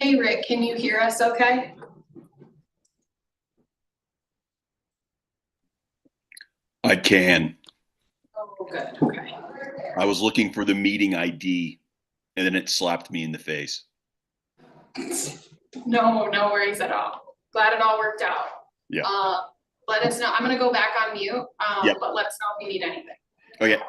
Hey Rick, can you hear us okay? I can. Oh, good, okay. I was looking for the meeting ID and then it slapped me in the face. No, no worries at all. Glad it all worked out. Yeah. Uh, Let us know, I'm gonna go back on mute, Yeah. but let us know if you need anything. Okay.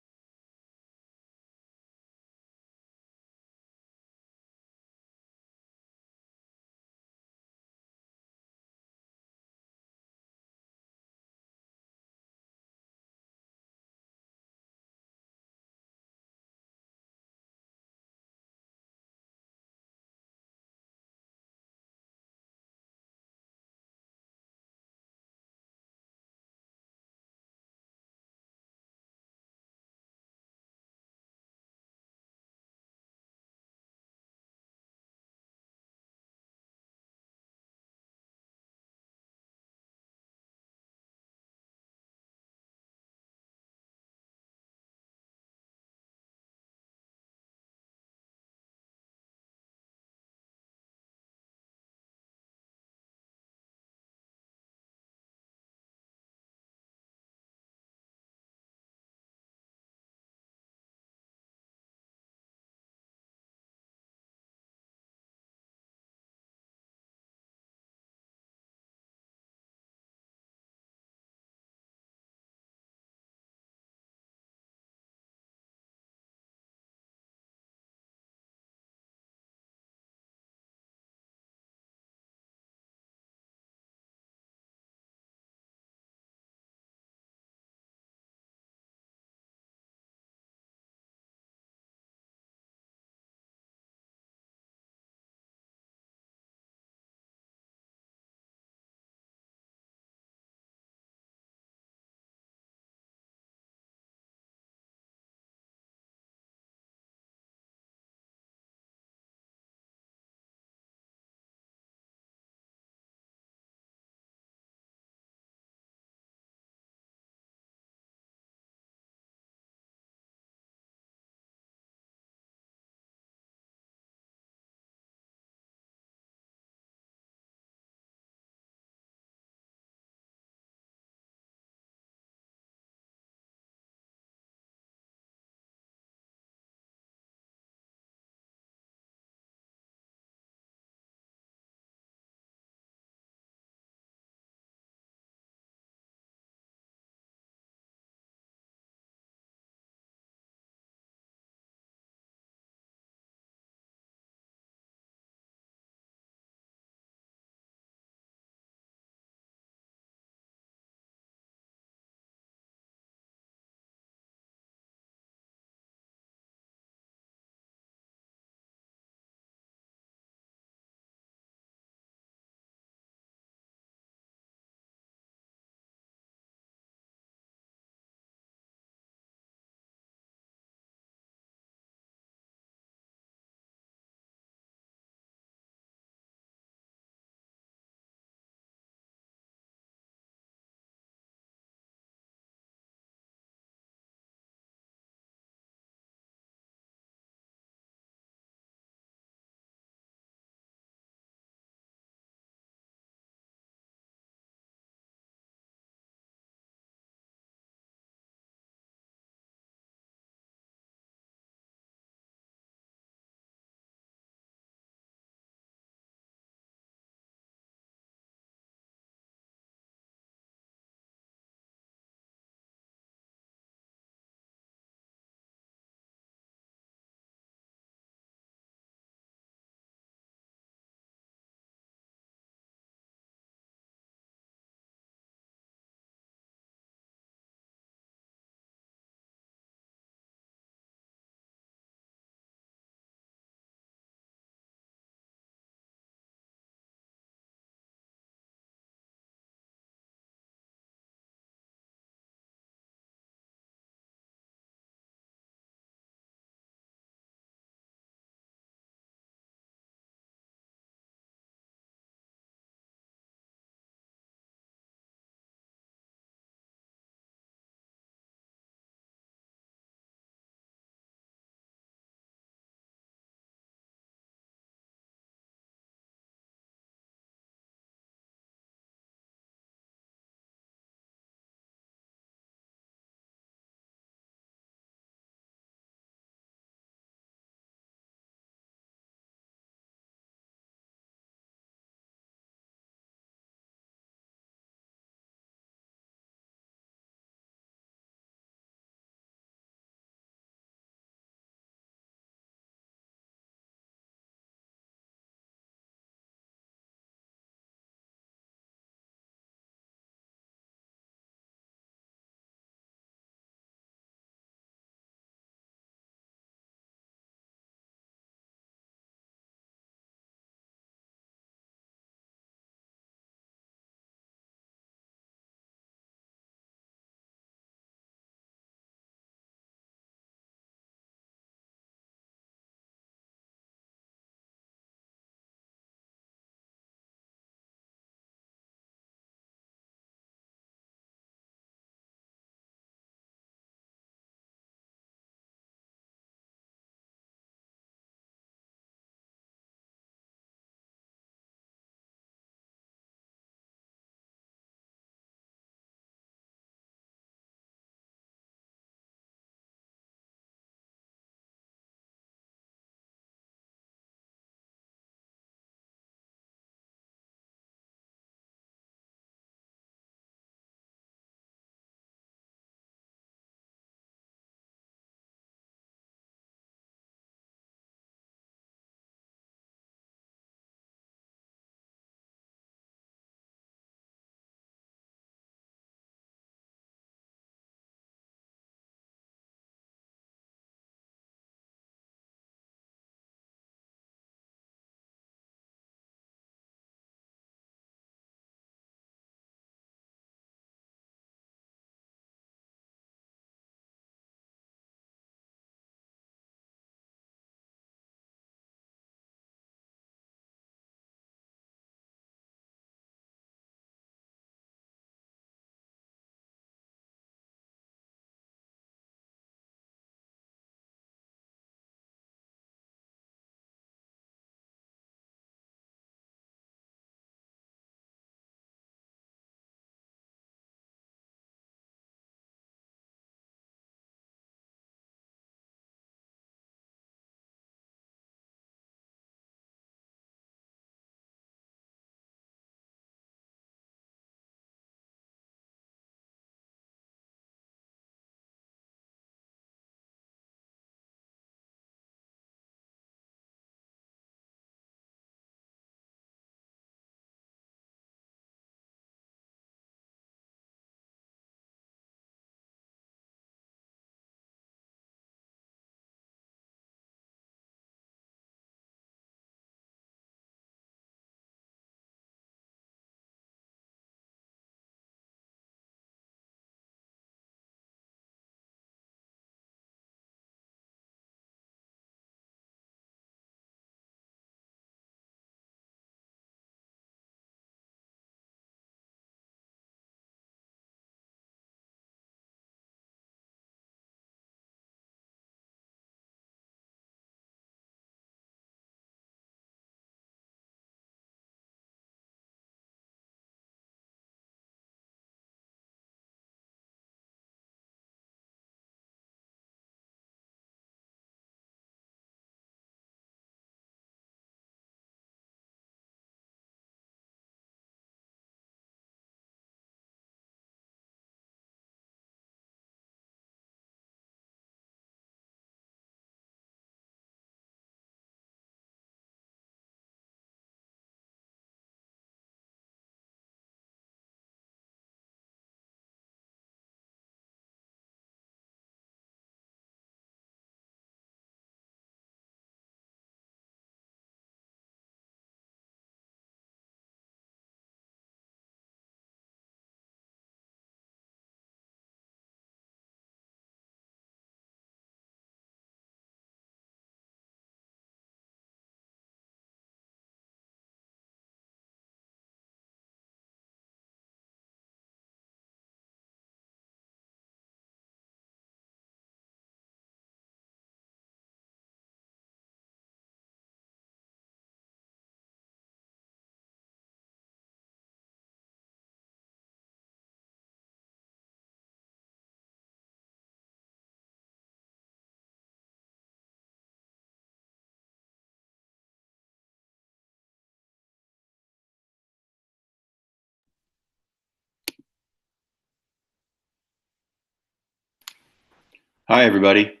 Hi, everybody.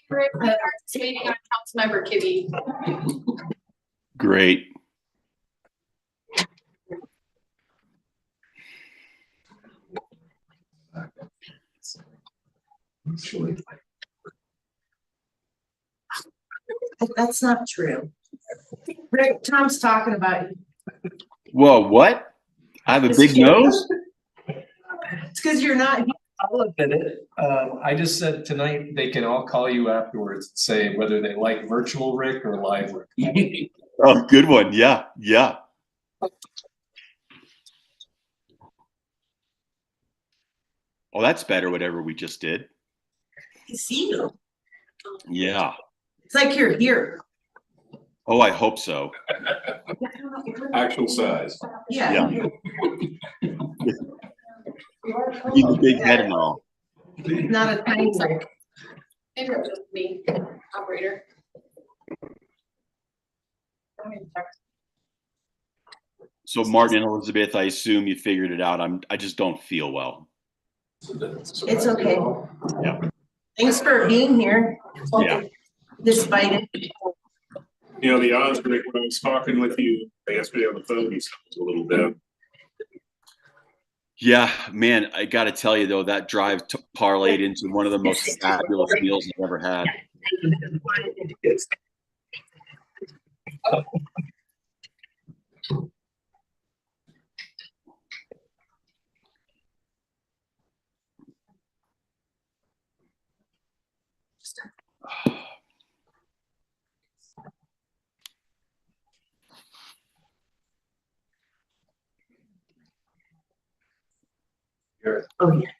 We're participating on Councilmember Kibbe. Great. That's not true. Rick, Tom's talking about you. Whoa, what? I have a big nose? It's because you're not. I'll look at it. I just said tonight they can all call you afterwards and say whether they like virtual Rick or live Rick. Oh, good one. Yeah, yeah. Oh, that's better, whatever we just did. I see you. Yeah. It's like you're here. Oh, I hope so. Actual size. Yeah. Even big head and all. Not a tiny Rick. Maybe it was just me, operator. So Martin and Elizabeth, I assume you figured it out. I just don't feel well. It's okay. Yeah. Thanks for being here. Yeah. Despite it. You know, the odds, Rick, when I was talking with you, they asked me on the phone, he sounds a little bit. Yeah, man, I got to tell you though, that drive parlayed into one of the most fabulous meals I've ever had. Oh, yeah.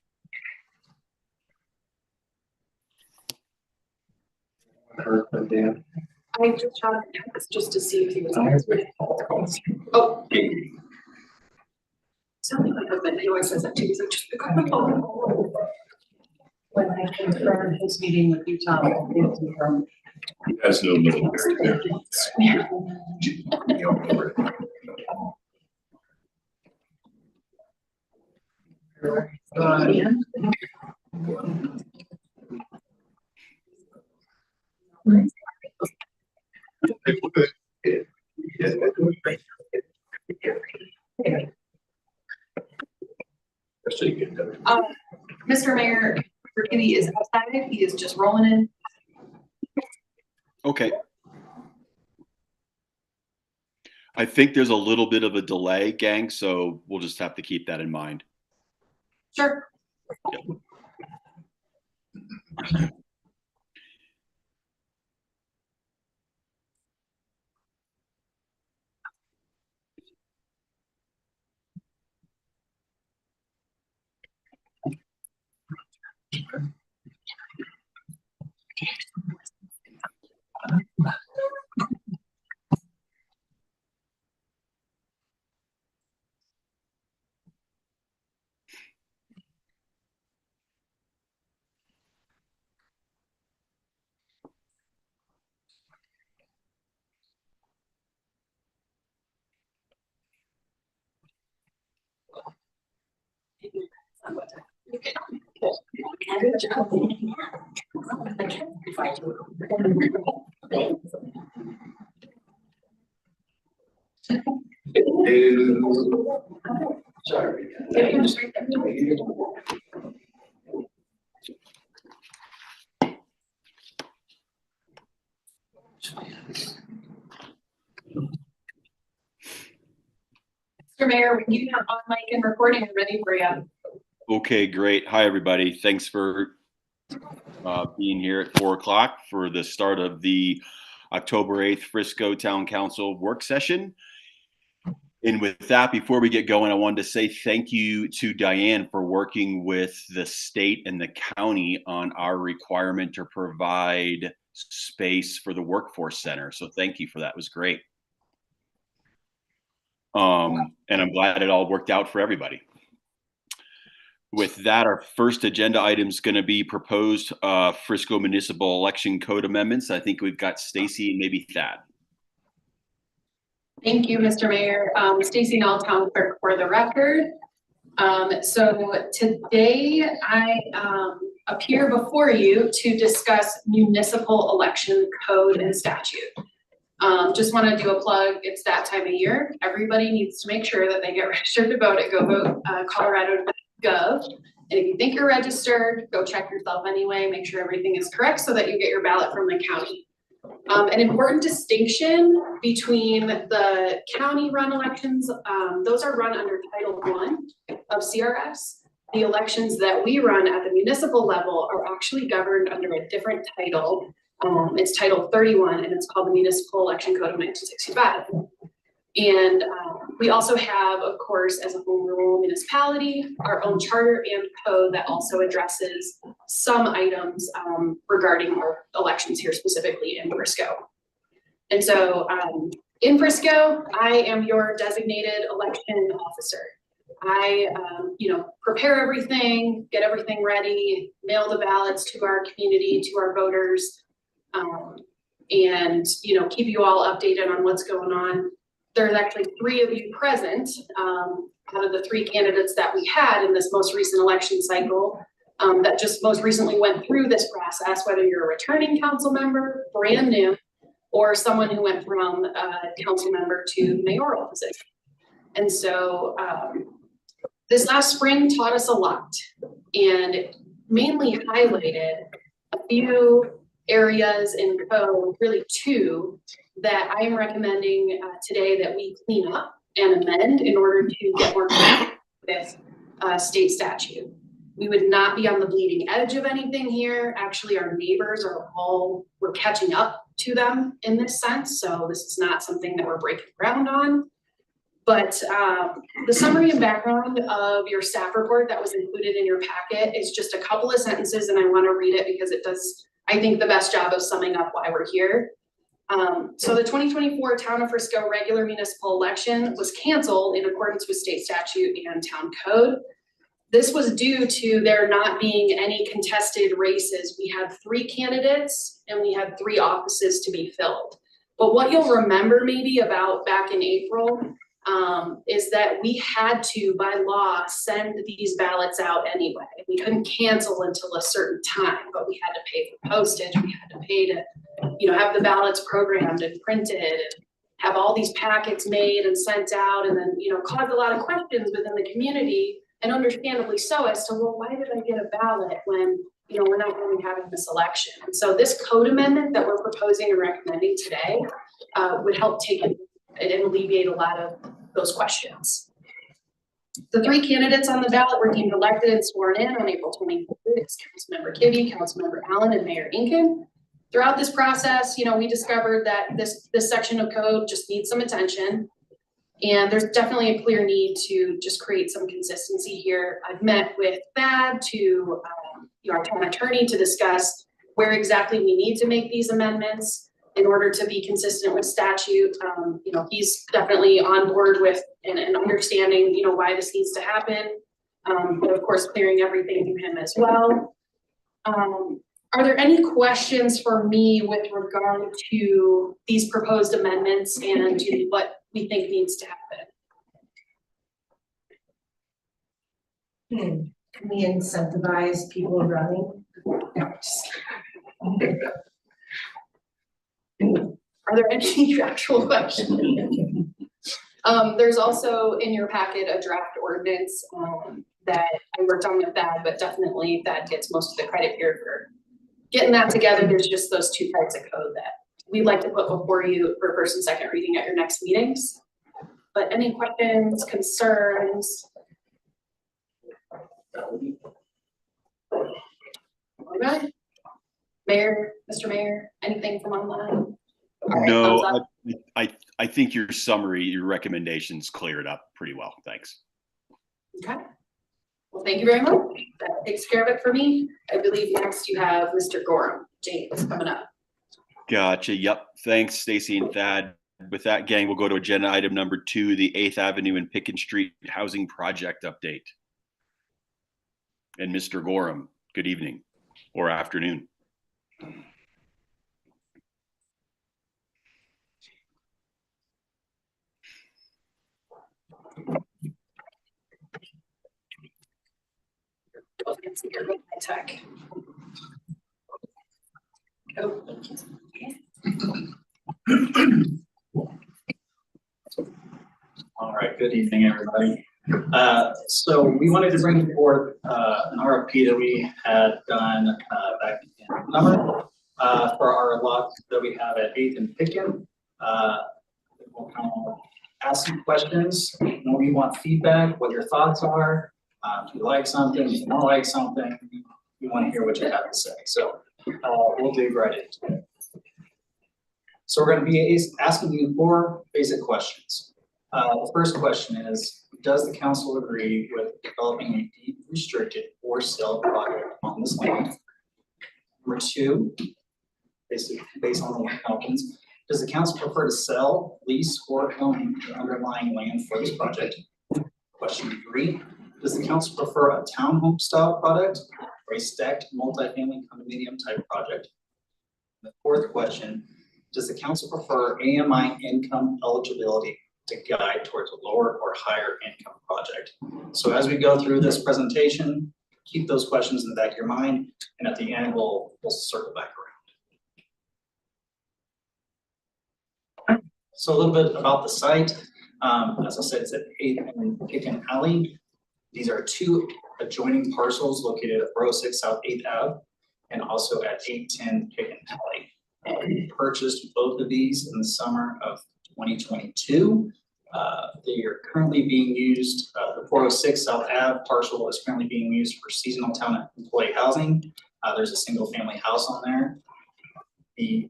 I just tried just to see if he was. Oh. Something like that, he always says that too, he's like, just pick up the phone. When I confirmed his meeting with you, Tom, I did confirm. He has no military there. Mr. Mayor, Kibbe is outside, he is just rolling in. Okay. I think there's a little bit of a delay, gang, so we'll just have to keep that in mind. Sure. Mr. Mayor, when you have on mic and recording, I'm ready for you. Okay, great. Hi, everybody. Thanks for being here at 4 o'clock for the start of the October 8th Frisco Town Council work session. And with that, before we get going, I wanted to say thank you to Diane for working with the state and the county on our requirement to provide space for the workforce center. So thank you for that. It was great. And I'm glad it all worked out for everybody. With that, our first agenda item is going to be proposed Frisco Municipal Election Code amendments. I think we've got Stacy and maybe Thad. Thank you, Mr. Mayor. Stacy Null, Town Clerk for the record. So today I appear before you to discuss municipal election code and statute. Just want to do a plug. It's that time of year. Everybody needs to make sure that they get registered to vote at GoVote.colorado.gov. And if you think you're registered, go check yourself anyway. Make sure everything is correct so that you get your ballot from the county. An important distinction between the county-run elections, those are run under Title I of CRS. The elections that we run at the municipal level are actually governed under a different title. It's Title 31, and it's called the Municipal Election Code of 1965. And we also have, of course, as a home rule municipality, our own charter and code that also addresses some items regarding our elections here specifically in Frisco. And so in Frisco, I am your designated election officer. I, prepare everything, get everything ready, mail the ballots to our community, to our voters, and, keep you all updated on what's going on. There's actually 3 of you present out of the 3 candidates that we had in this most recent election cycle that just most recently went through this process, whether you're a returning council member, brand new, or someone who went from council member to mayoral position. And so this last spring taught us a lot and mainly highlighted a few areas in code, really 2, that I am recommending today that we clean up and amend in order to get more with state statute. We would not be on the bleeding edge of anything here. Actually, our neighbors we're catching up to them in this sense. So this is not something that we're breaking ground on. But the summary and background of your staff report that was included in your packet is just a couple of sentences, and I want to read it because it does, I think, the best job of summing up why we're here. So the 2024 Town of Frisco regular municipal election was canceled in accordance with state statute and town code. This was due to there not being any contested races. We had 3 candidates and we had 3 offices to be filled. But what you'll remember maybe about back in April is that we had to, by law, send these ballots out anyway. We couldn't cancel until a certain time, but we had to pay for postage. We had to pay to, have the ballots programmed and printed and have all these packets made and sent out, and then, caused a lot of questions within the community, and understandably so, as to, well, why did I get a ballot when, we're not going to be having this election? And so this code amendment that we're proposing and recommending today would help take it and alleviate a lot of those questions. The 3 candidates on the ballot were deemed elected and sworn in on April 23rd. It's Councilmember Kibbe, Councilmember Allen, and Mayor Inken. Throughout this process, we discovered that this section of code just needs some attention. And there's definitely a clear need to just create some consistency here. I've met with Thad, our town attorney, to discuss where exactly we need to make these amendments in order to be consistent with statute. He's definitely on board with and understanding, why this needs to happen. But of course, clearing everything to him as well. Are there any questions for me with regard to these proposed amendments and to what we think needs to happen? Can we incentivize people running? No, Are there any actual questions? There's also in your packet a draft ordinance that I worked on with that, but definitely that gets most of the credit here for getting that together. There's just those 2 parts of code that we'd like to put before you for first and second reading at your next meetings. But any questions, concerns? All right. Mayor, Mr. Mayor, anything from online? Right, no, I think your summary, your recommendations cleared up pretty well. Thanks. Okay. Well, thank you very much. That takes care of it for me. I believe next you have Mr. Gorham. James coming up. Gotcha. Yep. Thanks, Stacy and Thad. With that, gang, we'll go to agenda item number 2, the 8th Avenue and Pickens Street housing project update. And Mr. Gorham, good evening or afternoon. You're good at tech. Oh. All right, good evening, everybody. So we wanted to bring forth an RFP that we had done back in summer for our lot that we have at 8th and Picken. We'll kind of ask some questions. We want feedback, what your thoughts are. If you like something, if you don't like something, we want to hear what you have to say. So we'll dig right into it. So we're going to be asking you 4 basic questions. The first question is, does the council agree with developing a deed restricted for sale project on this land? Number 2, basically based on the land options, does the council prefer to sell, lease, or own the underlying land for this project? Question 3, does the council prefer a townhome style product or a stacked multifamily condominium type project? The 4th question, does the council prefer AMI income eligibility to guide towards a lower or higher income project? So as we go through this presentation, keep those questions in the back of your mind, and at the end, we'll circle back around. So a little bit about the site. As I said, it's at 8th and Picken Alley. These are 2 adjoining parcels located at 406 South 8th Ave and also at 810 Picken Alley. We purchased both of these in the summer of 2022. They are currently being used, the 406 South Ave parcel is currently being used for seasonal town employee housing. There's a single family house on there. The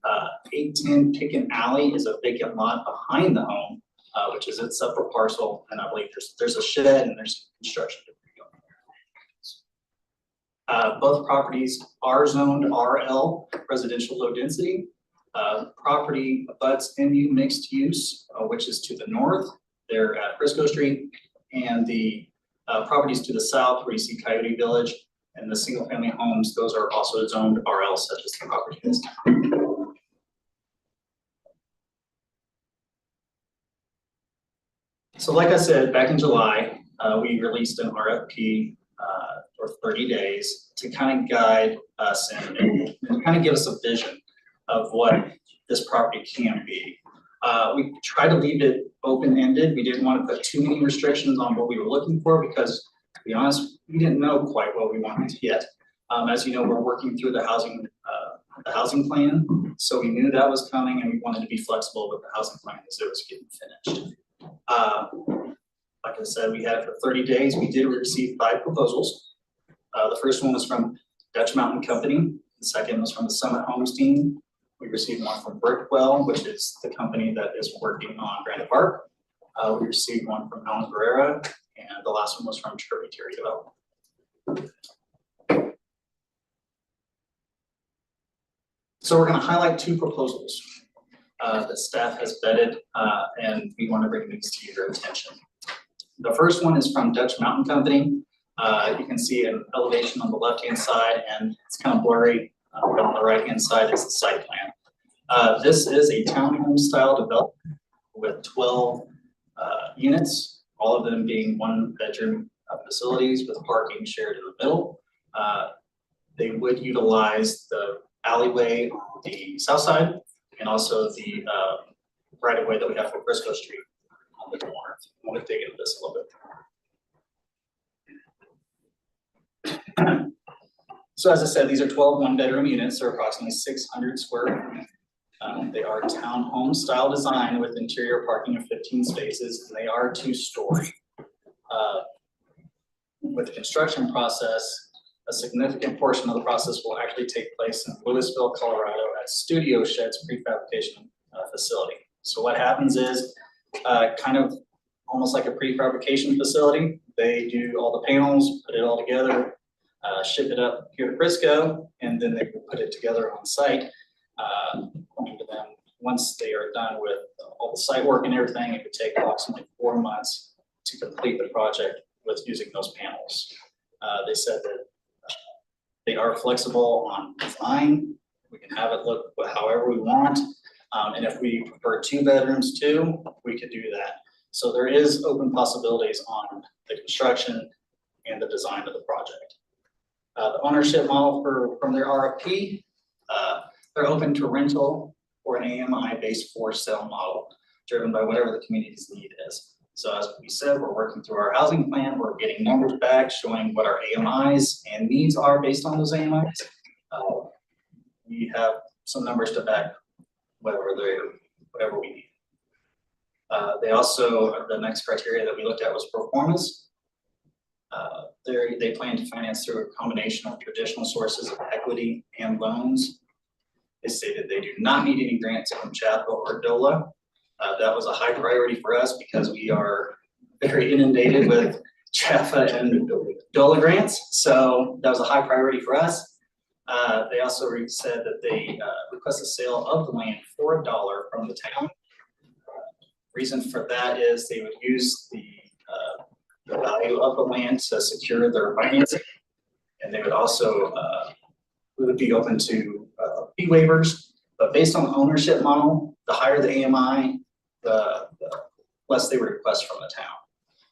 810 Picken Alley is a vacant lot behind the home, which is its separate parcel, and I believe there's a shed and there's construction debris on there. Both properties are zoned RL, residential low density. Property abuts MU mixed use, which is to the north. They're at Frisco Street, and the properties to the south where you see Coyote Village and the single family homes, those are also zoned RL, such as the property is. So like I said, back in July, we released an RFP for 30 days to kind of guide us and kind of give us a vision of what this property can be. We tried to leave it open-ended. We didn't want to put too many restrictions on what we were looking for because, to be honest, we didn't know quite what we wanted yet. As you know, we're working through the housing plan, so we knew that was coming, and we wanted to be flexible with the housing plan as it was getting finished. Like I said, we had it for 30 days. We did receive 5 proposals. The first one was from Dutch Mountain Company. The second was from the Summit Homes team. We received one from Brickwell, which is the company that is working on Granite Park. We received one from Alan Barrera, and the last one was from Tributary Development. So we're going to highlight 2 proposals that staff has vetted, and we want to bring these to your attention. The first one is from Dutch Mountain Company. You can see an elevation on the left-hand side, and it's kind of blurry. On the right-hand side is the site plan. This is a townhome style development with 12 units, all of them being 1-bedroom facilities with parking shared in the middle. They would utilize the alleyway on the south side and also the right-of-way that we have for Frisco Street on the north. I'm going to dig into this a little bit. So as I said, these are 12 1-bedroom units. They're approximately 600 square feet. They are townhome style design with interior parking of 15 spaces, and they are 2-story. With the construction process, a significant portion of the process will actually take place in Louisville, Colorado at Studio Sheds prefabrication facility. So what happens is kind of almost like a prefabrication facility. They do all the panels, put it all together, ship it up here to Frisco, and then they will put it together on site. And then once they are done with all the site work and everything, it would take approximately 4 months to complete the project with using those panels. They said that they are flexible on design. We can have it look however we want. And if we prefer 2 bedrooms too, we could do that. So there is open possibilities on the construction and the design of the project. The ownership model from their RFP, they're open to rental or an AMI based for sale model, driven by whatever the community's need is. So as we said, we're working through our housing plan, we're getting numbers back showing what our AMIs and needs are based on those AMIs. We have some numbers to back whatever we need. They also, the next criteria that we looked at was performance. They plan to finance through a combination of traditional sources of equity and loans. They stated they do not need any grants from CHAPA or DOLA. That was a high priority for us because we are very inundated with CHAPA and DOLA grants. So that was a high priority for us. They also said that they request a sale of the land for $1 from the town. Reason for that is they would use the value of the land to secure their financing. And they would also, we would be open to fee waivers, but based on the ownership model, the higher the AMI, the less they would request from the town.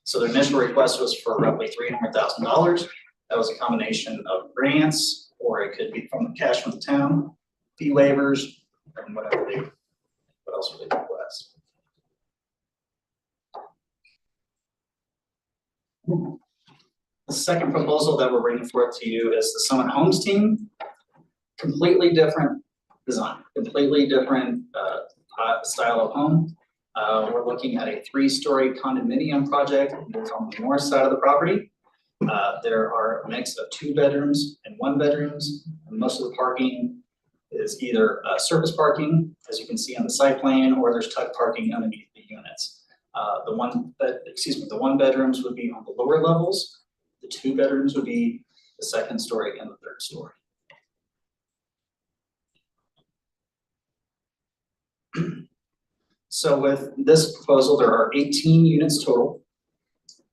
So their initial request was for roughly $300,000. That was a combination of grants, or it could be from the cash from the town, fee waivers, and what else would they request? The second proposal that we're bringing forth to you is the Summit Homes team. Completely different design, completely different style of home. We're looking at a 3-story condominium project that's on the north side of the property. There are a mix of 2 bedrooms and 1 bedrooms. And most of the parking is either surface parking, as you can see on the site plan, or there's tuck parking underneath the units. The 1 bedrooms would be on the lower levels. The 2 bedrooms would be the 2nd story and the 3rd story. So with this proposal, there are 18 units total.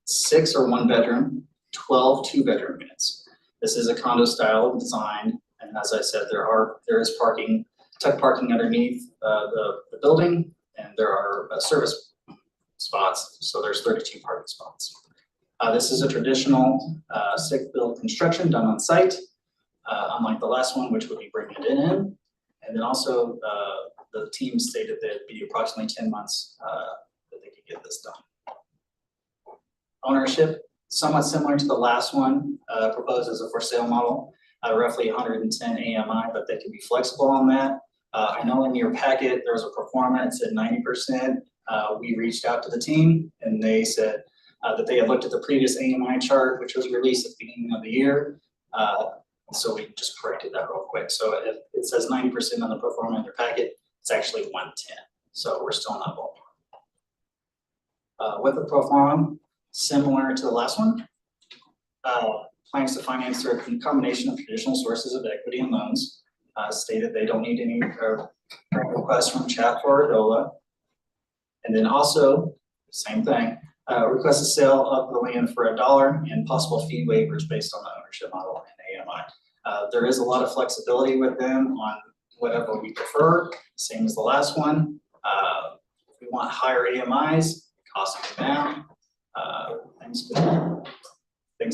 6 are 1 bedroom, 12 2-bedroom units. This is a condo style design, and as I said, there is parking, tuck parking underneath the building, and there are service spots, so there's 32 parking spots. This is a traditional stick-built construction done on site, unlike the last one, which would be bringing it in. And then also, the team stated that it'd be approximately 10 months that they could get this done. Ownership, somewhat similar to the last one, proposed as a for sale model, roughly 110 AMI, but they can be flexible on that. I know in your packet, there was a performance at 90%. We reached out to the team and they said that they had looked at the previous AMI chart, which was released at the beginning of the year. So we just corrected that real quick. So if it says 90% on the performance in your packet, it's actually 110. So we're still in that ballpark. With the pro forma, similar to the last one, plans to finance through a combination of traditional sources of equity and loans. Stated they don't need any requests from CHAPA or DOLA. And then also, same thing, request a sale of the land for $1 and possible fee waivers based on the ownership model and AMI. There is a lot of flexibility with them on whatever we prefer, same as the last one. If we want higher AMIs, costs go down, things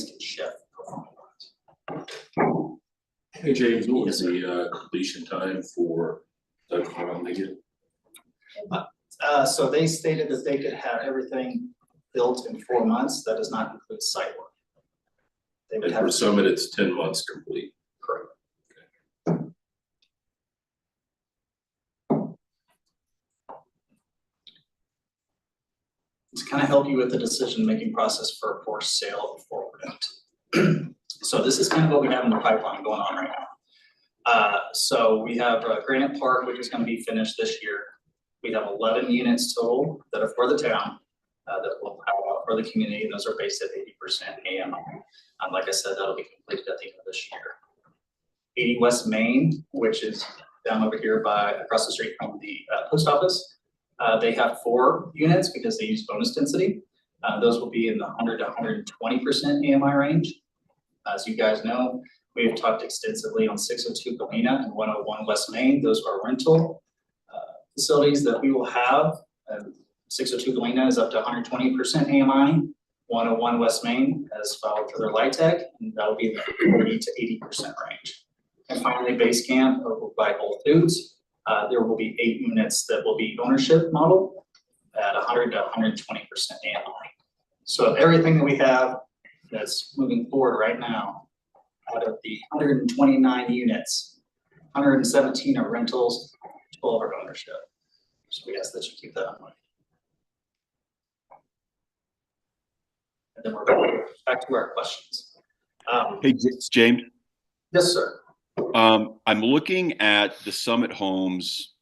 can shift. Hey James, what was the completion time for Doug Farm again? So they stated that they could have everything built in 4 months. That does not include site work. They would And have for Summit, it's 10 months complete. correct. To kind of help you with the decision-making process for sale before we're done. So this is kind of what we have in the pipeline going on right now. So we have Granite Park, which is going to be finished this year. We have 11 units total that are for the town, that will power out for the community. Those are based at 80% AMI. Like I said, that'll be completed at the end of this year. 80 West Main, which is down over here across the street from the post office. They have 4 units because they use bonus density. Those will be in the 100 to 120% AMI range. As you guys know, we have talked extensively on 602 Galena and 101 West Main. Those are rental facilities that we will have. 602 Galena is up to 120% AMI. 101 West Main has filed for their LIHTC, and that'll be in the 40 to 80% range. And finally, Base Camp by Whole Foods, there will be 8 units that will be ownership model at 100 to 120% annually. So everything that we have that's moving forward right now, out of the 129 units, 117 are rentals, 12 are ownership. So we ask that you keep that in mind. And then we're back to our questions. Hey, James, Yes, sir. I'm looking at the Summit Homes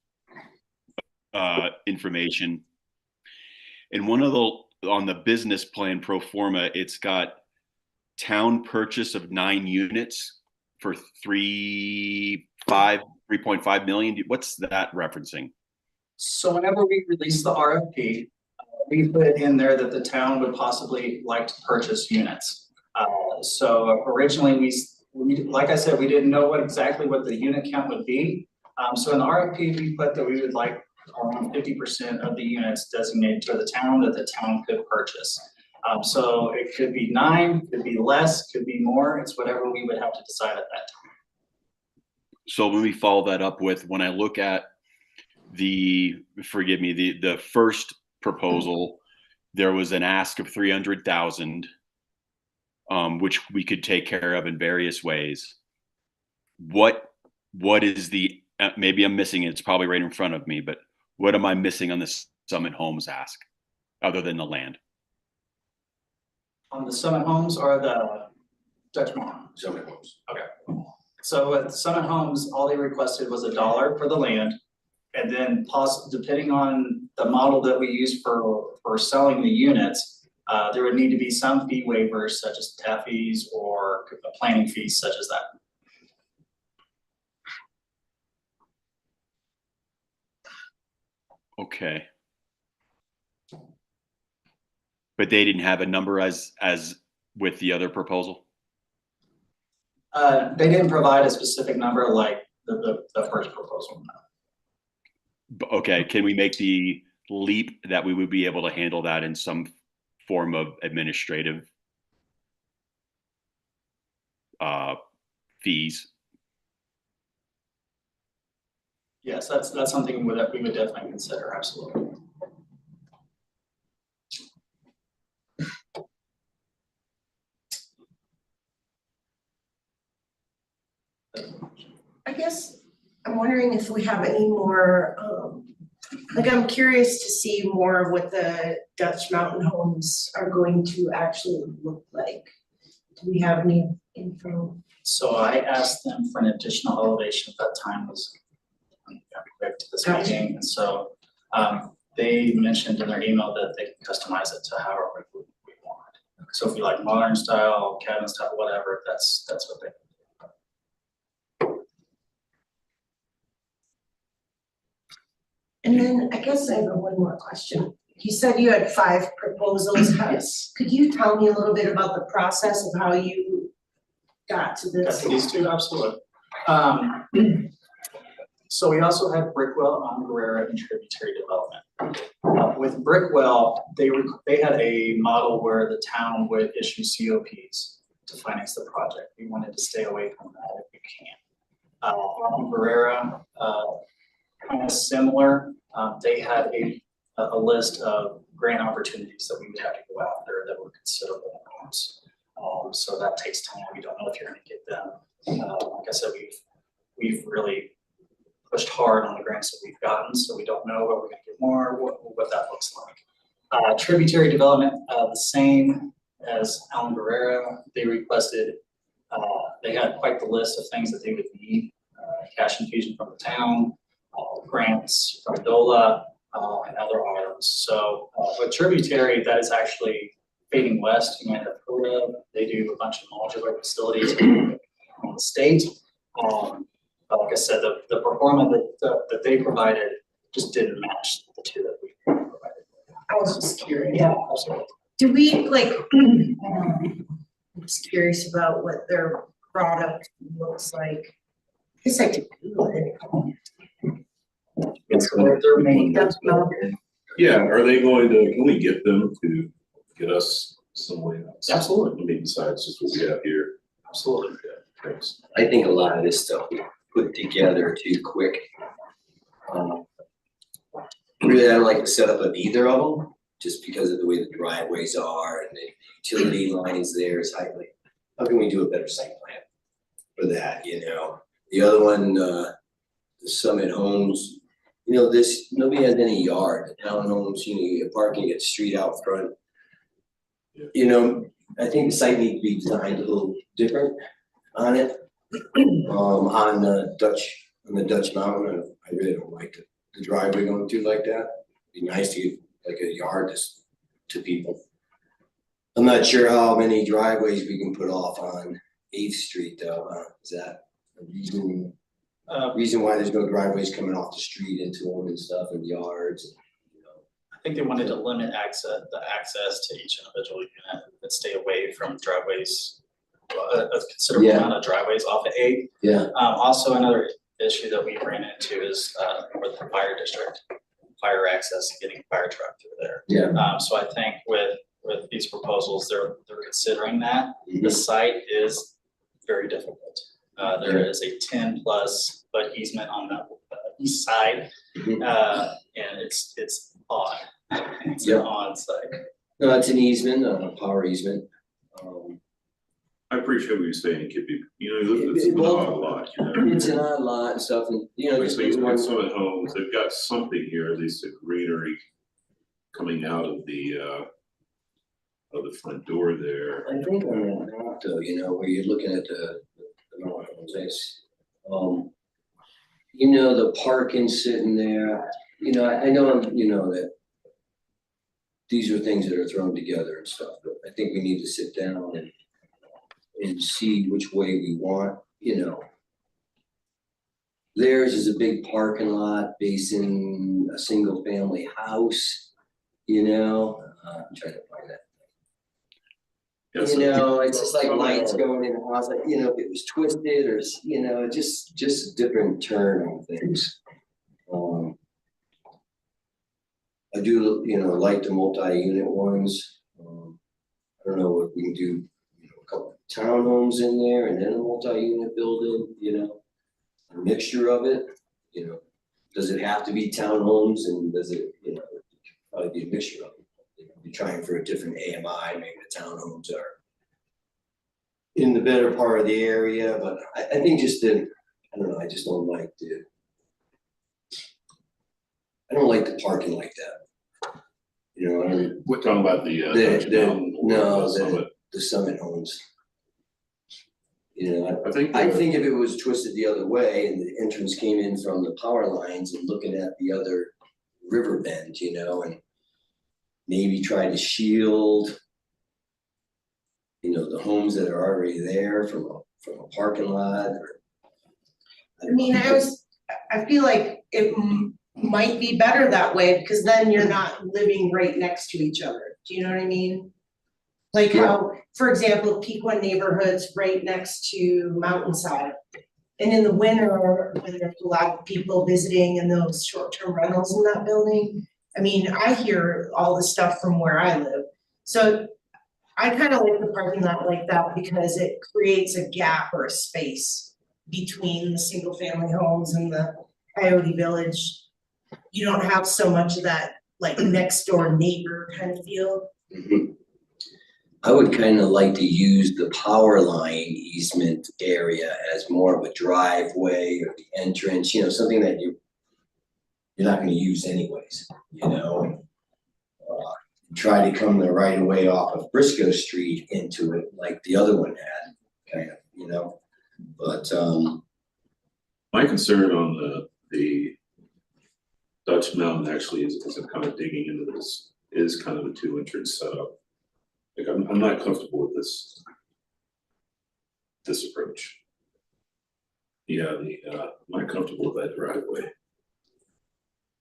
information. And on the business plan pro forma, it's got town purchase of 9 units for 3.5 million. What's that referencing? So whenever we release the RFP, we put in there that the town would possibly like to purchase units. So originally we, like I said, we didn't know exactly what the unit count would be. So in the RFP, we put that we would like around 50% of the units designated to the town that the town could purchase. So it could be 9, could be less, could be more. It's whatever we would have to decide at that time. So let me follow that up with, when I look at the first proposal, there was an ask of 300,000, which we could take care of in various ways. What is the, maybe I'm missing it, it's probably right in front of me, but what am I missing on the Summit Homes ask, other than the land? On the Summit Homes or the Dutch Mall? Summit Homes. Okay. So at Summit Homes, all they requested was $1 for the land. And then depending on the model that we use for selling the units, there would need to be some fee waivers such as tap fees or planning fees such as that. Okay. But they didn't have a number as with the other proposal? They didn't provide a specific number like the first proposal. Okay, can we make the leap that we would be able to handle that in some form of administrative fees? Yes, that's something that we would definitely consider, absolutely. I guess I'm wondering if we have any more, I'm curious to see more of what the Dutch Mountain Homes are going to actually look like. Do we have any info? So I asked them for an additional elevation at that time was quick to this meeting, and so they mentioned in their email that they can customize it to however we want. So if you like modern style, cabin style, whatever, that's what they. And then I guess I have one more question. You said you had 5 proposals. Yes. Could you tell me a little bit about the process of how you got to Got this? to these two, absolutely. So we also had Brickwell, Guerrera, and Tributary Development. With Brickwell, they had a model where the town would issue COPs to finance the project. We wanted to stay away from that if we can. Guerrera, kind of similar. They had a list of grant opportunities that we would have to go after that were considerable amounts. So that takes time. We don't know if you're going to get them. Like I said, we've really pushed hard on the grants that we've gotten, so we don't know what we're going to get more, what that looks like. Tributary Development, the same as Alan Guerrera. They requested, they had quite the list of things that they would need. Cash infusion from the town, grants from DOLA, and other items. So with Tributary, that is actually Fading West, you might have heard of. They do a bunch of modular facilities on the state. But like I said, the performance that they provided just didn't match the two that we provided. I was just curious. Yeah, absolutely. Do we I'm just curious about what their product looks like. I guess I could Google it. It's their main. Yeah, are they going to, can we get them to get us some way. Absolutely. I mean, besides just what we have here. Absolutely. Thanks. I think a lot of this stuff we put together too quick. Really, I don't like the setup of either of them, just because of the way the driveways are and the utility lines there is highly. How can we do a better site plan for that, you know? The other one, the Summit Homes, you know, this, nobody has any yard, townhomes, you know, you get parking, you get street out front. Yeah. You know, I think the site needs to be designed a little different on it. On the Dutch Mountain, I really don't like the driveway going through like that. Be nice to give like a yard just to people. I'm not sure how many driveways we can put off on 8th Street though, is that a reason why there's no driveways coming off the street into them and stuff and yards, you know? I think they wanted to limit the access to each individual unit and stay away from driveways, a considerable Yeah. amount of driveways off of 8. Yeah, Also another issue that we ran into is with the fire district, fire access and getting a fire truck through there. yeah. So I think with these proposals, they're considering that. The site is very difficult. There is a 10+ foot easement on the east side, Mhm. and it's odd. It's Yeah. an odd site. No, it's an easement, a power easement. I appreciate what you're saying, Kippy. You know, it's It- been well, a lot, you know. It's an odd lot and stuff and, you know, Like, just so you one. some at homes, they've got something here, at least a greenery coming out of the front door there. I think on that map though, you know, where you're looking at the North Place, you know, the parking sitting there, you know, I know, you know, that these are things that are thrown together and stuff, but I think we need to sit down and see which way we want, you know. Theirs is a big parking lot facing a single family house, you know, I'm trying to find that. Yeah, You so- know, it's just like lights going in the house, like, you know, if it was twisted or, you know, just a different turn on things. I do, you know, like the multi-unit ones. I don't know if we can do, you know, a couple townhomes in there and then a multi-unit building, you know, a mixture of it, you know. Does it have to be townhomes and does it, you know, probably be a mixture of it? You're trying for a different AMI, maybe the townhomes are in the better part of the area, but I think just I don't know, I just don't like the parking like that. You know, I mean, We're talking about the Dutch Mountain or no, Summit. the Summit Homes. You know, I think. I think if it was twisted the other way and the entrance came in from the power lines and looking at the other river bend, you know, and maybe try to shield, you know, the homes that are already there from a parking lot or. I mean, I feel like it might be better that way, because then you're not living right next to each other, do you know what I mean? Like how, for example, Pequot neighborhood's right next to Mountainside. And in the winter, when there's a lot of people visiting and those short-term rentals in that building, I mean, I hear all the stuff from where I live. So I kind of like the parking lot like that because it creates a gap or a space between the single family homes and the Coyote Village. You don't have so much of that like next door neighbor kind of feel. Mhm. I would kind of like to use the power line easement area as more of a driveway or the entrance, you know, something that you're not gonna use anyways, you know? Try to come the right way off of Briscoe Street into it like the other one had, kind of, you know? But, My concern on the Dutch Mountain actually is kind of digging into this, is kind of a 2-entrance setup. Like, I'm not comfortable with this approach. Yeah, I'm not comfortable with that driveway.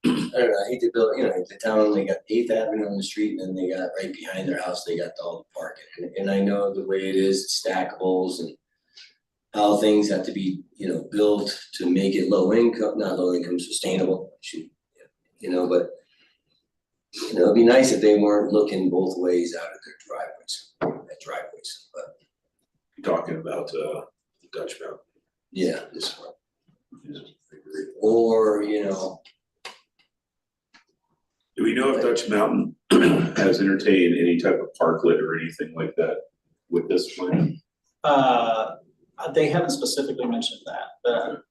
I don't know, I hate to build, you know, the town, they got 8th Avenue on the street, and then they got right behind their house, they got all the parking. And I know the way it is, stackables and how things have to be, you know, built to make it low income, not low income, sustainable, you know, but You know, it'd be nice if they weren't looking both ways out of their driveways, but You're talking about, the Dutch Mountain. yeah, this one. Yeah, I agree. Or, you know, Do we know if Dutch Mountain has entertained any type of parklet or anything like that with this plan? They haven't specifically mentioned that, but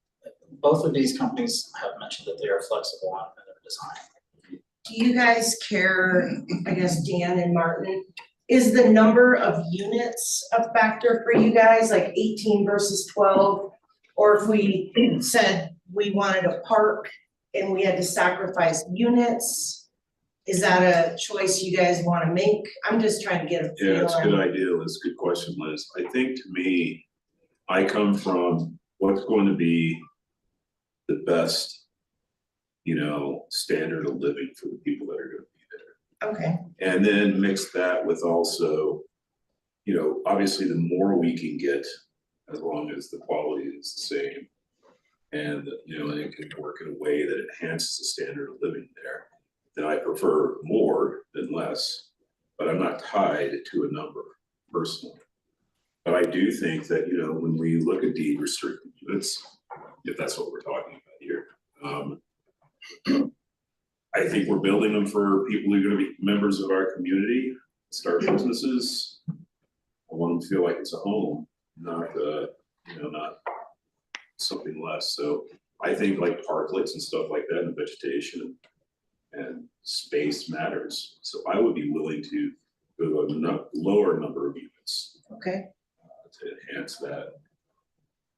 both of these companies have mentioned that they are flexible on their design. Do you guys care, I guess Dan and Martin, is the number of units a factor for you guys, like 18 versus 12? Or if we said we wanted a park and we had to sacrifice units, is that a choice you guys wanna make? I'm just trying to get a feel. Yeah, it's a good idea, Liz, good question, Liz. I think to me, I come from what's going to be the best, you know, standard of living for the people that are gonna be there. Okay, And then mix that with also, you know, obviously the more we can get, as long as the quality is the same. And, you know, and it can work in a way that enhances the standard of living there. Then I prefer more than less, but I'm not tied to a number personally. But I do think that, you know, when we look at deed restricted units, if that's what we're talking about here, I think we're building them for people who are gonna be members of our community, start businesses. I want them to feel like it's a home, not, you know, not something less. So I think like parklets and stuff like that and vegetation and space matters. So I would be willing to go to a lower number of units okay. to enhance that.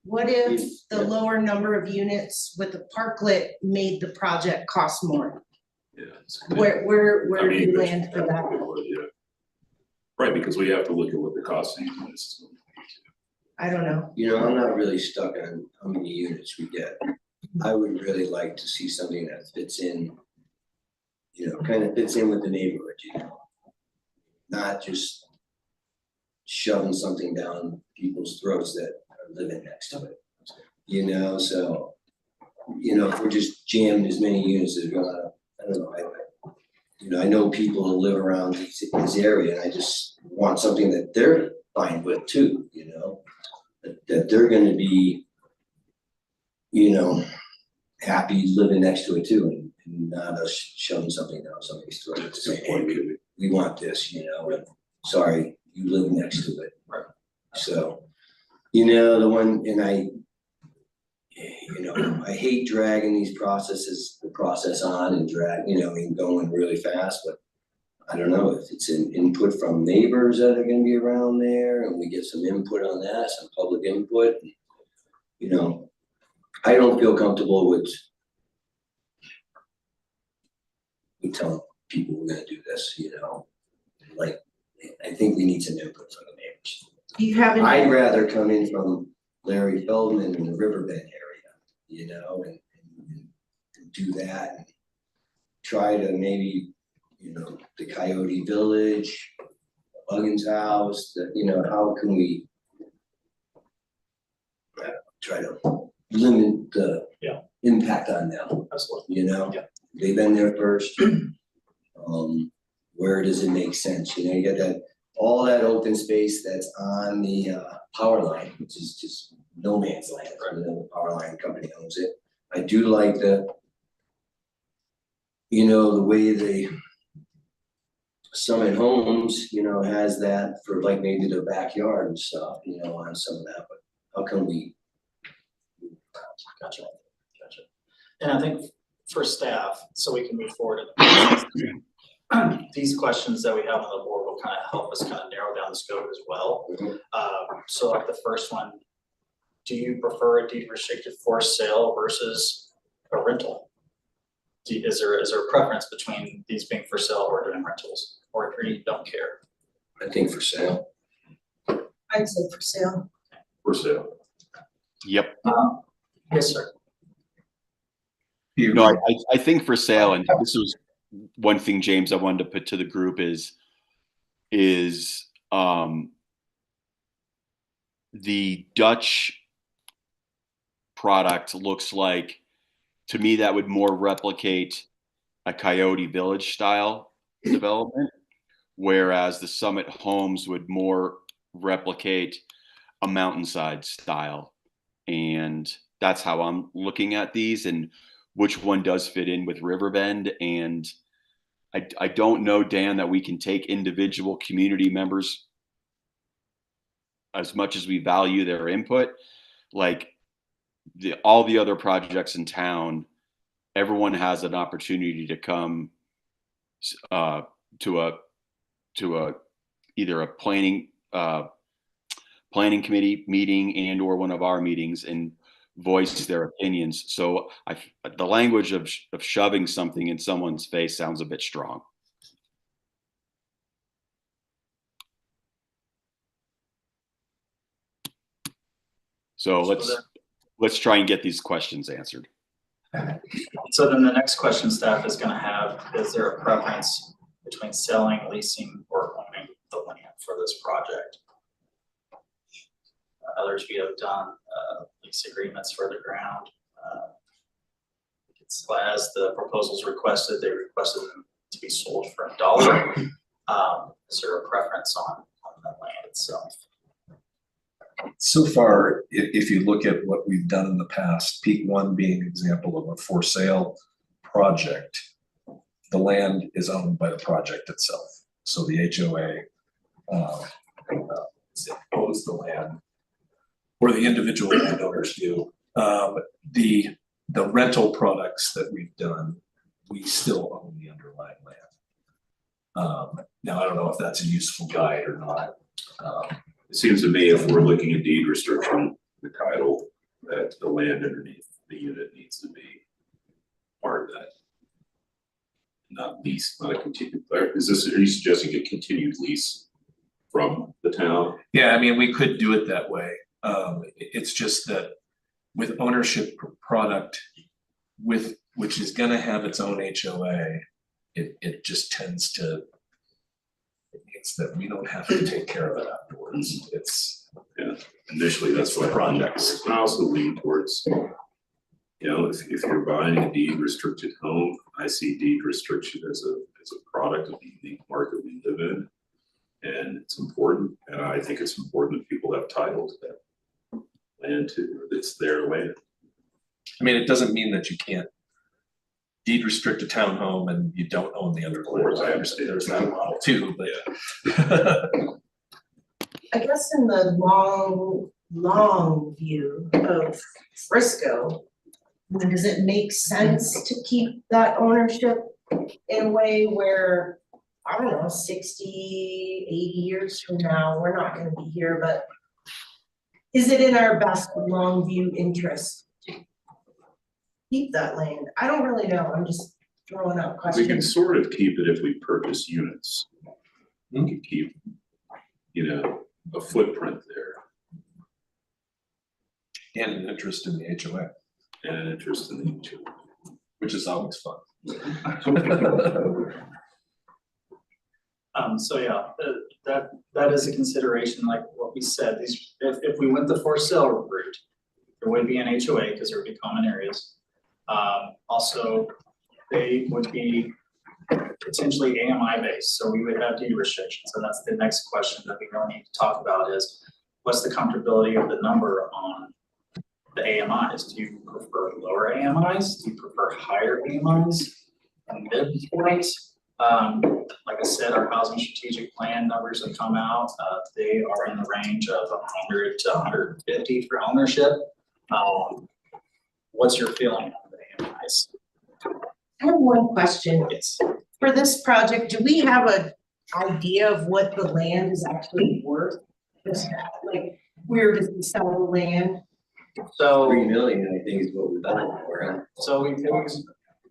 What if the lower number of units with the parklet made the project cost more? Yeah. it's- Where I do mean, you but land for that? yeah. Right, because we have to look at what the cost of these units is. I don't know. you know, I'm not really stuck on how many units we get. I would really like to see something that fits in, you know, kind of fits in with the neighborhood, you know? Not just shoving something down people's throats that are living next to it. You know, so, you know, if we're just jamming as many units as we're gonna, I don't know, you know, I know people who live around this area, and I just want something that they're fine with too, you know? That they're gonna be, you know, happy living next to it too, and not us shoving something down somebody's throat to say, hey, we want this, you know, and sorry, you live next to it. Right. So, you know, the one, and you know, I hate dragging the process on and you know, and going really fast, but I don't know if it's an input from neighbors that are gonna be around there, and we get some input on that, some public input. You know, I don't feel comfortable with telling people we're gonna do this, you know? Like, I think we need some input from the neighbors. Do you have any? I'd rather come in from Larry Feldman in the Riverbend area, you know, and do that and try to maybe, you know, the Coyote Village, Huggins House, that, you know, how can we try to limit the impact on them, Absolutely. you know? Yeah. They've been there first. Where does it make sense? You know, you got that, all that open space that's on the power line, which is just no man's land, you know, the power line company owns it. I do like you know, the way the Summit Homes, you know, has that for like maybe their backyard and stuff, you know, on some of that, but how can we? Gotcha. And I think for staff, so we can move forward in the process, these questions that we have on the board will kind of help us kind of narrow down the scope as well. So like the first one, do you prefer a deed restricted for sale versus a rental? Is there a preference between these being for sale or doing rentals, or if you don't care? I think for sale. I'd say for sale. For sale. Yep. Yes, sir. No, I think for sale, and this was one thing, James, I wanted to put to the group is the Dutch product looks like, to me, that would more replicate a Coyote Village style development, whereas the Summit Homes would more replicate a mountainside style. And that's how I'm looking at these and which one does fit in with Riverbend. And I don't know, Dan, that we can take individual community members, as much as we value their input, like all the other projects in town, everyone has an opportunity to come to a either a planning committee meeting and or one of our meetings and voice their opinions. So the language of shoving something in someone's face sounds a bit strong. So let's try and get these questions answered. So then the next question staff is gonna have, is there a preference between selling, leasing, or owning the land for this project? Others we have done lease agreements for the ground. It's as the proposals requested, they requested them to be sold for $1. Is there a preference on the land itself? So far, if you look at what we've done in the past, Peak One being an example of a for sale project, the land is owned by the project itself. So the HOA owns the land, or the individual landowners do. The rental products that we've done, we still own the underlying land. Now, I don't know if that's a useful guide or not. It seems to me if we're looking at deed restriction, the title, that the land underneath the unit needs to be part of that. Not lease, not a continued, are you suggesting a continued lease from the town? Yeah, I mean, we could do it that way. It's just that with ownership product which is gonna have its own HOA, it just tends to, it means that we don't have to take care of it afterwards. It's, Yeah, initially, that's It's what the projects. I also lean towards, you know, if you're buying a deed restricted home, I see deed restriction as a product of the unique market we live in. And it's important, and I think it's important that people have title to that land too, it's their land. I mean, it doesn't mean that you can't deed restrict a townhome and you don't own the other Of course, land. I understand. There's that model too, but I guess in the long view of Frisco, does it make sense to keep that ownership in a way where, I don't know, 60, 80 years from now, we're not gonna be here, but is it in our best long view interest to keep that land? I don't really know, I'm just throwing out We can questions. sort of keep it if we purchase units. We can keep, you know, a footprint there and an interest in the HOA, and an interest in the HOA. which is always fun. So yeah, that is a consideration, like what we said, these, if we went the for sale route, there would be an HOA because there would be common areas. Also, they would be potentially AMI based, so we would have deed restrictions, and that's the next question that we really need to talk about is what's the comfortability of the number on the AMIs? Do you prefer lower AMIs? Do you prefer higher AMIs? A midpoint? Like I said, our housing strategic plan numbers have come out. They are in the range of 100 to 150 for ownership. What's your feeling on the AMIs? I have one question. Yes. For this project, do we have an idea of what the land is actually worth? Just like, where does we sell the land? So. 3 million, I think is what we're done for. So we paid,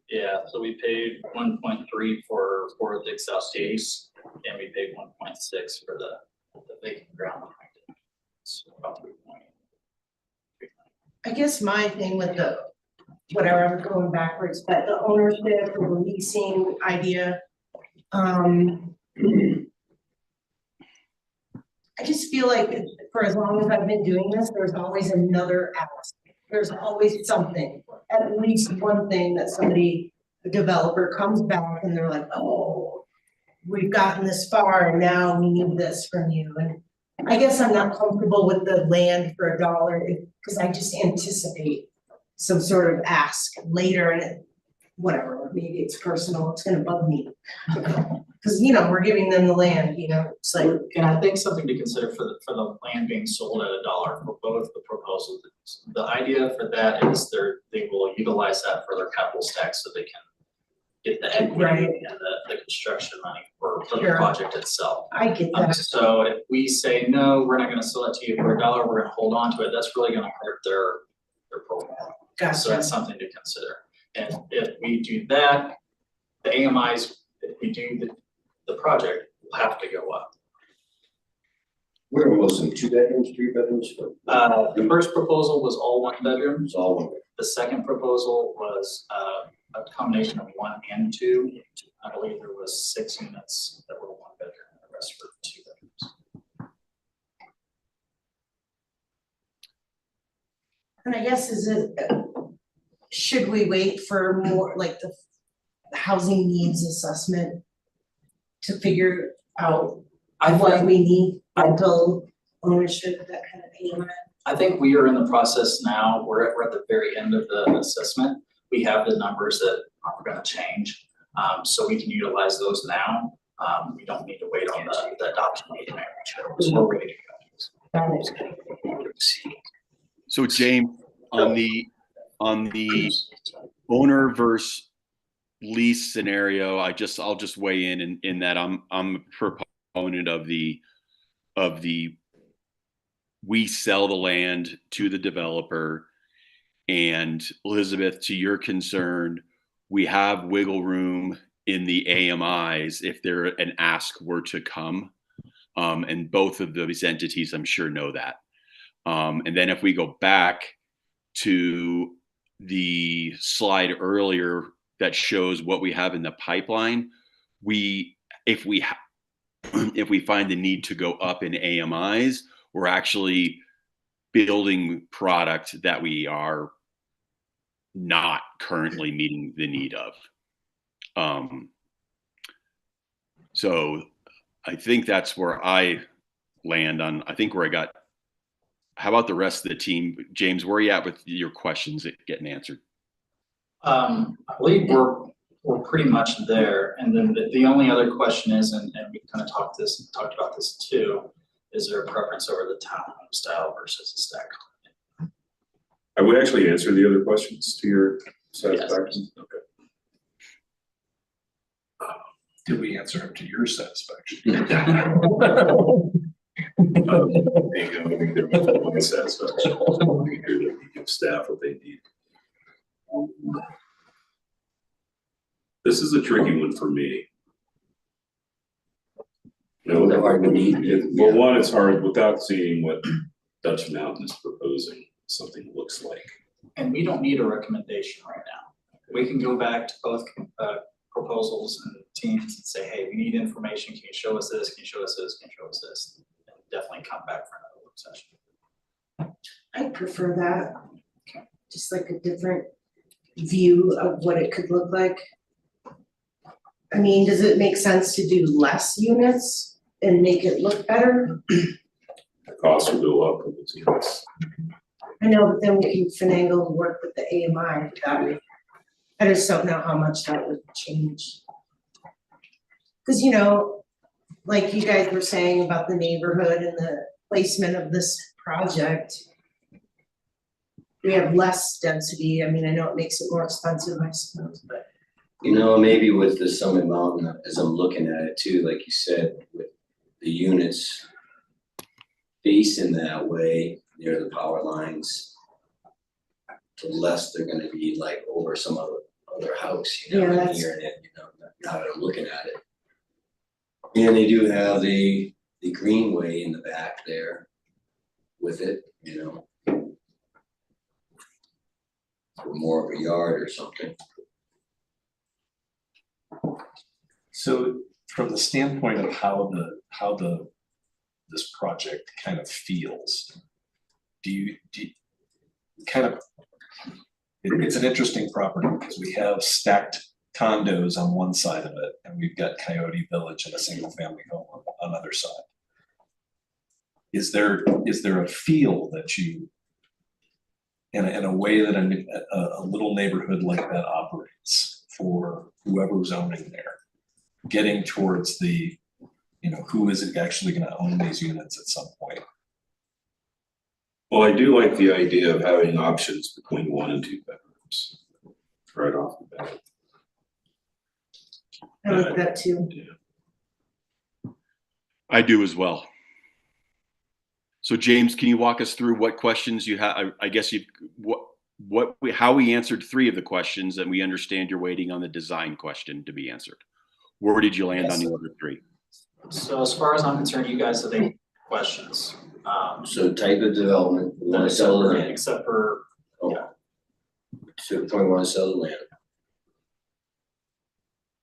yeah, so we paid 1.3 for the South East, and we paid 1.6 for the vacant ground behind it. So about 3 point. I guess my thing with the, whatever, I'm going backwards, but the ownership or the leasing idea, I just feel like for as long as I've been doing this, there's always another ask. There's always something, at least one thing that somebody, a developer comes back and they're like, oh, we've gotten this far and now we need this from you, and I guess I'm not comfortable with the land for $1, cause I just anticipate some sort of ask later and whatever, maybe it's personal, it's gonna bug me. Cause we're giving them the land, it's like, And I think something to consider for the land being sold at $1 for both the proposals. The idea for that is they will utilize that for their capital stack so they can get the equity Right. and the construction money for the Sure. project itself. I get that, So if we say, no, we're not gonna sell it to you for $1, we're gonna hold on to it, that's really gonna hurt their program. So gotcha, that's something to consider. And if we do that, the AMIs, if we do the project, will have to go up. Where was them, 2 bedrooms, 3 bedrooms, but The first proposal was all 1 bedroom. it's all one. The second proposal was a combination of 1 and 2. I believe there was 6 units that were 1 bedroom, and the rest were 2 bedrooms. and I guess should we wait for more, like the housing needs assessment to figure out what we need, rental ownership, that kind of thing? I think we are in the process now, we're at the very end of the assessment. We have the numbers that aren't gonna change, so we can utilize those now. We don't need to wait on the adoption of the so we're ready to go. So James, on the owner versus lease scenario, I'll just weigh in that I'm a proponent of the we sell the land to the developer. And Elizabeth, to your concern, we have wiggle room in the AMIs if an ask were to come. And both of those entities, I'm sure, know that. And then if we go back to the slide earlier that shows what we have in the pipeline, if we find the need to go up in AMIs, we're actually building product that we are not currently meeting the need of. So I think that's where I land on, I think where I got. How about the rest of the team? James, where are you at with your questions getting answered? I believe we're pretty much there. And then the only other question is, and we kind of talked about this too, is there a preference over the townhome style versus a stack? I would actually answer the other questions to your satisfaction. Yes. Okay. Did we answer them to your satisfaction? There you go. I think they're my satisfaction. We hear that we give staff what they need. This is a tricky one for me. You know, Hard to meet. well, one, it's hard without seeing what Dutch Mountain is proposing, something looks like. And we don't need a recommendation right now. We can go back to both proposals and teams and say, hey, we need information. Can you show us this? Can you show us this? Can you show us this? And definitely come back for another work session. I prefer that, just like a different view of what it could look like. I mean, does it make sense to do less units and make it look better? The costs will go up with the units. I know, but then we can finagle the work with the AMI that way. I just don't know how much that would change. Cause like you guys were saying about the neighborhood and the placement of this project. We have less density. I mean, I know it makes it more expensive, I suppose, but. Maybe with the Summit Mountain, as I'm looking at it too, like you said, with the units facing that way near the power lines, the less they're gonna be like over some other house, Yeah, and that's- hearing it, now that I'm looking at it. And they do have the greenway in the back there with it, for more of a yard or something. So from the standpoint of how this project kind of feels, do you kind of, it's an interesting property because we have stacked condos on one side of it, and we've got Coyote Village and a single family home on the other side. Is there a feel that you, in a way that a little neighborhood like that operates for whoever's owning there, getting towards the, who is it actually gonna own these units at some point? Well, I do like the idea of having options between 1 and 2 bedrooms right off the bat. I like that too. I do as well. So James, can you walk us through what questions you have? I guess how we answered 3 of the questions, and we understand you're waiting on the design question to be answered. Where did you land on the other 3? So as far as I'm concerned, you guys have 8 questions. So type of development, we wanna sell the land. Except for, To the point, we wanna sell the land.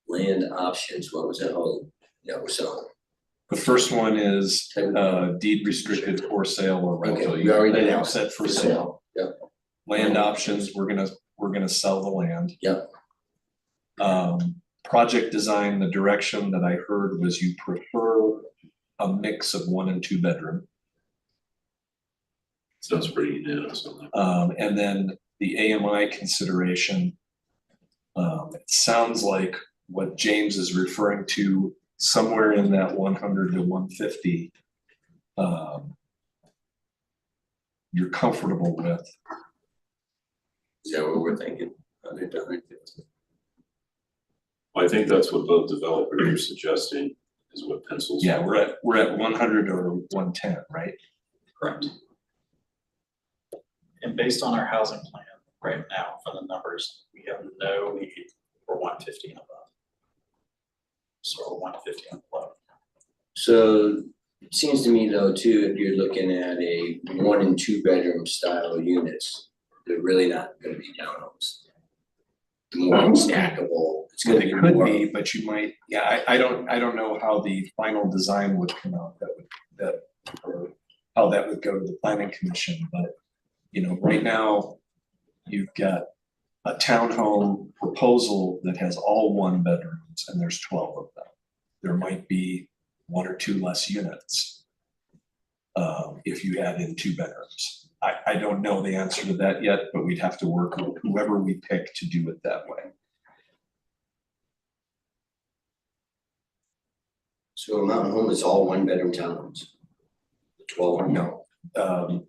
Land options, what was that? Oh, yeah, we're selling. The first one is deed restricted for sale or rental. Okay, we already did You that. said for sale. Yep. Land options, we're gonna sell the land. Yep. Project design, the direction that I heard was you prefer a mix of 1 and 2 bedroom. Sounds pretty unanimous on that. And then the AMI consideration, it sounds like what James is referring to, somewhere in that 100 to 150, you're comfortable with. Is that what we're thinking? 100 to 150. I think that's what both developers are suggesting, is what pencils. Yeah, we're at 100 or 110, right? correct. And based on our housing plan right now, for the numbers, we have no need for 150 and above. So 150 and below. So it seems to me though too, if you're looking at a 1 and 2 bedroom style units, they're really not gonna be townhomes. More stackable, it's gonna be It could more. be, but you might, yeah, I don't know how the final design would come out, or how that would go to the planning commission, but, right now, you've got a townhome proposal that has all 1 bedrooms, and there's 12 of them. There might be 1 or 2 less units, if you add in 2 bedrooms. I don't know the answer to that yet, but we'd have to work with whoever we pick to do it that way. So a mountain home is all 1 bedroom townhomes. 12 are No, So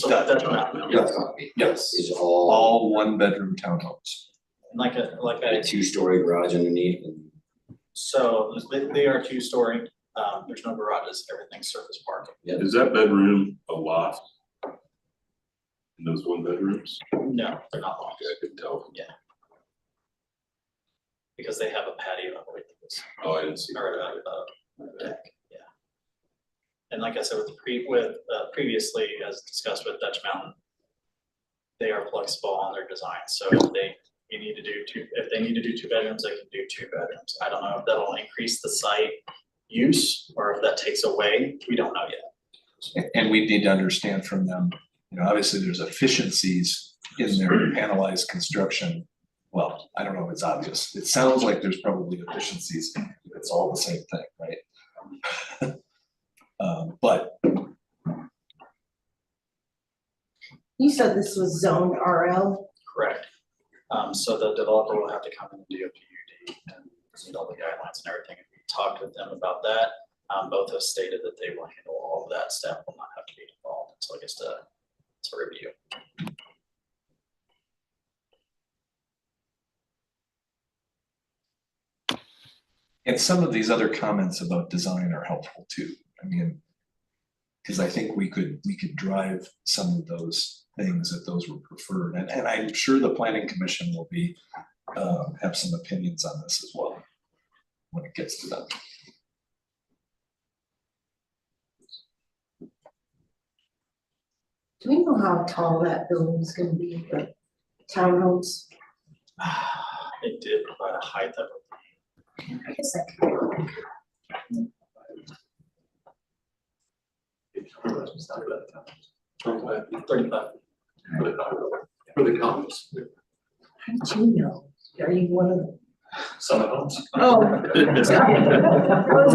that's not, Dutch copy. Yes. Is all all 1 bedroom townhomes. like a, a 2-story garage underneath and. so they are 2-story, there's no garages, everything's surface parking. Is that bedroom a loft? In those 1 bedrooms? No, they're not long, Okay, I couldn't tell. because they have a patio underneath this, Oh, I didn't see. or a deck, yeah. And like I said, previously, as discussed with Dutch Mountain, they are flexible on their design, so if they need to do 2 bedrooms, they can do 2 bedrooms. I don't know if that'll increase the site use, or if that takes away, we don't know yet. And we need to understand from them, obviously there's efficiencies in their panelized construction. Well, I don't know if it's obvious. It sounds like there's probably efficiencies. It's all the same thing, right? But You said this was zone RL? Correct. So the developer will have to come in and do a PUD and meet all the guidelines and everything. We talked with them about that. Both have stated that they will handle all of that. Staff will not have to be involved until it gets to review. and some of these other comments about design are helpful too. I mean, because I think we could drive some of those things that those were preferred, and I'm sure the planning commission will be have some opinions on this as well when it gets to them. Do we know how tall that building's gonna be, the townhomes? It did provide a height that I guess I could. would 35. For the comments. How did you know? Are you one of them? Summit Homes. Oh.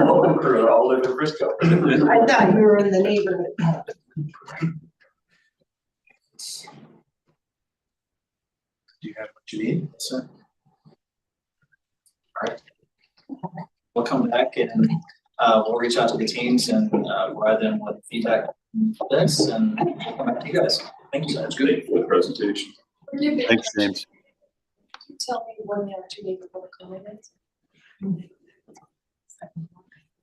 Whole crew all live in Frisco. I thought you were in the neighborhood. Do you have what you need? So. Alright. We'll come back and we'll reach out to the teams and provide them with feedback on this and we'll come back to you guys. Thank you. Sounds good for the presentation. Thanks, James. Tell me when the opportunity for public comment is.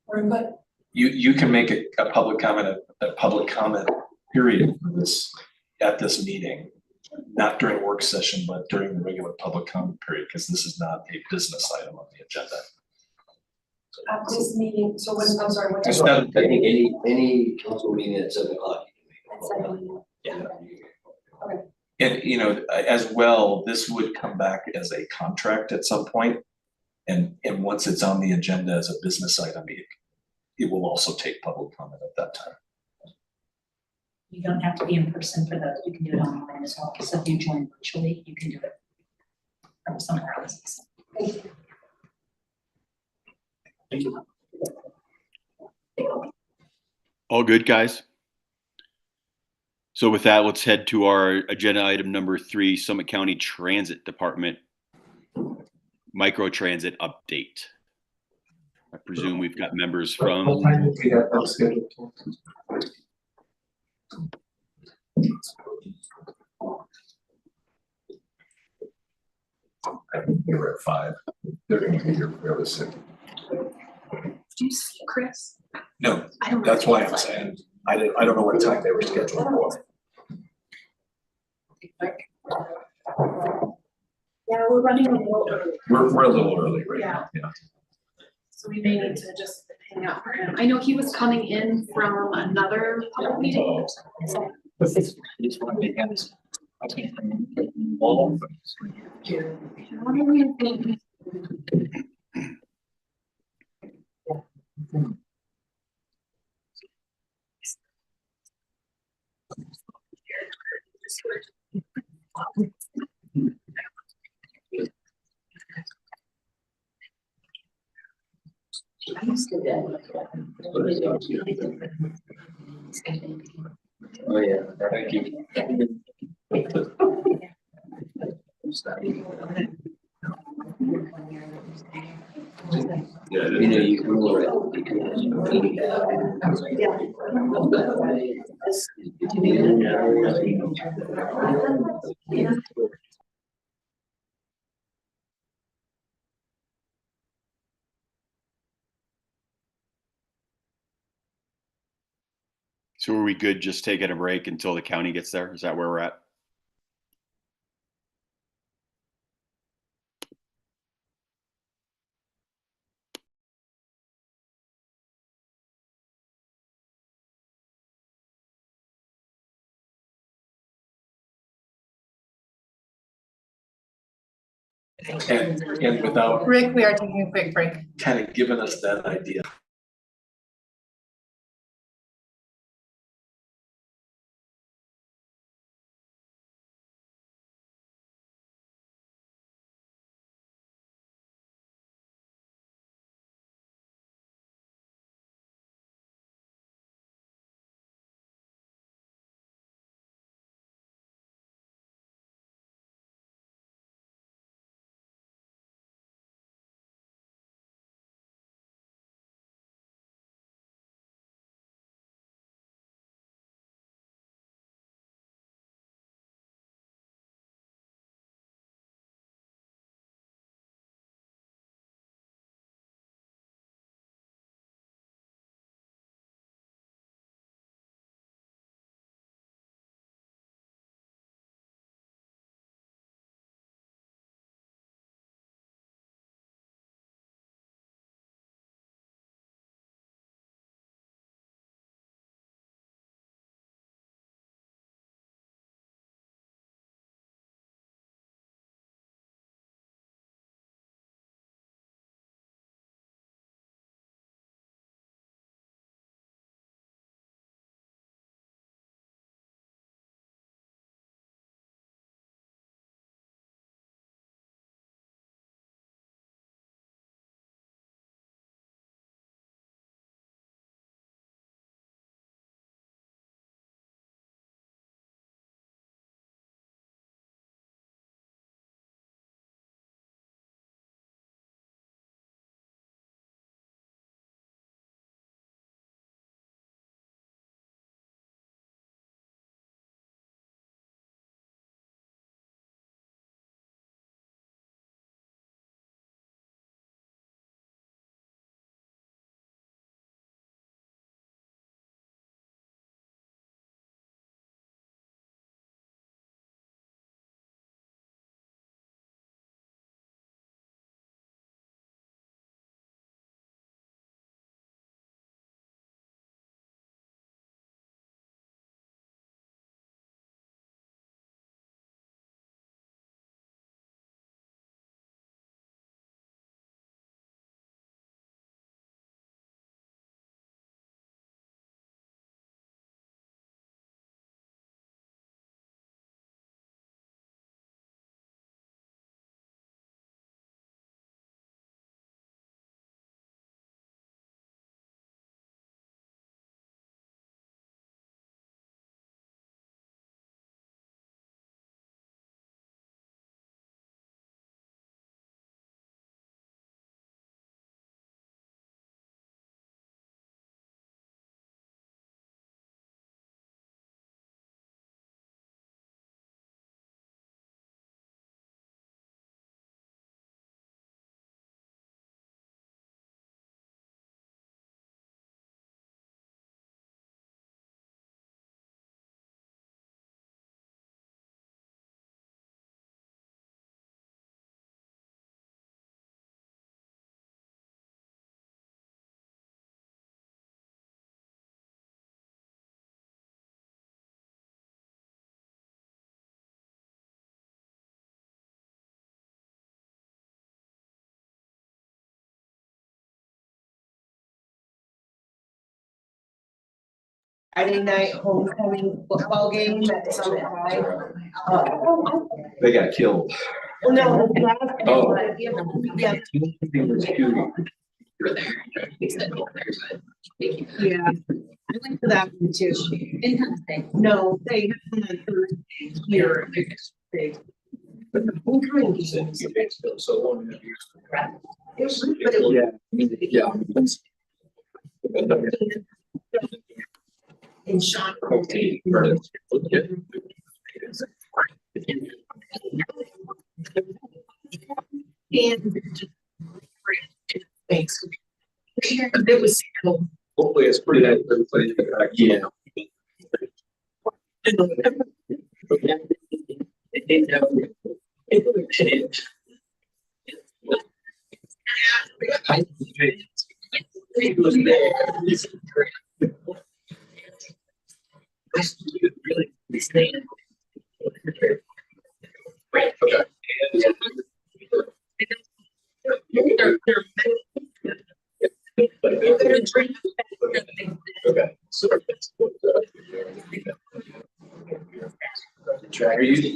Or but You can make a public comment, a public comment period for this, at this meeting. Not during work session, but during the regular public comment period, because this is not a business item on the agenda. at this meeting, so when, I'm sorry, what It's time? not, I think any council meeting at 7 o'clock. At 7. and you know, as well, this would come back as a contract at some point. And once it's on the agenda as a business item, it will also take public comment at that time. You don't have to be in person for those, you can do it online as well, so if you join virtually, you can do it from somewhere else. Thank you. All good, guys? So with that, let's head to our agenda item number 3, Summit County Transit Department microtransit update. I presume we've got members from. What time did we have that scheduled? I think they were at 5. They're gonna be here fairly soon. Do you see Chris? No, I don't. that's why I'm saying, I don't know what time they were scheduled for. Yeah, we're running a little early, We're a little early right now, yeah. so we may need to just hang out for him. I know he was coming in from another public meeting. So I just want to make ends. I can't. All of what are we thinking? Oh, yeah. Thank you. Yeah, You know, you can roll it. So are we good just taking a break until the county gets there? Is that where we're at? And without Rick, we are taking a quick break. kind of giving us that idea. Friday night homecoming football game at Summit High. They got killed. No. Oh. Yeah. You were there. We said you were there, but thank you. Yeah. I went to that one too. Independence Day. No, they had one on Thursday here. But the homecoming game was. It was, but it was. And Sean. And. Thanks. It was. Hopefully it's pretty nice for everybody to get back. Yeah. Okay.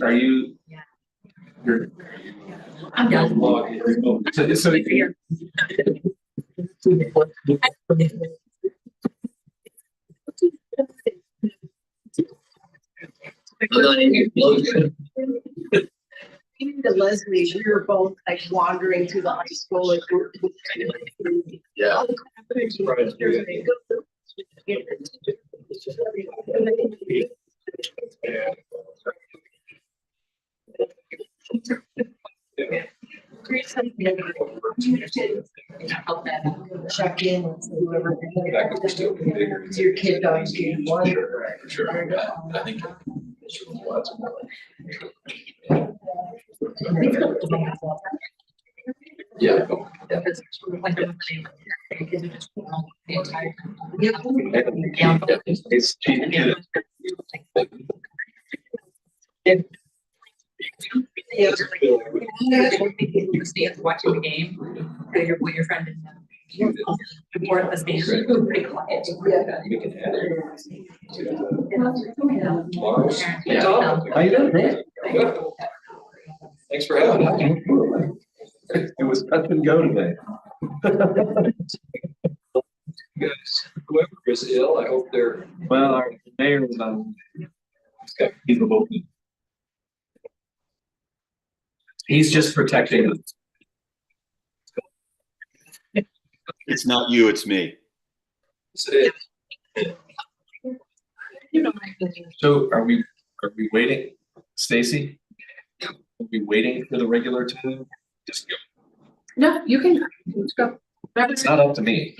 Are you? You're. I'm done. So here. The Leslie, we were both like wandering through the high school. Like, Yeah. Check in with whoever. Because your kid dogs do one. For sure. I think. Yeah. It's Stands watching the game, when your friend didn't know. Report the stands, pretty quiet. You can add it. Yeah. How you doing? Thanks for having me. It was touch and go today. Guys, whoever is ill, I hope they're. Well, our mayor was on. He's just protecting us. It's not you, it's me. So are we waiting, Stacy? Are we waiting for the regular to just go? No, you can, let's go. It's not up to me.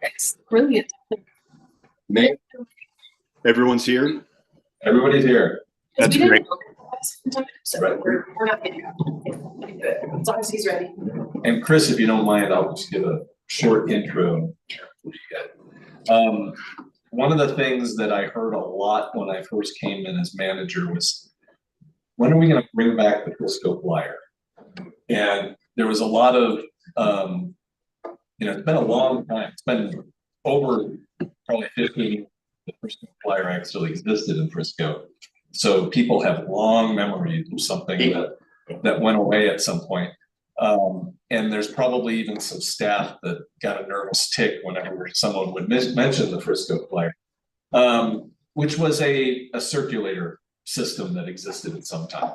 It's brilliant. Me, Everyone's here? everybody's here. That's great. So we're not getting as long as he's ready. And Chris, if you don't mind, I'll just give a short intro. One of the things that I heard a lot when I first came in as manager was, when are we gonna bring back the Frisco Flyer? And there was a lot of, it's been a long time. It's been over probably 15, the Frisco Flyer actually existed in Frisco. So people have long memories of something that went away at some point. And there's probably even some staff that got a nervous tick whenever someone would mention the Frisco Flyer, which was a circulator system that existed at some time.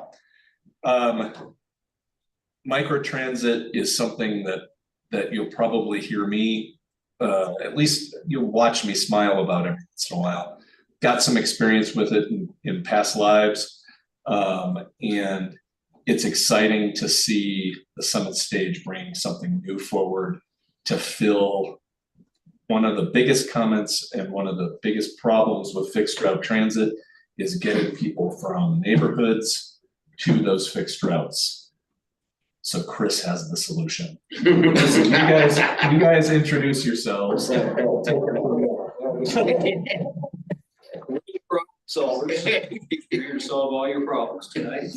Microtransit is something that you'll probably hear me, at least you'll watch me smile about every once in a while. Got some experience with it in past lives. And it's exciting to see the Summit Stage bring something new forward to fill one of the biggest comments and one of the biggest problems with fixed route transit is getting people from neighborhoods to those fixed routes. So Chris has the solution. So you guys introduce yourselves. Solvers, here to solve all your problems tonight.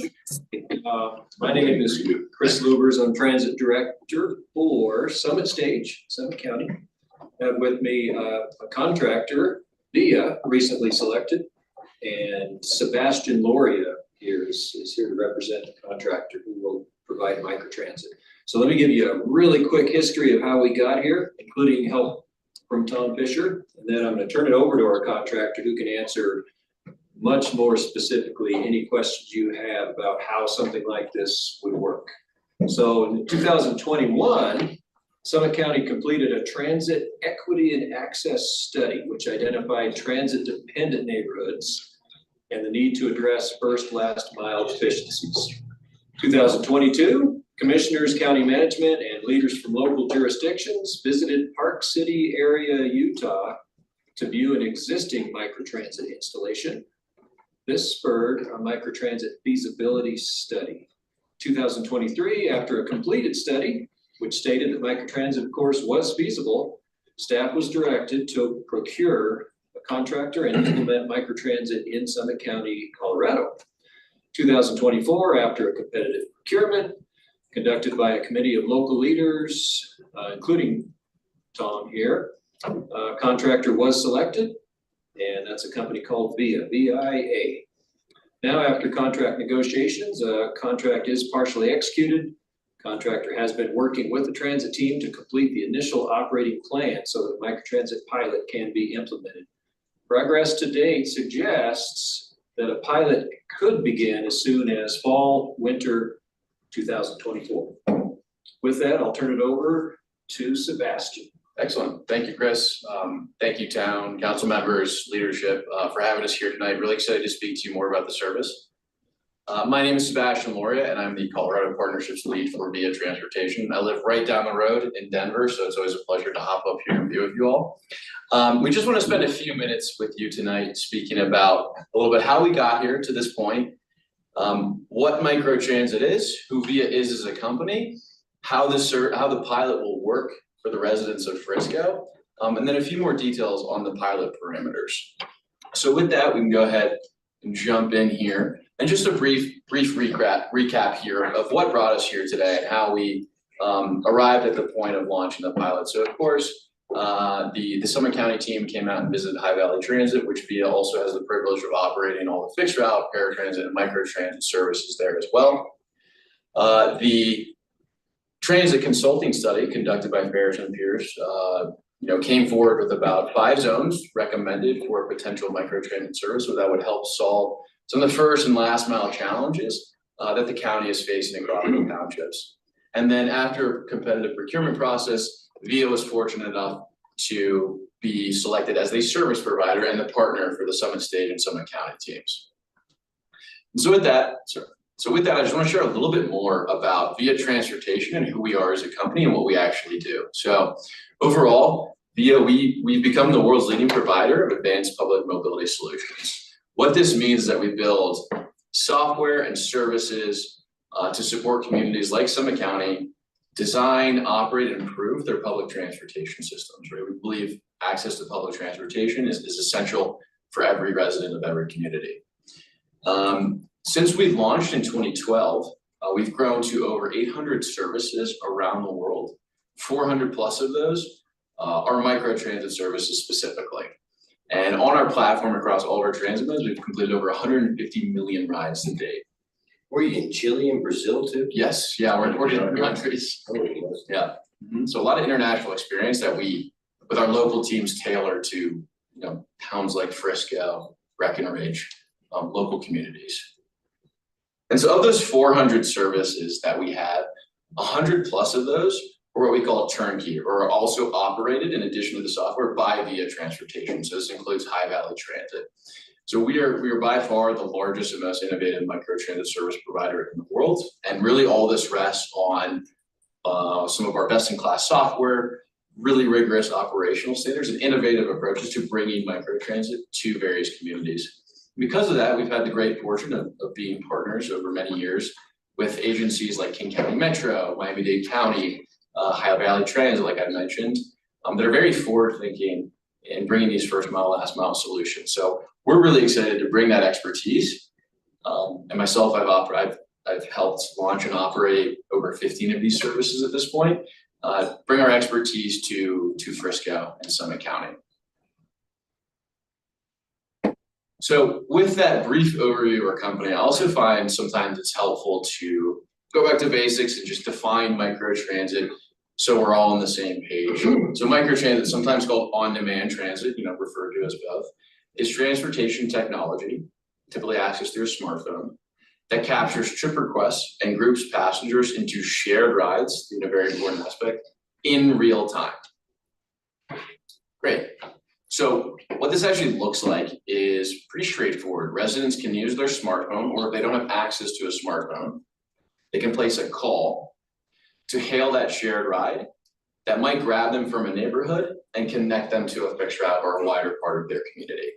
My name is Chris Lubers. I'm Transit Director for Summit Stage, Summit County. I have with me a contractor VIA recently selected, and Sebastian Loria here is here to represent the contractor who will provide microtransit. So let me give you a really quick history of how we got here, including help from Tom Fisher, and then I'm gonna turn it over to our contractor who can answer much more specifically any questions you have about how something like this would work. So in 2021, Summit County completed a transit equity and access study, which identified transit-dependent neighborhoods and the need to address first, last mile deficiencies. 2022, commissioners, county management, and leaders from local jurisdictions visited Park City area, Utah, to view an existing microtransit installation. This spurred a microtransit feasibility study. 2023, after a completed study, which stated that microtransit, of course, was feasible, staff was directed to procure a contractor and implement microtransit in Summit County, Colorado. 2024, after a competitive procurement conducted by a committee of local leaders, including Tom here, a contractor was selected, and that's a company called VIA, V-I-A. Now, after contract negotiations, a contract is partially executed. Contractor has been working with the transit team to complete the initial operating plan so that microtransit pilot can be implemented. Progress to date suggests that a pilot could begin as soon as fall, winter 2024. With that, I'll turn it over to Sebastian. Excellent. Thank you, Chris. Thank you, town council members, leadership, for having us here tonight. Really excited to speak to you more about the service. My name is Sebastian Loria, and I'm the Colorado Partnerships Lead for VIA Transportation. I live right down the road in Denver, so it's always a pleasure to hop up here and be with you all. We just want to spend a few minutes with you tonight speaking about a little bit how we got here to this point, what microtransit is, who VIA is as a company, how the pilot will work for the residents of Frisco, and then a few more details on the pilot parameters. So with that, we can go ahead and jump in here. And just a brief recap here of what brought us here today and how we arrived at the point of launching the pilot. So of course, the Summit County team came out and visited High Valley Transit, which VIA also has the privilege of operating all the fixed route, paratransit, and microtransit services there as well. The transit consulting study conducted by Ferris and Pierce came forward with about 5 zones recommended for a potential microtransit service, so that would help solve some of the first and last mile challenges that the county is facing across the townships. And then after a competitive procurement process, VIA was fortunate enough to be selected as the service provider and the partner for the Summit State and Summit County teams. And so with that, I just want to share a little bit more about VIA Transportation and who we are as a company and what we actually do. So overall, VIA, we've become the world's leading provider of advanced public mobility solutions. What this means is that we build software and services to support communities like Summit County, design, operate, and improve their public transportation systems, right? We believe access to public transportation is essential for every resident of every community. Since we've launched in 2012, we've grown to over 800 services around the world. 400 plus of those are microtransit services specifically. And on our platform across all of our transit modes, we've completed over 150 million rides to date. Were you in Chile and Brazil too? Yes, yeah, we're in 40 countries. Yeah, so a lot of international experience that we, with our local teams, tailor to towns like Frisco, Breckenridge, local communities. And so of those 400 services that we have, 100 plus of those are what we call turnkey, or are also operated in addition to the software by VIA Transportation. So this includes High Valley Transit. So we are by far the largest and most innovative microtransit service provider in the world. And really all this rests on some of our best-in-class software, really rigorous operational standards, and innovative approaches to bringing microtransit to various communities. Because of that, we've had the great fortune of being partners over many years with agencies like King County Metro, Miami-Dade County, High Valley Transit, like I mentioned, that are very forward-thinking in bringing these first mile, last mile solutions. So we're really excited to bring that expertise. And myself, I've helped launch and operate over 15 of these services at this point, bring our expertise to Frisco and Summit County. So with that brief overview of our company, I also find sometimes it's helpful to go back to basics and just define microtransit so we're all on the same page. So microtransit, sometimes called on-demand transit, referred to as both, is transportation technology, typically accessed through a smartphone, that captures trip requests and groups passengers into shared rides, a very important aspect, in real time. Great. So what this actually looks like is pretty straightforward. Residents can use their smartphone, or if they don't have access to a smartphone, they can place a call to hail that shared ride that might grab them from a neighborhood and connect them to a fixed route or a wider part of their community.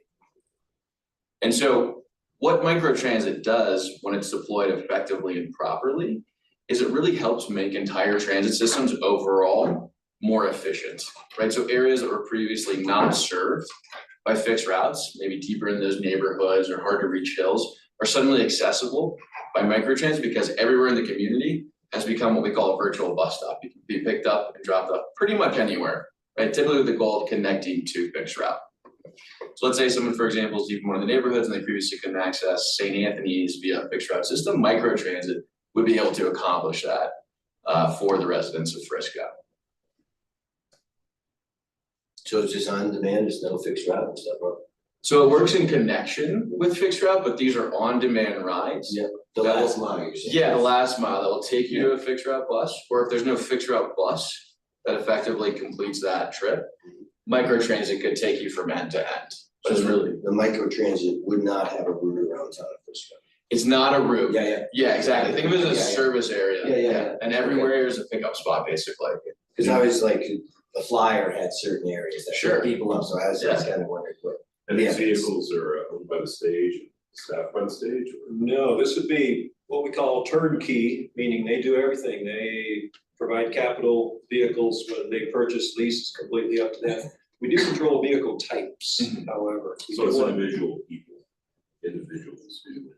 And so what microtransit does when it's deployed effectively and properly is it really helps make entire transit systems overall more efficient, right? So areas that were previously not served by fixed routes, maybe deeper in those neighborhoods or hard to reach hills, are suddenly accessible by microtransit because everywhere in the community has become what we call a virtual bus stop. You can be picked up and dropped off pretty much anywhere, right? Typically with the goal of connecting to fixed route. So let's say someone, for example, is deep in one of the neighborhoods and they previously couldn't access St. Anthony's via a fixed route system. Microtransit would be able to accomplish that for the residents of Frisco. So it's just on demand, there's no fixed route and stuff, huh? So it works in connection with fixed route, but these are on-demand rides. Yeah, the last mile, you're saying. Yeah, the last mile that will take you to a fixed route bus, or if there's no fixed route bus that effectively completes that trip, microtransit could take you from end to end. But it's really, The microtransit would not have a route around town of Frisco. it's not a route. Yeah, Exactly. Think of it as a Yeah, yeah. service area. Yeah. And everywhere is a pickup spot, basically. Cause I was like, the flyer had certain areas that Sure. picked people up, so I was just kind of wondering what. And these Yeah. vehicles are owned by the stage, staffed by the stage, or? No, this would be what we call turnkey, meaning they do everything. They provide capital vehicles when they purchase, lease, it's completely up to them. We do control vehicle types, however. We So do it's want- individuals who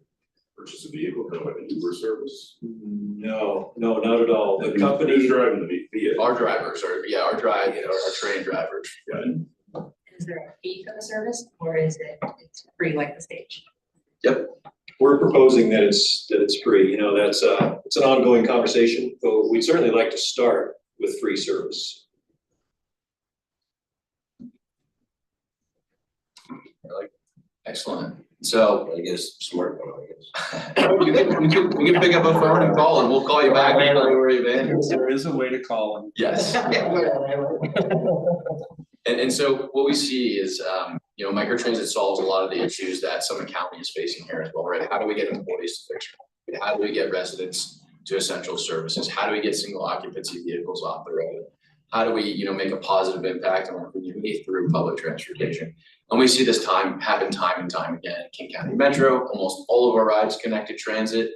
purchase a vehicle, kind of like an Uber service? No, not at all. The Who's company, driving the vehicle? Our drivers are, our train drivers. Is there a fee for the service or is it's free like the stage? we're proposing that it's free, that's it's an ongoing conversation, but we'd certainly like to start with free service. Excellent. So I guess smartphone, I guess. we can pick up a phone and call and we'll call you back and tell you where you've been. There is a way to call them. Yes. And so what we see is, microtransit solves a lot of the issues that Summit County is facing here as well, right? How do we get employees to fixed route? How do we get residents to essential services? How do we get single occupancy vehicles off the road? How do we, make a positive impact on our community through public transportation? And we see this happen time and time again. King County Metro, almost all of our rides connected transit.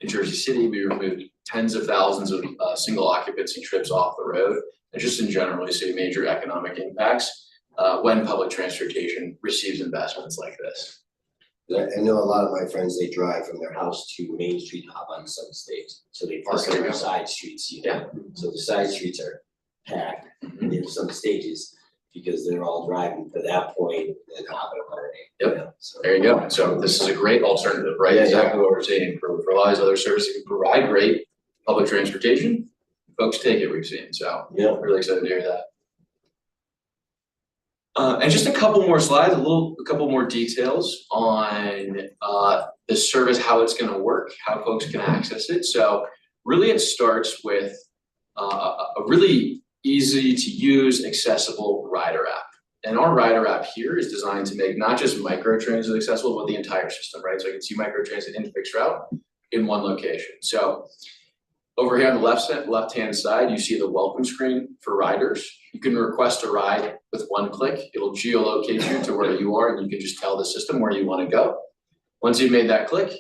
In Jersey City, we removed tens of thousands of single occupancy trips off the road. And just in general, we see major economic impacts when public transportation receives investments like this. I know a lot of my friends, they drive from their house to Main Street, hop on some states, so they park on their side streets, So the side streets are packed, and there's some stages, because they're all driving to that point and hopping on it. So. There you go. So this is a great alternative, right? Yeah, Exactly what we're saying for a lot of these other services that can provide great public transportation. Folks take it, we've seen. So Yeah. really excited to hear that. And just a couple more slides, a couple more details on the service, how it's gonna work, how folks can access it. So really it starts with a really easy to use, accessible rider app. And our rider app here is designed to make not just microtransit accessible, but the entire system, right? So you can see microtransit in fixed route in one location. So over here on the left-hand side, you see the welcome screen for riders. You can request a ride with one click. It'll geolocate you to where you are and you can just tell the system where you want to go. Once you've made that click,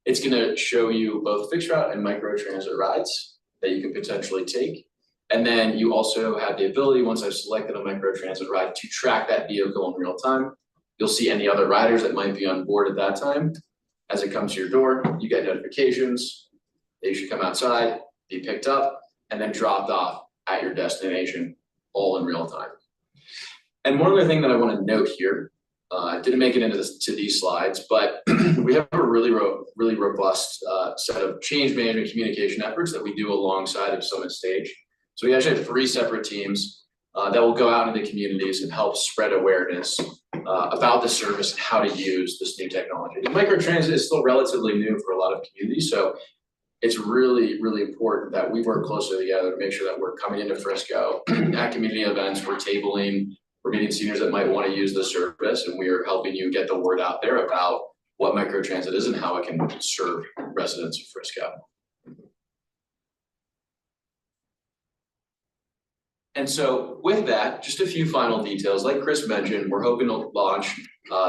it's gonna show you both fixed route and microtransit rides that you can potentially take. And then you also have the ability, once I've selected a microtransit ride, to track that vehicle in real time. You'll see any other riders that might be on board at that time. As it comes to your door, you get notifications that you should come outside, be picked up, and then dropped off at your destination, all in real time. And one other thing that I want to note here Didn't make it into to these slides, but we have a really robust set of change management communication efforts that we do alongside of Summit Stage. So we actually have 3 separate teams that will go out into communities and help spread awareness about the service and how to use this new technology. And microtransit is still relatively new for a lot of communities, so it's really, really important that we work closely together to make sure that we're coming into Frisco at community events, we're tabling, we're meeting seniors that might want to use the service, and we are helping you get the word out there about what microtransit is and how it can serve residents of Frisco. And so with that, just a few final details. Like Chris mentioned, we're hoping to launch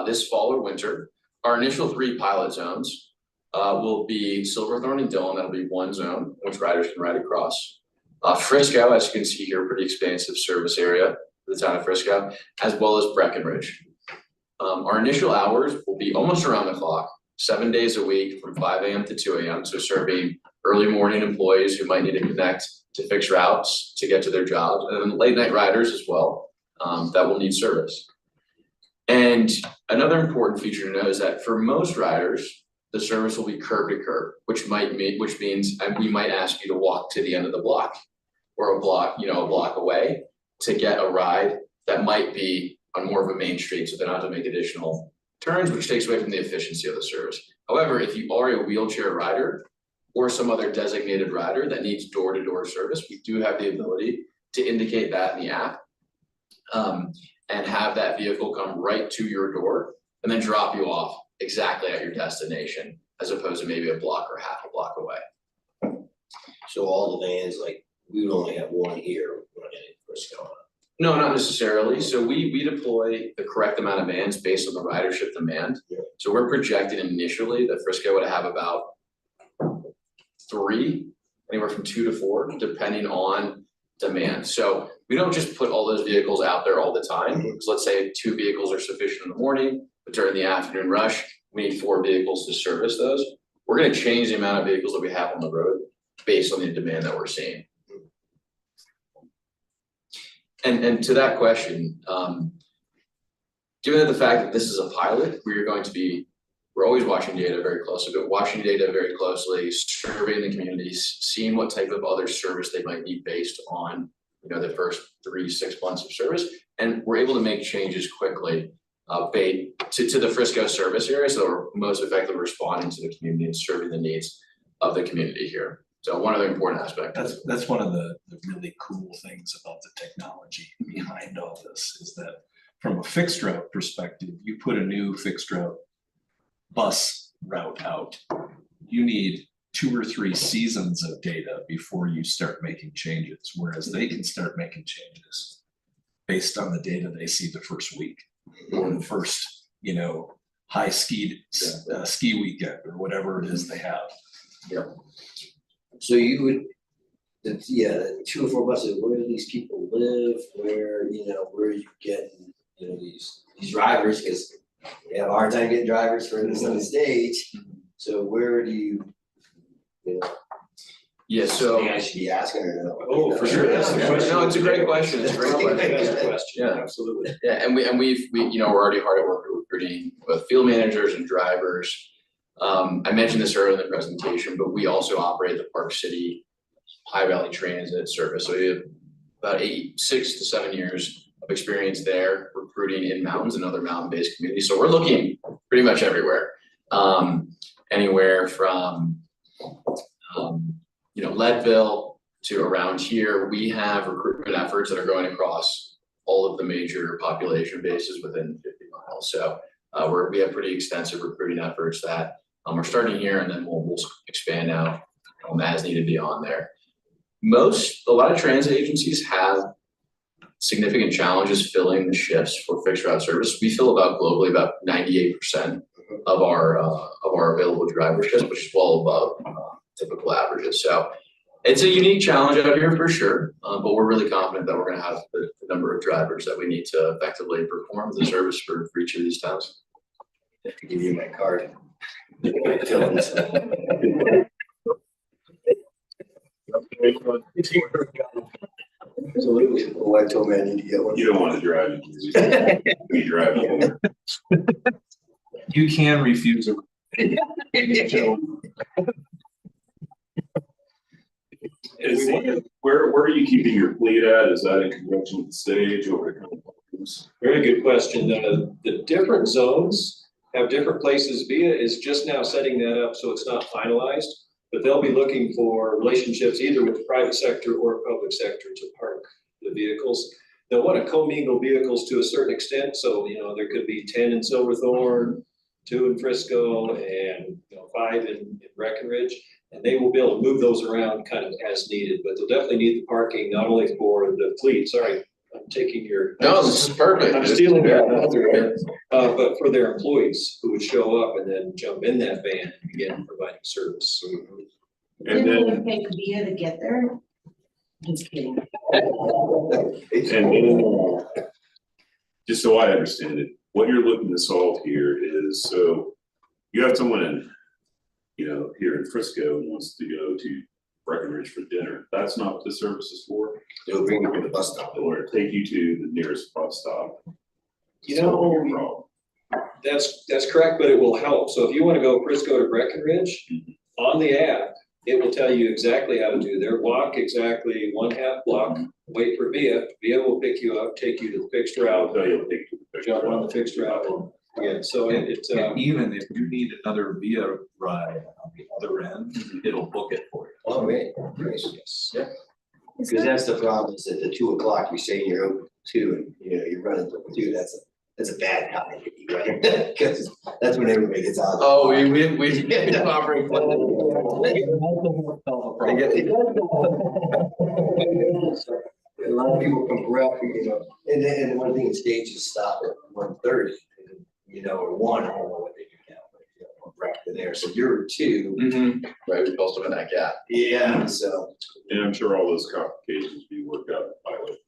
this fall or winter. Our initial 3 pilot zones will be Silverthorne and Dillon. That'll be one zone, which riders can ride across. Frisco, as you can see here, pretty expansive service area for the town of Frisco, as well as Breckenridge. Our initial hours will be almost around the clock, 7 days a week from 5 a.m. to 2 a.m. So serving early morning employees who might need to connect to fix routes to get to their jobs, and then late night riders as well that will need service. And another important feature to know is that for most riders, the service will be curb to curb, which means we might ask you to walk to the end of the block or a block away to get a ride that might be on more of a main street, so they don't have to make additional turns, which takes away from the efficiency of the service. However, if you are a wheelchair rider or some other designated rider that needs door-to-door service, we do have the ability to indicate that in the app and have that vehicle come right to your door and then drop you off exactly at your destination, as opposed to maybe a block or half a block away. So all the vans, like, we would only have one here running in Frisco. No, not necessarily. So we deploy the correct amount of vans based on the ridership demand. Yeah. So we're projecting initially that Frisco would have about 3, anywhere from 2 to 4, depending on demand. So we don't just put all those vehicles out there all the time. So let's say 2 vehicles are sufficient in the morning, but during the afternoon rush, we need 4 vehicles to service those. We're going to change the amount of vehicles that we have on the road based on the demand that we're seeing. And to that question, given the fact that this is a pilot, we're always watching data very closely, but watching data very closely, surveying the communities, seeing what type of other service they might need based on, the first 3 to 6 months of service. And we're able to make changes quickly to the Frisco service area, so we're most effectively responding to the community and serving the needs of the community here. So one other important aspect. That's one of the really cool things about the technology behind all this, is that from a fixed route perspective, you put a new fixed route bus route out, you need 2 or 3 seasons of data before you start making changes, whereas they can start making changes based on the data they see the first week or the first, high ski weekend or whatever it is they have. Yeah. So you would, 2 or 4 buses, where do these people live? Where are you getting, these drivers? Because we have a hard time getting drivers for this on the stage. So where do you, Yeah, so. I should be asking or no? Oh, for sure. That's the question. No, it's a great question. It's a great question. That's the question. Yeah. Absolutely. Yeah, and we're already hard at work recruiting both field managers and drivers. I mentioned this earlier in the presentation, but we also operate the Park City High Valley Transit service. So we have about 6 to 7 years of experience there recruiting in mountains and other mountain-based communities. So we're looking pretty much everywhere, anywhere from Leadville to around here. We have recruitment efforts that are going across all of the major population bases within 50 miles. So we have pretty extensive recruiting efforts that are starting here, and then we'll expand out as needed beyond there. A lot of transit agencies have significant challenges filling the shifts for fixed route service. We fill globally about 98% of our available driver shifts, which is well above typical averages. So it's a unique challenge out here for sure, but we're really confident that we're going to have the number of drivers that we need to effectively perform the service for each of these towns. I have to give you my card. Absolutely. My wife told me I need to get one. You don't wanna drive it. You drive it. You can refuse a. Is it, where are you keeping your fleet at? Is that in conjunction with the stage over the companies? Very good question. The different zones have different places. VIA is just now setting that up, so it's not finalized. But they'll be looking for relationships either with the private sector or public sector to park the vehicles. They'll want to commingle vehicles to a certain extent, so, you know, there could be 10 in Silverthorne, 2 in Frisco, and, you know, 5 in Breckenridge. And they will be able to move those around kind of as needed, but they'll definitely need the parking, not only for the fleet, sorry, I'm taking your. No, this is perfect. I'm stealing your thunder here, but for their employees who would show up and then jump in that van and begin providing service. And then, pay Via to get there? Just kidding. just so I understand it, what you're looking to solve here is, so you have someone in, you know, here in Frisco who wants to go to Breckenridge for dinner. That's not what the service is for. They'll bring you to the bus stop. They want to take you to the nearest bus stop. You know, that's correct, but it will help. So if you want to go Frisco to Breckenridge, on the app, it will tell you exactly how to do their walk, exactly 1/2 block, wait for Via. Via will pick you up, take you to the fixed I'll route, tell you, I'll take you to the jump on the fixed route. Yeah, so it's, And even if you need another Via ride on the other end, it'll book it for you. Oh, man, nice. Yeah. Because that's the problem, is at the 2 o'clock, you're saying you're open to, and, you know, you're running till 2, that's a bad time, right? Because that's when everybody gets out. Oh, we offering. A lot of people come around, you know, and one thing, stages stop at 1:30, you know, or 1, I don't know what they do now, but, you know, right to there, so you're 2. Mm-hmm. Right, we post them in that gap. Yeah, so. And I'm sure all those complications be worked out in the pilot.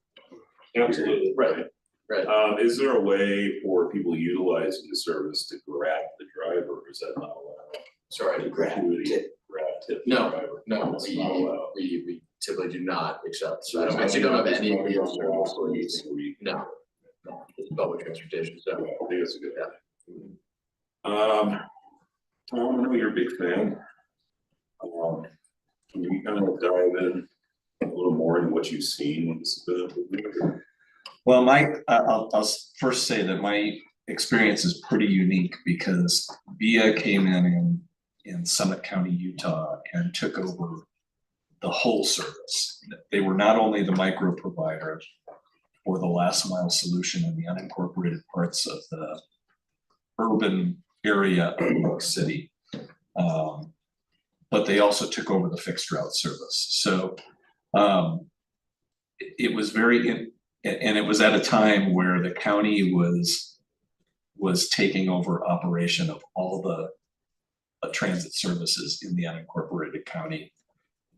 absolutely. Right. Right. Is there a way for people utilizing the service to grab the driver, or is that not allowed? Sorry. Gratuity, grab tip the No, driver. no, That's not allowed. we typically do not accept. So I actually don't have any of these services. No. No, it's public transportation, so. I think that's a good idea. Tom, I know you're a big fan. Can you kind of dive in a little more into what you've seen with this bit? Well, I'll first say that my experience is pretty unique because Via came in Summit County, Utah, and took over the whole service. They were not only the micro provider for the last mile solution in the unincorporated parts of the urban area of New York City, but they also took over the fixed route service. So it was and it was at a time where the county was taking over operation of all the transit services in the unincorporated county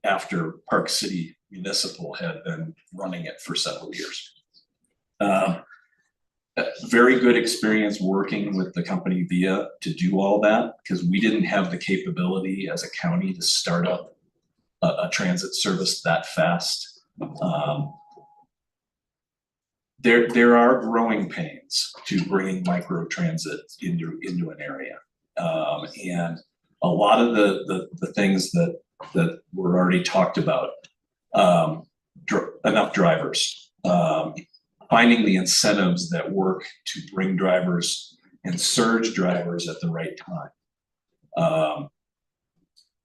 after Park City Municipal had been running it for several years. Very good experience working with the company Via to do all that, because we didn't have the capability as a county to start up a transit service that fast. There are growing pains to bringing micro transit into an area. And a lot of the things that were already talked about, enough drivers, finding the incentives that work to bring drivers and surge drivers at the right time.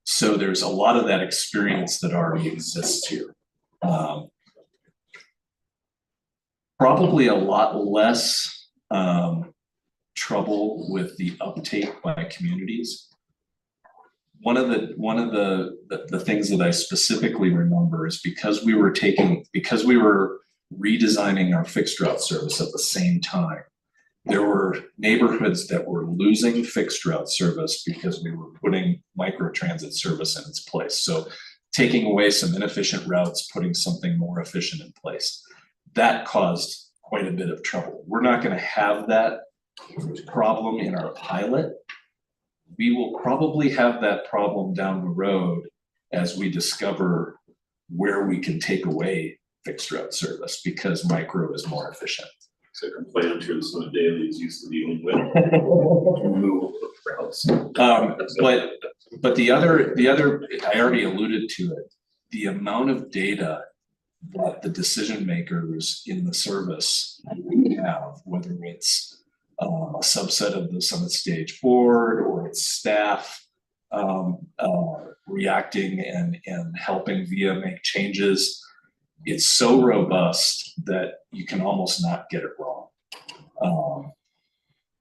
So there's a lot of that experience that already exists here. Probably a lot less trouble with the uptake by communities. One of the things that I specifically remember is because we were redesigning our fixed route service at the same time, there were neighborhoods that were losing fixed route service because we were putting microtransit service in its place. So taking away some inefficient routes, putting something more efficient in place. That caused quite a bit of trouble. We're not going to have that problem in our pilot. We will probably have that problem down the road as we discover where we can take away fixed route service because micro is more efficient. So I complain, I'm sure some of Daly's used to dealing with removal of routes. But the other, I already alluded to it, the amount of data that the decision makers in the service have, whether it's a subset of the Summit Stage Board or its staff reacting and helping VIA make changes, it's so robust that you can almost not get it wrong.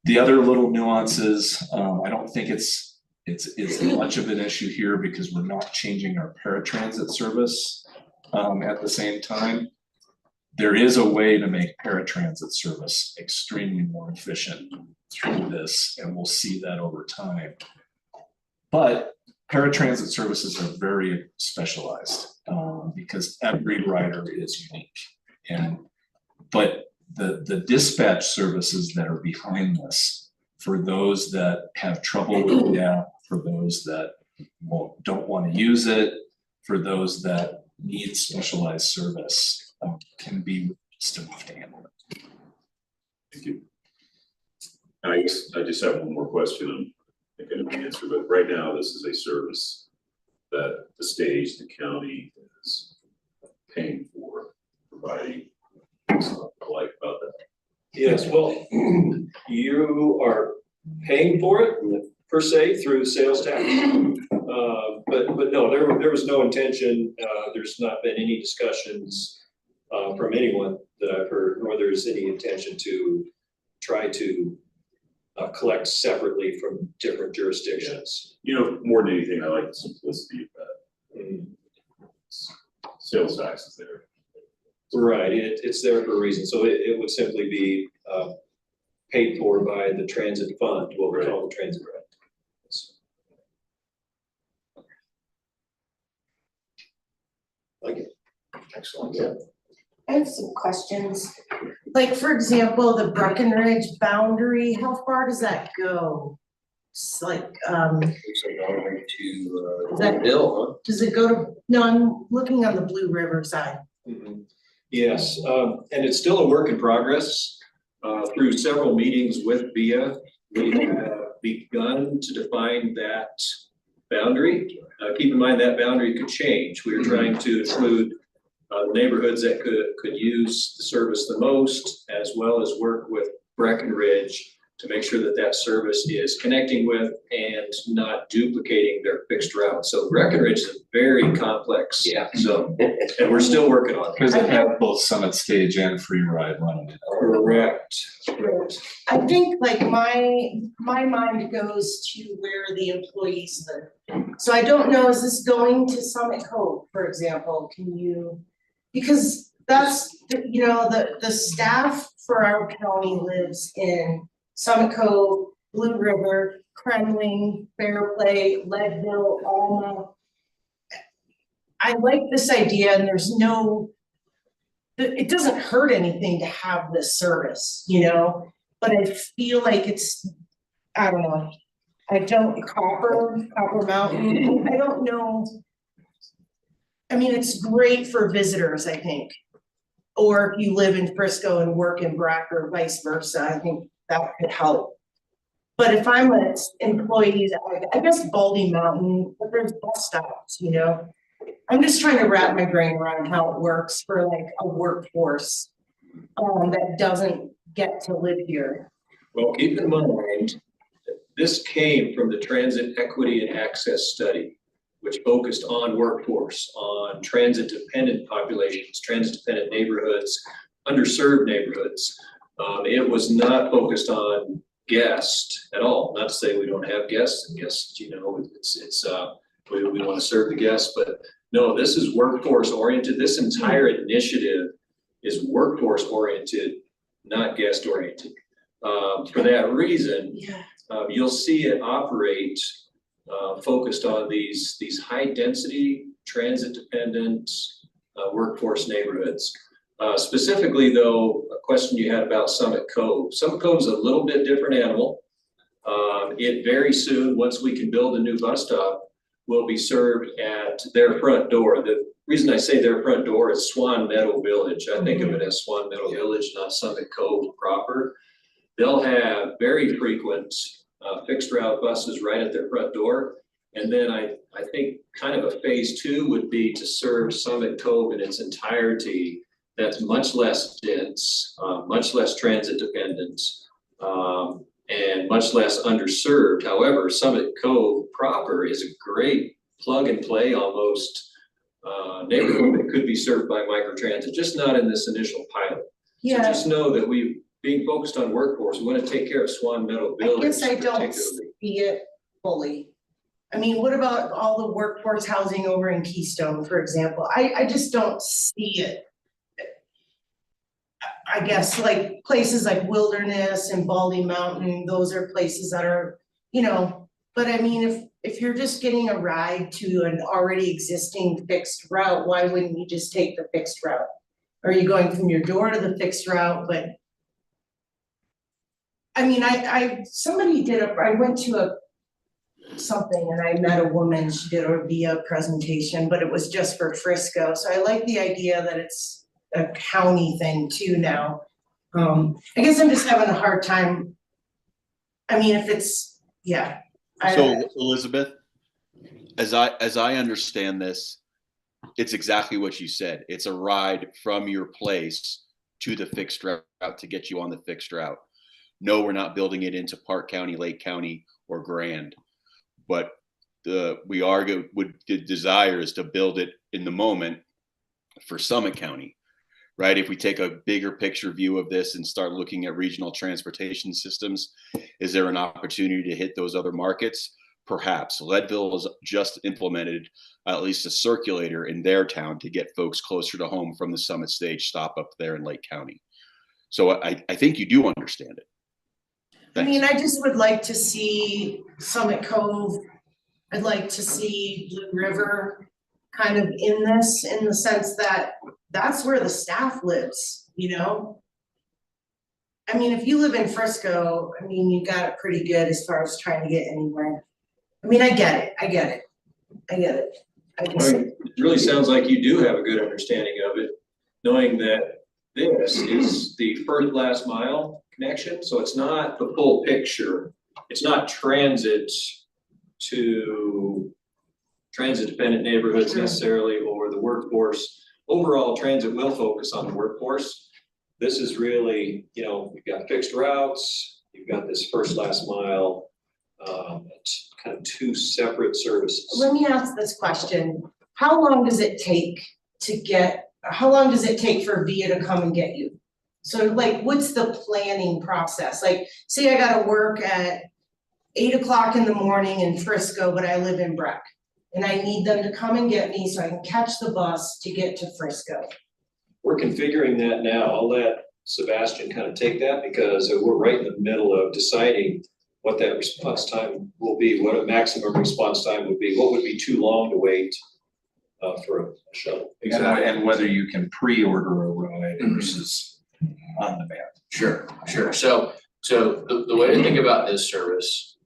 The other little nuances, I don't think it's much of an issue here because we're not changing our paratransit service at the same time. There is a way to make paratransit service extremely more efficient through this, and we'll see that over time. But paratransit services are very specialized because every rider is unique. But the dispatch services that are behind this, for those that have trouble with the app, for those that don't want to use it, for those that need specialized service, can be just enough to handle it. Thank you. I guess I just have one more question. I'm going to answer, but right now this is a service that the stage, the county is paying for, providing. So I like about that. Yes, well, you are paying for it per se through sales tax. But no, there was no intention, there's not been any discussions from anyone that I've heard, nor there's any intention to try to collect separately from different jurisdictions. You know, more than anything, I like the simplicity of that. Sales tax is there. Right, it's there for a reason, so it would simply be paid for by the transit fund, what we call the transit grant. Like it. Excellent. Yeah. I have some questions. Like, for example, the Breckenridge boundary, how far does that go? It's like, Looks like all the way to, Is that- Bill, huh? does it go to, no, I'm looking on the Blue River side. Yes, and it's still a work in progress. Through several meetings with VIA, we have begun to define that boundary. Keep in mind that boundary could change. We are trying to include neighborhoods that could use the service the most, as well as work with Breckenridge to make sure that that service is connecting with and not duplicating their fixed route. So Breckenridge is very complex. Yeah. So, and we're still working on it. Because they have both Summit Stage and Free Ride running. Correct. I think like my mind goes to where the employees live. So I don't know, is this going to Summit Cove, for example? Can you, because that's, you know, the staff for our county lives in Summit Cove, Blue River, Kremling, Fairplay, Leadville, Alma. I like this idea, and there's no, it doesn't hurt anything to have this service, you know? But I feel like it's, I don't know, Copper Mountain, I don't know. I mean, it's great for visitors, I think. Or if you live in Frisco and work in Brack or vice versa, I think that could help. But if I'm an employee, I guess Baldy Mountain, but there's bus stops, you know? I'm just trying to wrap my brain around how it works for like a workforce that doesn't get to live here. Well, keep in mind, this came from the Transit Equity and Access Study, which focused on workforce, on transit-dependent populations, transit-dependent neighborhoods, underserved neighborhoods. It was not focused on guests at all. Not to say we don't have guests, and guests, you know, we want to serve the guests, but no, this is workforce oriented. This entire initiative is workforce oriented, not guest oriented. For that reason, you'll see it operate focused on these high density, transit dependent workforce neighborhoods. Specifically though, a question you had about Summit Cove. Summit Cove is a little bit different animal. It very soon, once we can build a new bus stop, will be served at their front door. reason I say their front door is Swan Meadow Village. I think of it as Swan Meadow Village, not Summit Cove proper. They'll have very frequent fixed route buses right at their front door. And then I think kind of a phase 2 would be to serve Summit Cove in its entirety. That's much less dense, much less transit dependent, and much less underserved. However, Summit Cove proper is a great plug and play almost neighborhood that could be served by microtransit, just not in this initial pilot. So just know that being focused on workforce, we want to take care of Swan Meadow I Village guess I don't particularly. see it fully. I mean, what about all the workforce housing over in Keystone, for example? I just don't see it. I guess like places like Wilderness and Baldy Mountain, those are places that are, but I mean, if you're just getting a ride to an already existing fixed route, why wouldn't you just take the fixed route? Are you going from your door to the fixed route? But I mean, I went to something and I met a woman, she did a VIA presentation, but it was just for Frisco. So I like the idea that it's a county thing too now. I guess I'm just having a hard time. I mean, if it's, So Elizabeth, as I understand this, it's exactly what you said. It's a ride from your place to the fixed route to get you on the fixed route. No, we're not building it into Park County, Lake County, or Grand, but the desire is to build it in the moment for Summit County, right? If we take a bigger picture view of this and start looking at regional transportation systems, is there an opportunity to hit those other markets? Perhaps. Leadville has just implemented at least a circulator in their town to get folks closer to home from the Summit Stage stop up there in Lake County. So I think you do understand it. I mean, I just would like to see Summit Cove. I'd like to see Blue River kind of in this, in the sense that that's where the staff lives, I mean, if you live in Frisco, I mean, you got it pretty good as far as trying to get anywhere. I mean, I get it. I just, It really sounds like you do have a good understanding of it, knowing that this is the first last mile connection, so it's not the full picture. It's not transit to transit dependent neighborhoods necessarily, or the workforce. Overall, transit will focus on the workforce. This is really, you've got fixed routes, you've got this first last mile, it's kind of two separate services. let me ask this question. How long does it take for VIA to come and get you? So like, what's the planning process? Like, say I gotta work at 8 o'clock in the morning in Frisco, but I live in Breck. And I need them to come and get me so I can catch the bus to get to Frisco. We're configuring that now. I'll let Sebastian kind of take that because we're right in the middle of deciding what that response time will be, what a maximum response time would be, what would be too long to wait for a shuttle. And whether you can pre-order a ride versus on demand. Sure. So the way to think about this service,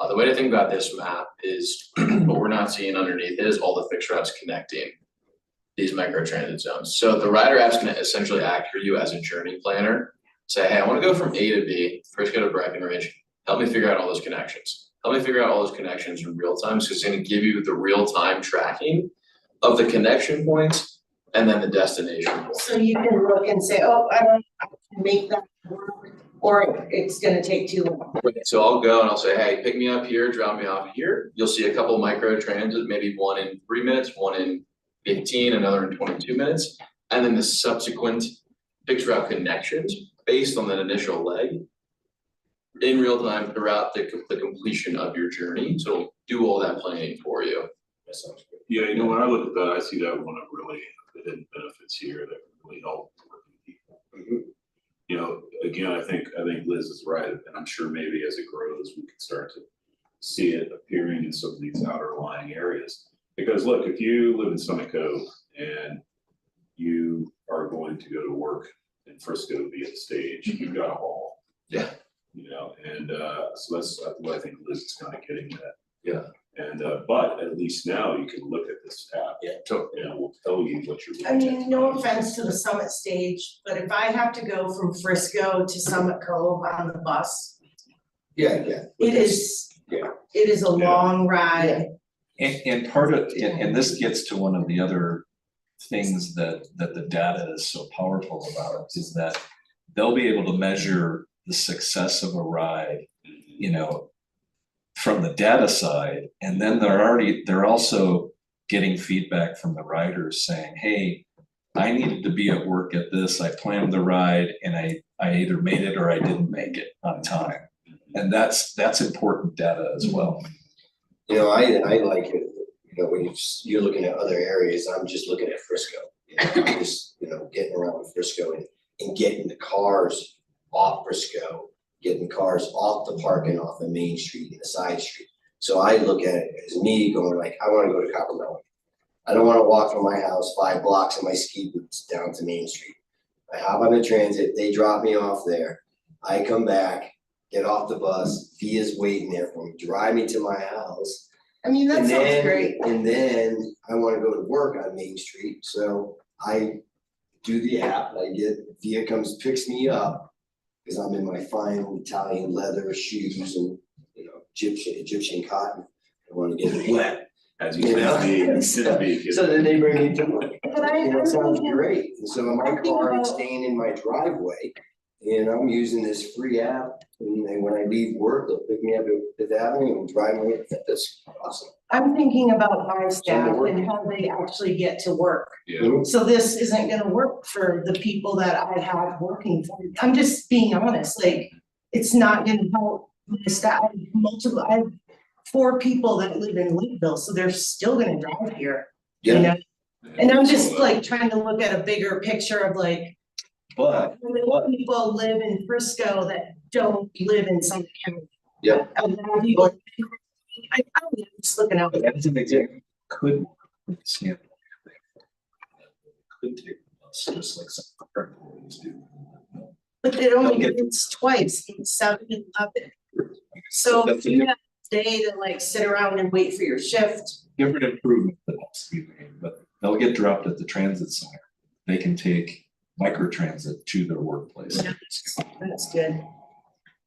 the way to think about this map is what we're not seeing underneath it is all the fixed routes connecting these microtransit zones. So the rider app's gonna essentially act for you as a journey planner. Say, hey, I wanna go from A to B, first go to Breckenridge, help me figure out all those connections. Help me figure out all those connections in real time, so it's gonna give you the real time tracking of the connection points and then the destination point. So you can look and say, oh, I can make that work, or it's gonna take too long. So I'll go and I'll say, hey, pick me up here, drop me off here. You'll see a couple micro transit, maybe one in 3 minutes, one in 15, another in 22 minutes. And then the subsequent fixed route connections based on that initial leg in real time throughout the completion of your journey. So it'll do all that planning for you. That sounds good. Yeah, when I look at that, I see that one of really the hidden benefits here that really help working people. Again, I think Liz is right, and I'm sure maybe as it grows, we can start to see it appearing in some of these outer lying areas. Because look, if you live in Summit Cove and you are going to go to work in Frisco to be at the stage, you've got a haul. Yeah. So that's what I think Liz is kind of getting at. Yeah. And, but at least now you can look at this app. Yeah. And it will tell you what you're. I mean, no offense to the Summit stage, but if I have to go from Frisco to Summit Cove on the bus, Yeah, it is, Yeah. it is a long ride. And part of, and this gets to one of the other things that the data is so powerful about, is that they'll be able to measure the success of a ride, you know, from the data side, and then they're also getting feedback from the riders saying, hey, I needed to be at work at this, I planned the ride, and I either made it or I didn't make it on time. And that's important data as well. You know, I like it, you know, when you're looking at other areas, I'm just looking at Frisco. You know, I'm just, you know, getting around Frisco and getting the cars off Frisco, getting cars off the parking off of Main Street and the side street. So I look at it as me going like, I wanna go to Copper Mountain. I don't wanna walk from my house 5 blocks in my ski boots down to Main Street. I hop on the transit, they drop me off there. I come back, get off the bus, Via's waiting there for me, drive me to my house. I mean, that And sounds then- great. And then I wanna go to work on Main Street, so I do the app, Via comes, picks me up. Cause I'm in my fine Italian leather shoes and, you know, Egyptian cotton, I wanna get it wet. As you can be. So then they bring me to work. But I- And it sounds great, and so my I think car is about- staying in my driveway, and I'm using this free app, and then when I leave work, they'll pick me up at Fifth Avenue and drive me, that's awesome. I'm thinking about my staff and how they actually get to work. Yeah. So this isn't gonna work for the people that I have working for me. I'm just being honest, like, it's not gonna help my staff. I have 4 people that live in Lakeville, so they're still gonna drive here, you know? And I'm just like trying to look at a bigger picture of like, But, how many people live in Frisco that don't live in Summit County? Yeah. A lot of people, I'm just looking out. But that's an example, could stand. Could take the bus, just like some current employees do. But it only Okay. gets twice, it's 7 and 11. So if you have a day to like sit around and wait for your shift, Different improvement that has to be made, but they'll get dropped at the transit center. They can take microtransit to their workplace. that's good.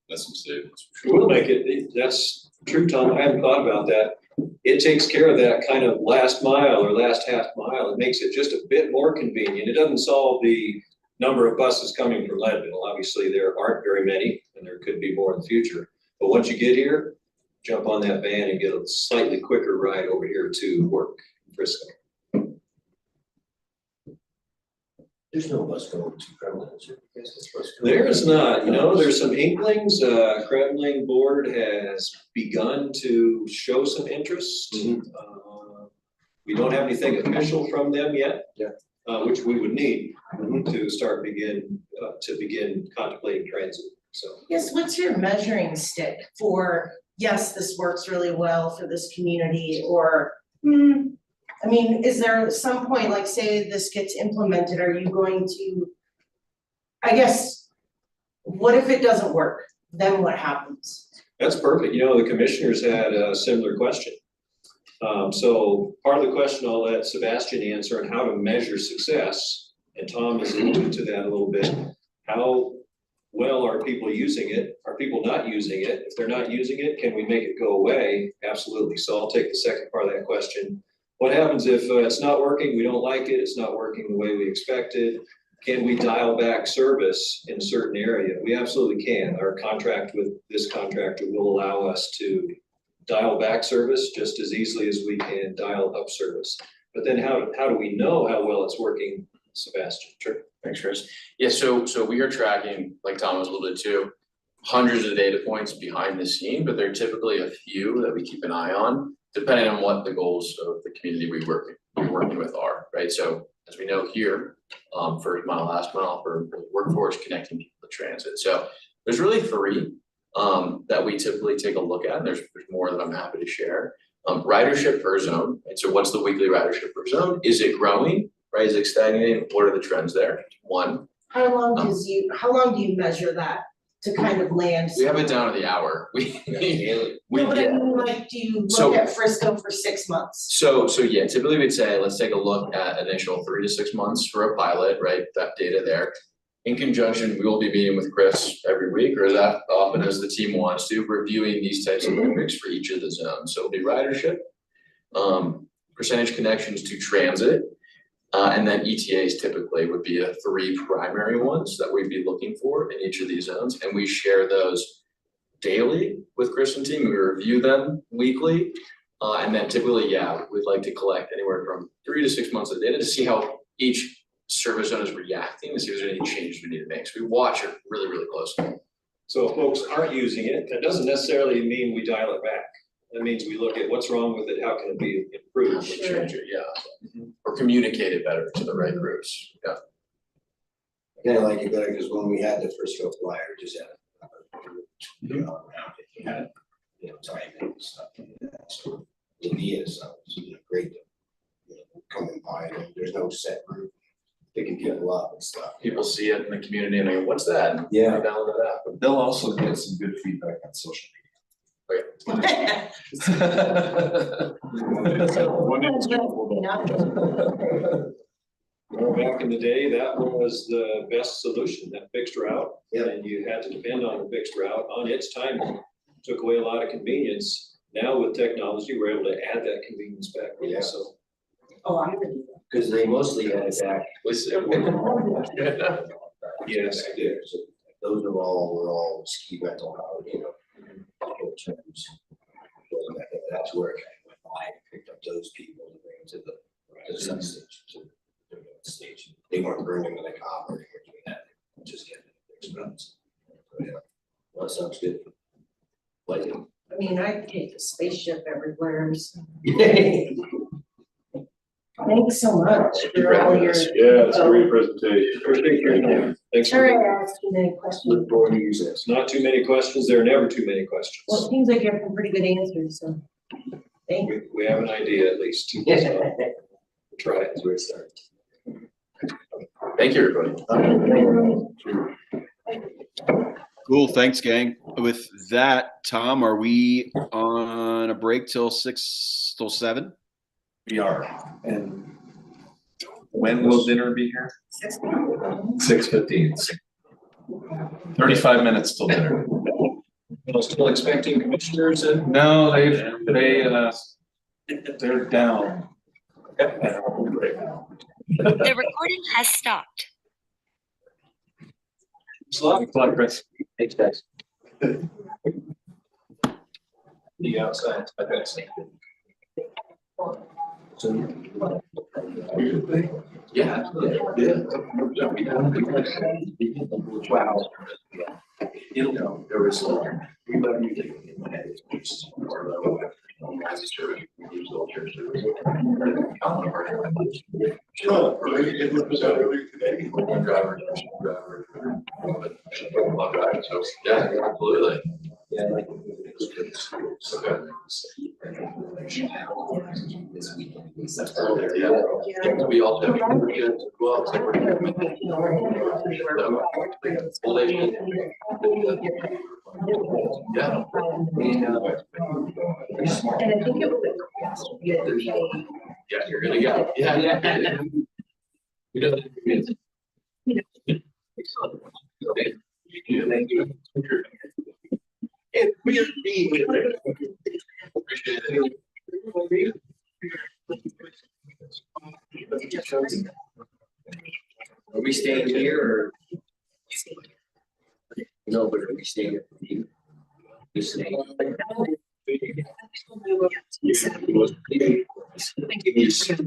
That's some savings. We'll make it, that's true, Tom, I hadn't thought about that. It takes care of that kind of last mile or last half mile, it makes it just a bit more convenient, it doesn't solve the number of buses coming from Leadville, obviously there aren't very many, and there could be more in the future. But once you get here, jump on that van and get a slightly quicker ride over here to work in Frisco. there's no bus going to Kremlin, is there? Yes, that's supposed to go. There is not, you know, there's some inklings, Kremling board has begun to show some interest. Mhm. We don't have anything official from them yet. Yeah. Which we would need to start begin contemplating transit, so. Yes, what's your measuring stick for, yes, this works really well for this community, or, I mean, is there some point, like say this gets implemented, are you going to, I guess, what if it doesn't work? Then what happens? That's perfect, you know, the commissioners had a similar question. So part of the question I'll let Sebastian answer on how to measure success, and Tom has alluded to that a little bit. How well are people using it? Are people not using it? If they're not using it, can we make it go away? Absolutely, so I'll take the second part of that question. What happens if it's not working, we don't like it, it's not working the way we expected? Can we dial back service in a certain area? We absolutely can. Our contract with this contractor will allow us to dial back service just as easily as we can dial up service. But then how do we know how well it's working, Sebastian? Sure. Thanks, Chris. Yeah, so we are tracking, like Tom was alluded to, hundreds of data points behind the scene, but there are typically a few that we keep an eye on, depending on what the goals of the community we're working with are, right? So as we know here, first mile, last mile for workforce, connecting people to transit. So there's really 3 that we typically take a look at, and there's more that I'm happy to share. Ridership per zone, right? So what's the weekly ridership per zone? Is it growing, right? Is it stagnating? What are the trends there? 1. How long do you measure that to kind of land? We have it down to the hour. We, No, but I yeah. mean, like, do you So- look at Frisco for 6 months? So yeah, typically we'd say, let's take a look at initial 3 to 6 months for a pilot, right, that data there. In conjunction, we will be meeting with Chris every week, or as often as the team wants to, reviewing these types of metrics for each of the zones. So it'll be ridership, percentage connections to transit, and then ETAs typically would be the 3 primary ones that we'd be looking for in each of these zones, and we share those daily with Chris and team. We review them weekly, and then typically, yeah, we'd like to collect anywhere from 3 to 6 months of data to see how each service zone is reacting, to see if there's any changes we need to make. So we watch it really, really closely. So if folks aren't using it, that doesn't necessarily mean we dial it back. That means we look at what's wrong with it, how can it be improved? Sure. Change it, yeah, or communicate it better to the right groups, yeah. I kinda like it better, because when we had the Frisco flyer, just had around it, you had, timing and stuff like that, so to me, it's great to, coming by, and there's no set route, picking people up and stuff. People see it in the community and they go, what's that? And Yeah. they download it app. They'll also get some good feedback on social Okay. media. Well, back in the day, that was the best solution, that fixed route. Yeah. And you had to depend on the fixed route, on its timing, took away a lot of convenience. Now with technology, we're able to add that convenience back, Yeah. so. Oh, I'm gonna do that. Because they mostly had it back. Yes, it did. So those were all ski rental, terms. That's where it kind of went by, and picked up those people and bring them to the substation, to the station. They weren't bringing them to the copper, they were doing that, just getting the expense. So, yeah, well, that sounds good. Like it. I mean, I take a spaceship everywhere, so. Thanks so much for all your. Yeah, it's a great presentation. Appreciate your time. Thanks Sorry for, I asked you many questions. Look forward to use this. it's not too many questions, there are never too many Well, it questions. seems like you have some pretty good answers, so. Thank you. We have an idea at least. So, we'll try it. Where it starts. Thank you, everybody. Cool, thanks, gang. With that, Tom, are we on a break till 7? We are, and when will dinner be here? 6:15. 35 minutes till dinner. Still expecting commissioners and. No, they're down. The recording has stopped. Slot, Chris. thanks, guys. The outside, I got to Yeah. Wow. It'll go, there was yeah, absolutely. Yeah, I like Yeah, we also have. Well, it's like yeah. And I think it was. Yeah, you're gonna go. Yeah. We don't. Thank you. Appreciate it. Are we staying here or? No, but are we staying here for you? You staying?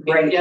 Right.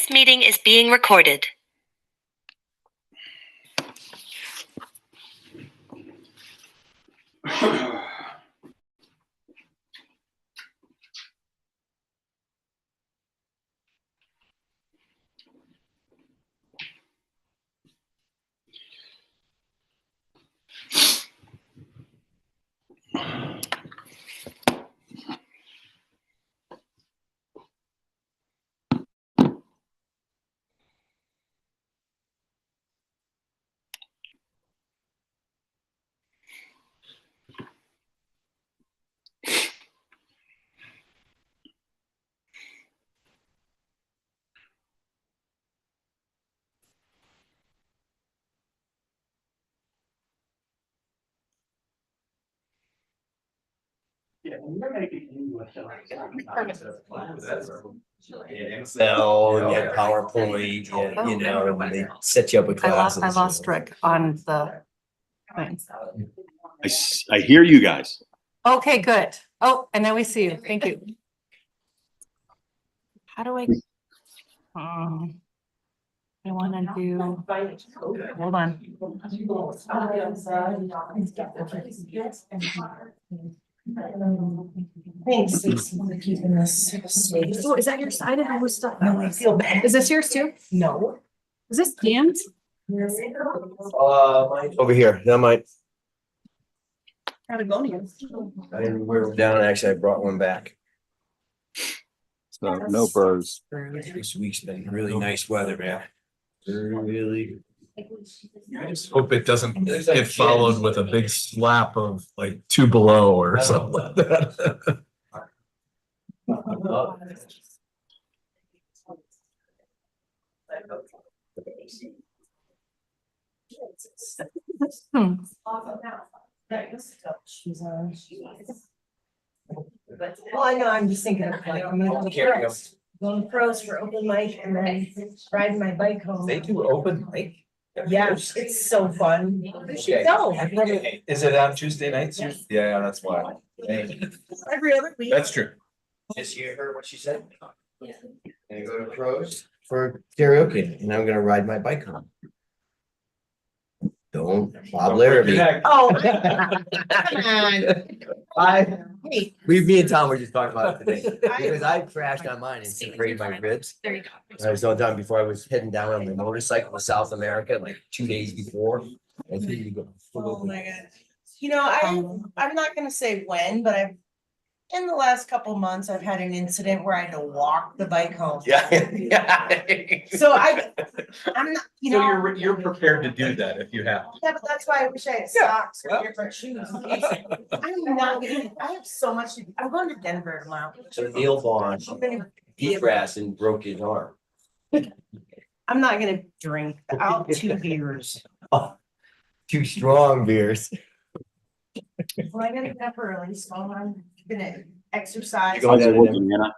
This meeting is being recorded. Excel and PowerPoint and, you know, and they set you up with classes. I lost Rick on the thing. I hear you guys. Okay, good. Oh, and now we see you. Thank you. How do I? I wanna do, hold on. Thanks, Lisa, for keeping this safe. Oh, is that your side? I was stuck. No, I feel bad. Is this yours too? No. Is this Dan's? Over here, that might, Patagonian. I didn't wear them down, actually, I brought one back. So no birds. This week's been really nice weather, man. Really. I just hope it doesn't get followed with a big slap of like 2 below or something like that. Well, I know, I'm just thinking of like, I'm gonna go to pros. Going to pros for open mic and then riding my bike home. They do open mic? Yeah, it's so fun. You should go. Is it on Tuesday nights? Yeah, that's why. Every other week. That's true. Just you heard what she said? And go to pros for karaoke, and I'm gonna ride my bike home. Don't Bob Larrabee. Oh. Come on. Hey. Me and Tom were just talking about it today, because I crashed on mine and separated my ribs. There you go. I was all done before I was heading down on my motorcycle to South America, like 2 days before. And then you go. Oh my God. You know, I'm not gonna say when, but in the last couple months, I've had an incident where I had to walk the bike home. Yeah. So I'm not, you So know. you're prepared to do that if you have to. Yeah, but that's why I wish I had socks or different shoes. I'm not gonna, I have so much, I'm going to Denver tomorrow. So Neil Vaughn, I'm gonna, he crashed and broke his arm. I'm not gonna drink, I'll have 2 beers. Oh, 2 strong beers. Well, I gotta get up early, so I'm gonna exercise. You going How's it down to working, Anna?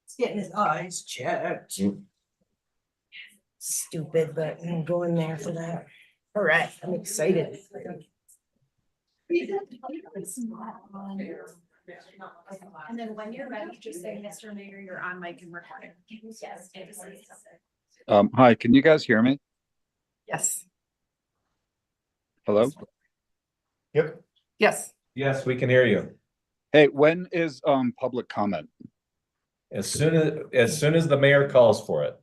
He's getting his eyes checked. Stupid, but I'm going there for that. All right, I'm excited. And then when you're ready, just say, Mr. Mayor, you're on mic and recording. Yes. Hi, can you guys hear me? Yes. Hello? Yep. Yes. Yes, we can hear you. Hey, when is public comment? As soon as the mayor calls for it,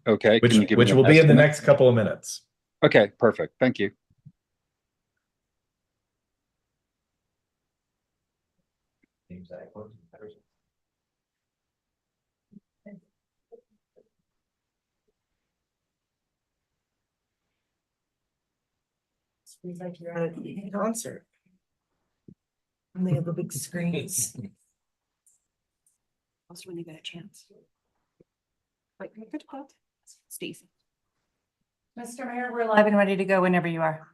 Okay. can you give me which an will be in the estimate? next couple of minutes. Okay, perfect. Thank you. Seems like you're at a concert. And they have the big screens. Most when you get a chance. Wait, good quote. Steve. Mr. Mayor, we're live and ready to go whenever you are.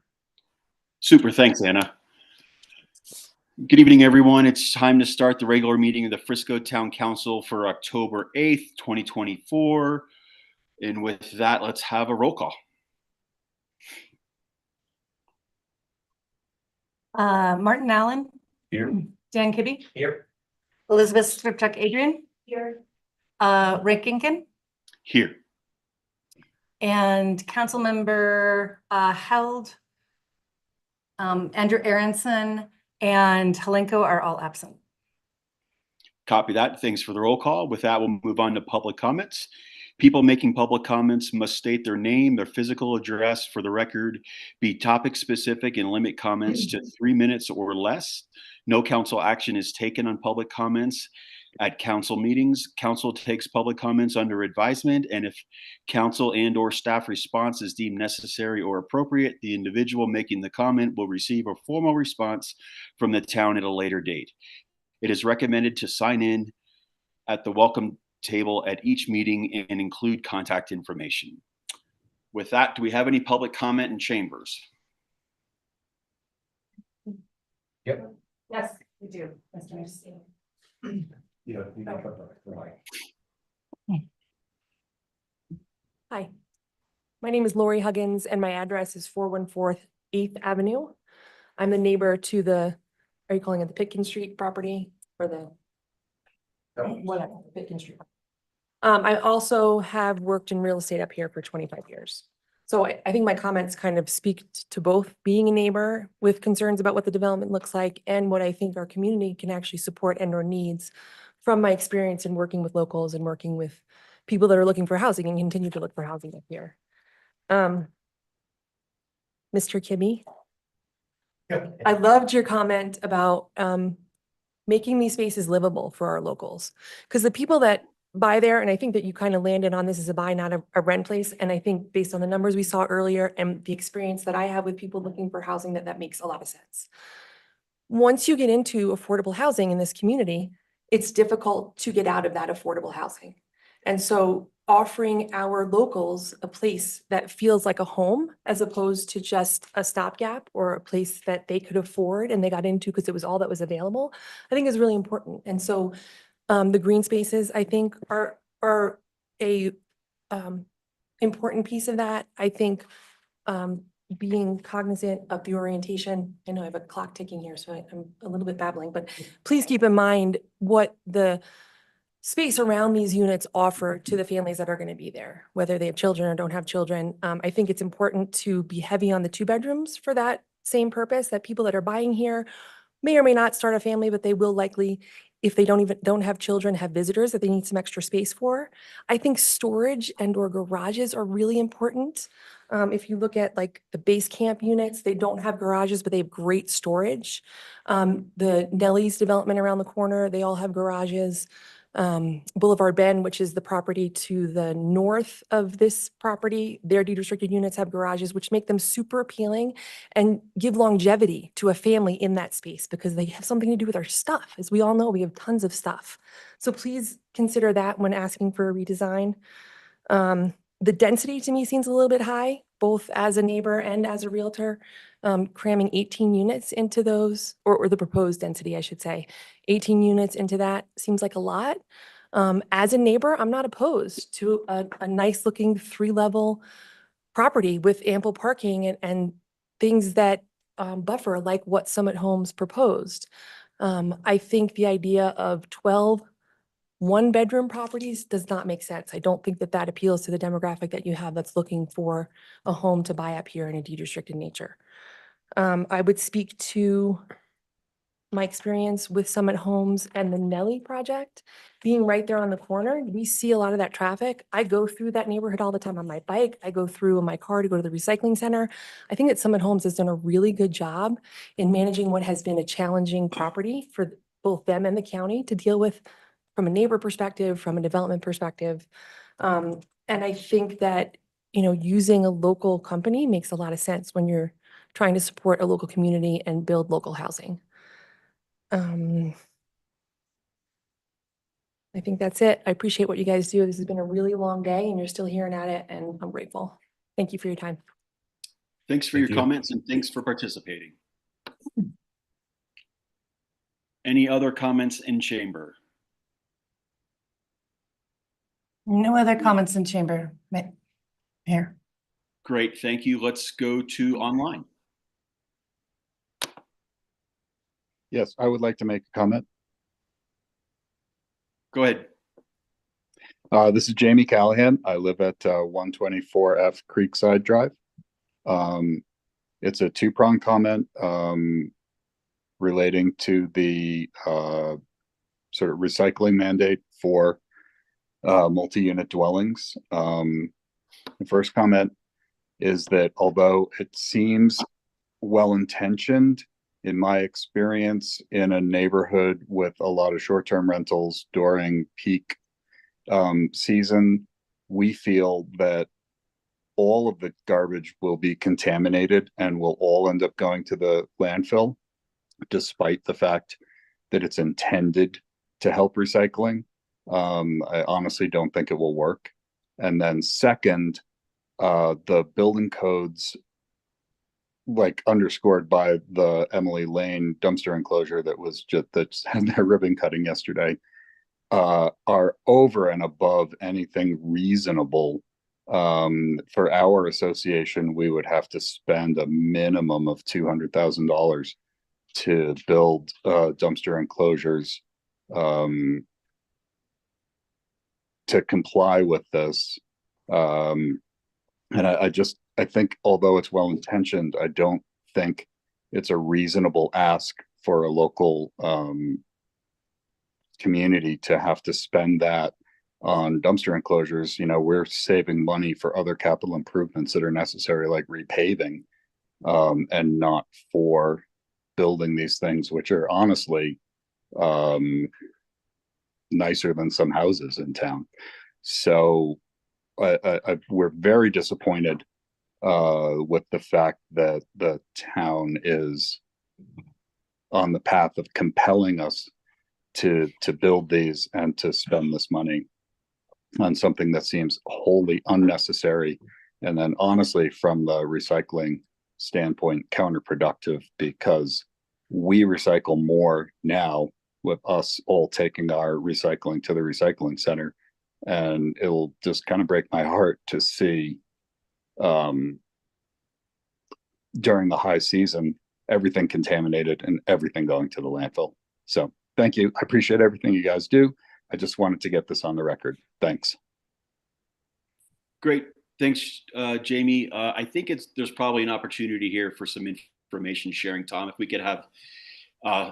Super, thanks, Anna. Good evening, everyone. It's time to start the regular meeting of the Frisco Town Council for October 8th, 2024. And with that, let's have a roll call. Martin Allen. Here. Dan Kibbe. Here. Elizabeth Skripchuk Adrian. Here. Rick Ginkin. Here. And Councilmember Held, Andrew Aronson, and Helenko are all absent. Copy that. Thanks for the roll call. With that, we'll move on to public comments. People making public comments must state their name, their physical address for the record, be topic specific, and limit comments to 3 minutes or less. No council action is taken on public comments at council meetings. Council takes public comments under advisement, and if council and/or staff response is deemed necessary or appropriate, the individual making the comment will receive a formal response from the town at a later date. It is recommended to sign in at the welcome table at each meeting and include contact information. With that, do we have any public comment in chambers? Yep. Yes, we do, Mr. Mayor. Hi, my name is Lori Huggins and my address is 414 8th Avenue. I'm the neighbor to the, are you calling it the Pitkin Street property or the? Whatever, Pitkin Street. I also have worked in real estate up here for 25 years. So I think my comments kind of speak to both being a neighbor with concerns about what the development looks like and what I think our community can actually support and or needs from my experience in working with locals and working with people that are looking for housing and continue to look for housing up here. Mr. Kimmy, I loved your comment about making these spaces livable for our locals. Because the people that buy there, and I think that you kind of landed on this as a buy, not a rent place. And I think based on the numbers we saw earlier and the experience that I have with people looking for housing, that makes a lot of sense. Once you get into affordable housing in this community, it's difficult to get out of that affordable housing. And so offering our locals a place that feels like a home as opposed to just a stopgap or a place that they could afford and they got into because it was all that was available, I think is really important. And so the green spaces, I think, are a important piece of that. I think being cognizant of the orientation, I know I have a clock ticking here, so I'm a little bit babbling, but please keep in mind what the space around these units offer to the families that are going to be there, whether they have children or don't have children. I think it's important to be heavy on the 2 bedrooms for that same purpose, that people that are buying here may or may not start a family, but they will likely, if they don't have children, have visitors that they need some extra space for. I think storage and or garages are really important. If you look at like the base camp units, they don't have garages, but they have great storage. The Nelly's development around the corner, they all have garages. Boulevard Bend, which is the property to the north of this property, their deed restricted units have garages, which make them super appealing and give longevity to a family in that space because they have something to do with our stuff. As we all know, we have tons of stuff. So please consider that when asking for a redesign. The density to me seems a little bit high, both as a neighbor and as a realtor. Cramming 18 units into those, or the proposed density, I should say, 18 units into that seems like a lot. As a neighbor, I'm not opposed to a nice looking 3-level property with ample parking and things that buffer like what Summit Homes proposed. I think the idea of 12 1-bedroom properties does not make sense. I don't think that that appeals to the demographic that you have that's looking for a home to buy up here in a deed restricted nature. I would speak to my experience with Summit Homes and the Nelly project. Being right there on the corner, we see a lot of that traffic. I go through that neighborhood all the time on my bike. I go through in my car to go to the recycling center. I think that Summit Homes has done a really good job in managing what has been a challenging property for both them and the county to deal with from a neighbor perspective, from a development perspective. And I think that, you know, using a local company makes a lot of sense when you're trying to support a local community and build local housing. I think that's it. I appreciate what you guys do. This has been a really long day and you're still hearing at it and I'm grateful. Thank you for your time. Thanks for your comments and thanks for participating. Any other comments in chamber? No other comments in chamber. Here. Great, thank you. Let's go to online. Yes, I would like to make a comment. Go ahead. This is Jamie Callahan. I live at 124F Creekside Drive. It's a two-pronged comment relating to the sort of recycling mandate for multi-unit dwellings. The first comment is that although it seems well-intentioned, in my experience in a neighborhood with a lot of short-term rentals during peak season, we feel that all of the garbage will be contaminated and will all end up going to the landfill, despite the fact that it's intended to help recycling. I honestly don't think it will work. And then second, the building codes, like underscored by the Emily Lane dumpster enclosure that was that's had their ribbon cutting yesterday, are over and above anything reasonable. For our association, we would have to spend a minimum of $200,000 to build dumpster enclosures to comply with this. And I think although it's well intentioned, I don't think it's a reasonable ask for a local community to have to spend that on dumpster enclosures. You know, we're saving money for other capital improvements that are necessary, like repaving, and not for building these things, which are honestly nicer than some houses in town. So we're very disappointed with the fact that the town is on the path of compelling us to build these and to spend this money on something that seems wholly unnecessary. And then honestly, from the recycling standpoint, counterproductive, because we recycle more now with us all taking our recycling to the recycling center. And it'll just kind of break my heart to see during the high season, everything contaminated and everything going to the landfill. So thank you. I appreciate everything you guys do. I just wanted to get this on the record. Thanks. Great. Thanks, Jamie. I think there's probably an opportunity here for some information sharing, Tom. If we could have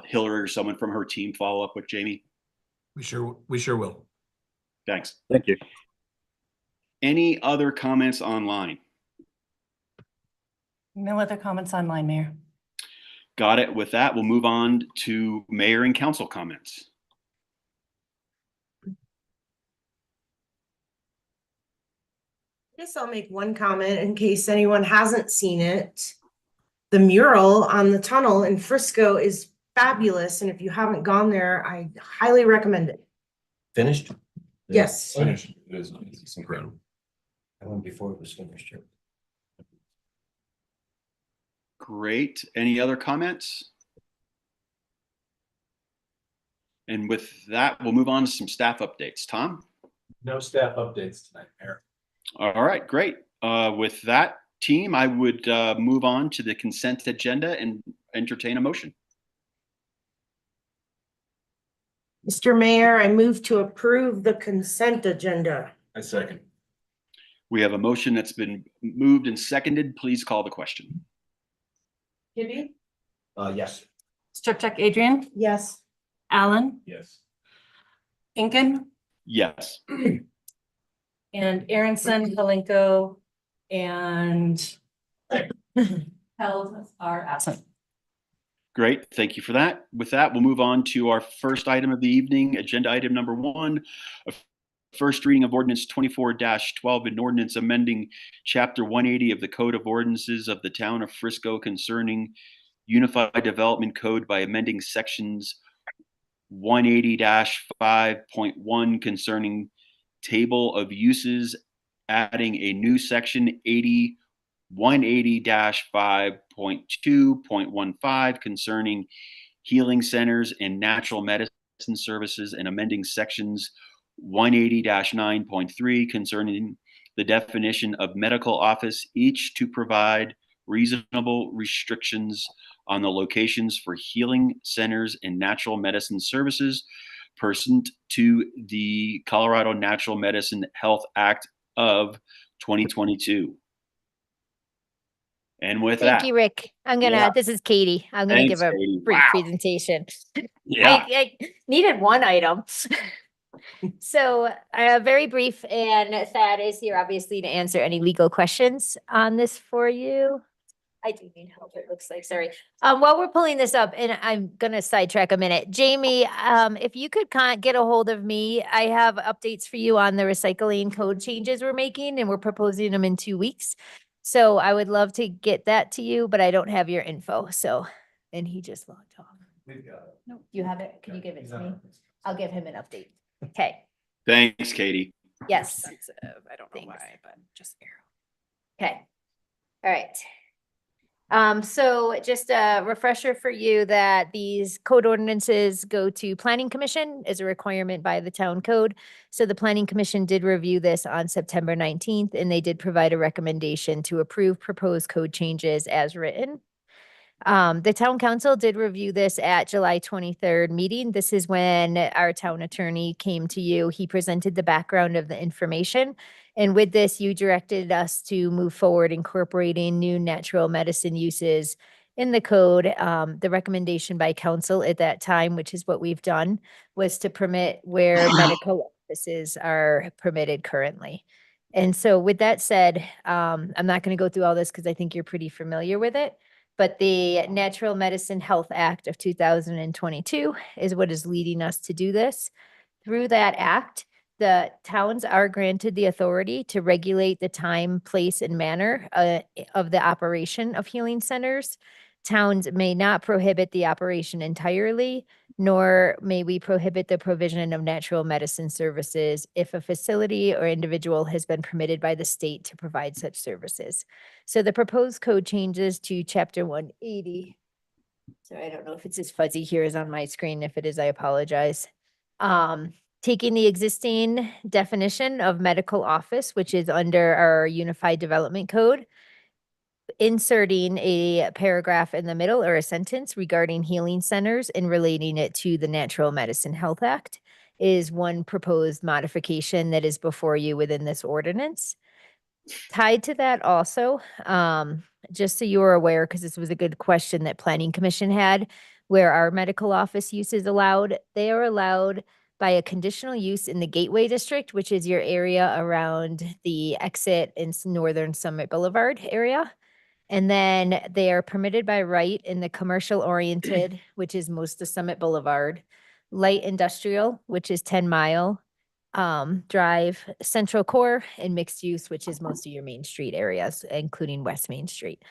Hillary or someone from her team follow up with Jamie. We sure will. Thanks. Thank you. Any other comments online? No other comments online, Mayor. Got it. With that, we'll move on to mayor and council comments. I guess I'll make one comment in case anyone hasn't seen it. The mural on the tunnel in Frisco is fabulous, and if you haven't gone there, I highly recommend it. Finished? Yes. Finished. It's incredible. I went before it was finished. Great. Any other comments? And with that, we'll move on to some staff updates. Tom? No staff updates tonight, Mayor. All right, great. With that, team, I would move on to the consent agenda and entertain a motion. Mr. Mayor, I move to approve the consent agenda. I second. We have a motion that's been moved and seconded. Please call the question. Gibby? Yes. Strickcheck Adrian? Yes. Allen? Yes. Incan? Yes. And Aronson, Kalenko, and Held are absent. Great. Thank you for that. With that, we'll move on to our first item of the evening, agenda item number 1, a first reading of ordinance 24-12, an ordinance amending chapter 180 of the Code of Ordinances of the Town of Frisco concerning Unified Development Code by amending sections 180-5.1 concerning table of uses, adding a new section 180-5.2.15 concerning healing centers and natural medicine services, and amending sections 180-9.3 concerning the definition of medical office, each to provide reasonable restrictions on the locations for healing centers and natural medicine services pursuant to the Colorado Natural Medicine Health Act of 2022. And with that. Thank you, Rick. Yeah. This is Katie. I'm gonna Thanks, give a Katie. brief Wow. presentation. Yeah. I needed one item. So, very brief, and Thad is here obviously to answer any legal questions on this for you. I do need help, it looks like, sorry. While we're pulling this up, and I'm gonna sidetrack a minute, Jamie, if you could get a hold of me, I have updates for you on the recycling code changes we're making, and we're proposing them in 2 weeks. So I would love to get that to you, but I don't have your info, so, and he just logged off. We've got it. No, you have it? Can you give it to me? I'll give him an update. Okay, Thanks, Katie. yes. I don't know why, but just arrow. Okay. All right. So just a refresher for you that these code ordinances go to Planning Commission as a requirement by the town code. So the Planning Commission did review this on September 19th, and they did provide a recommendation to approve proposed code changes as written. The town council did review this at July 23rd meeting. This is when our town attorney came to you. He presented the background of the information. And with this, you directed us to move forward incorporating new natural medicine uses in the code. The recommendation by council at that time, which is what we've done, was to permit where medical offices are permitted currently. And so with that said, I'm not going to go through all this because I think you're pretty familiar with it. But the Natural Medicine Health Act of 2022 is what is leading us to do this. Through that act, the towns are granted the authority to regulate the time, place, and manner of the operation of healing centers. Towns may not prohibit the operation entirely, nor may we prohibit the provision of natural medicine services if a facility or individual has been permitted by the state to provide such services. So the proposed code changes to Chapter 180. So I don't know if it's as fuzzy here as on my screen. If it is, I apologize. Taking the existing definition of medical office, which is under our Unified Development Code, inserting a paragraph in the middle or a sentence regarding healing centers and relating it to the Natural Medicine Health Act is one proposed modification that is before you within this ordinance. Tied to that also, just so you are aware, because this was a good question that Planning Commission had, where our medical office use is allowed, they are allowed by a conditional use in the Gateway District, which is your area around the exit in Northern Summit Boulevard area. And then they are permitted by right in the commercial oriented, which is most of Summit Boulevard, light industrial, which is 10 Mile Drive, Central Core, and mixed use, which is most of your Main Street areas, including West Main Street.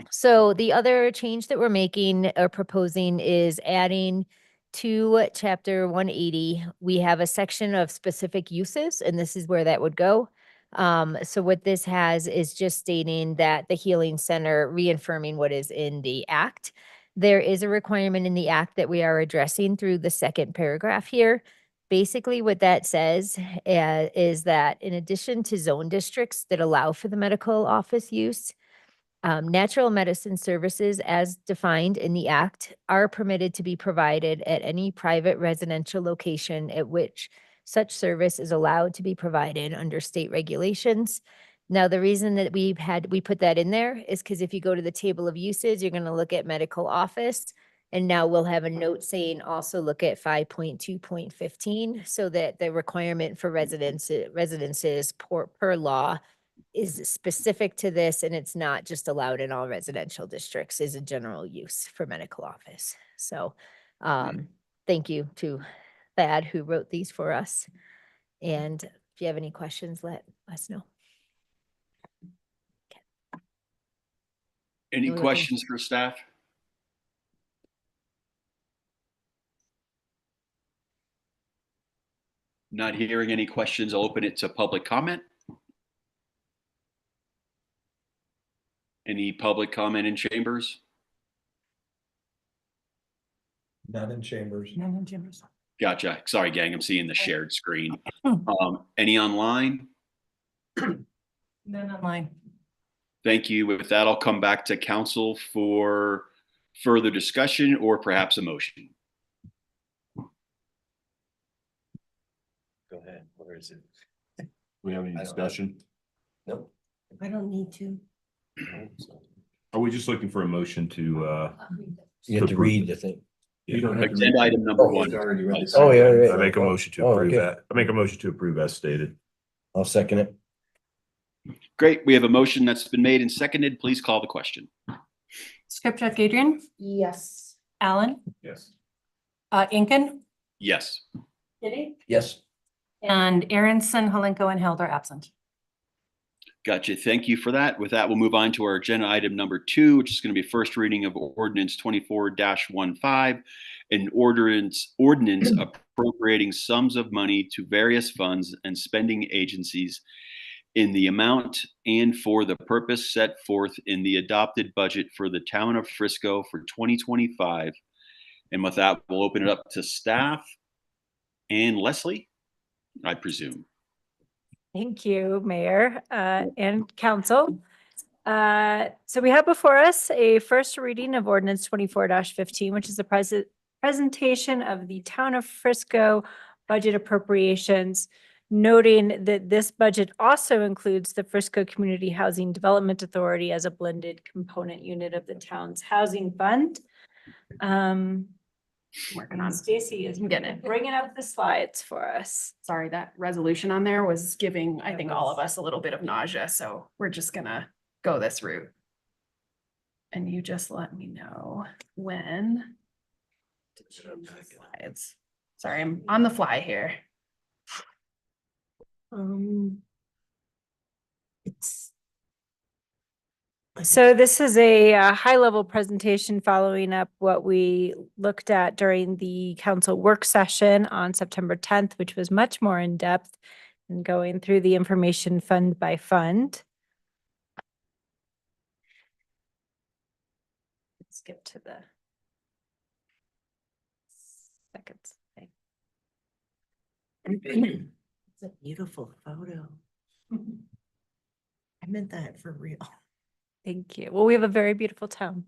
So the other change that we're making or proposing is adding to Chapter 180. We have a section of specific uses, and this is where that would go. So what this has is just stating that the healing center, reaffirming what is in the act. There is a requirement in the act that we are addressing through the second paragraph here. Basically, what that says is that in addition to zone districts that allow for the medical office use, natural medicine services as defined in the act are permitted to be provided at any private residential location at which such service is allowed to be provided under state regulations. Now, the reason that we put that in there is because if you go to the table of uses, you're going to look at medical office. And now we'll have a note saying also look at 5.2.15 so that the requirement for residences per law is specific to this, and it's not just allowed in all residential districts, is a general use for medical office. So thank you to Thad who wrote these for us. And if you have any questions, let us know. Any questions for staff? Not hearing any questions, I'll open it to public comment. Any public comment in chambers? None in chambers. None in chambers. Gotcha. Sorry, gang, I'm seeing the shared screen. Any online? None online. Thank you. With that, I'll come back to council for further discussion or perhaps a motion. Or is it? We have any discussion? Nope. I don't need to. Are we just looking for a motion to, You have to read the thing. You don't have to Agenda read. item number Oh, one. it's already read. Oh, yeah, I right. make a motion to Oh, approve okay. that. I make a motion to approve as stated. I'll second it. Great. We have a motion that's been made and seconded. Please call the question. Skipjack Adrian, Yes. Alan, Yes. Incan, Yes. Kitty, Yes. and Aronson, Holenko, and Held are absent. Gotcha. Thank you for that. With that, we'll move on to our agenda item number 2, which is going to be first reading of ordinance 24-15, an ordinance appropriating sums of money to various funds and spending agencies in the amount and for the purpose set forth in the adopted budget for the town of Frisco for 2025. And with that, we'll open it up to staff and Leslie, I presume. Thank you, Mayor, and Council. So we have before us a first reading of ordinance 24-15, which is the presentation of the Town of Frisco budget appropriations, noting that this budget also includes the Frisco Community Housing Development Authority as a blended component unit of the town's housing fund. Working on Stacy is bringing up the slides for us. Sorry, that resolution on there was giving, I think, all of us a little bit of nausea, so we're just gonna go this route. And you just let me know when. Slides. Sorry, I'm on the fly here. So this is a high-level presentation following up what we looked at during the council work session on September 10th, which was much more in-depth and going through the information fund by fund. Let's skip to the second slide. It's a beautiful photo. I meant that for real. Thank you. Well, we have a very beautiful town.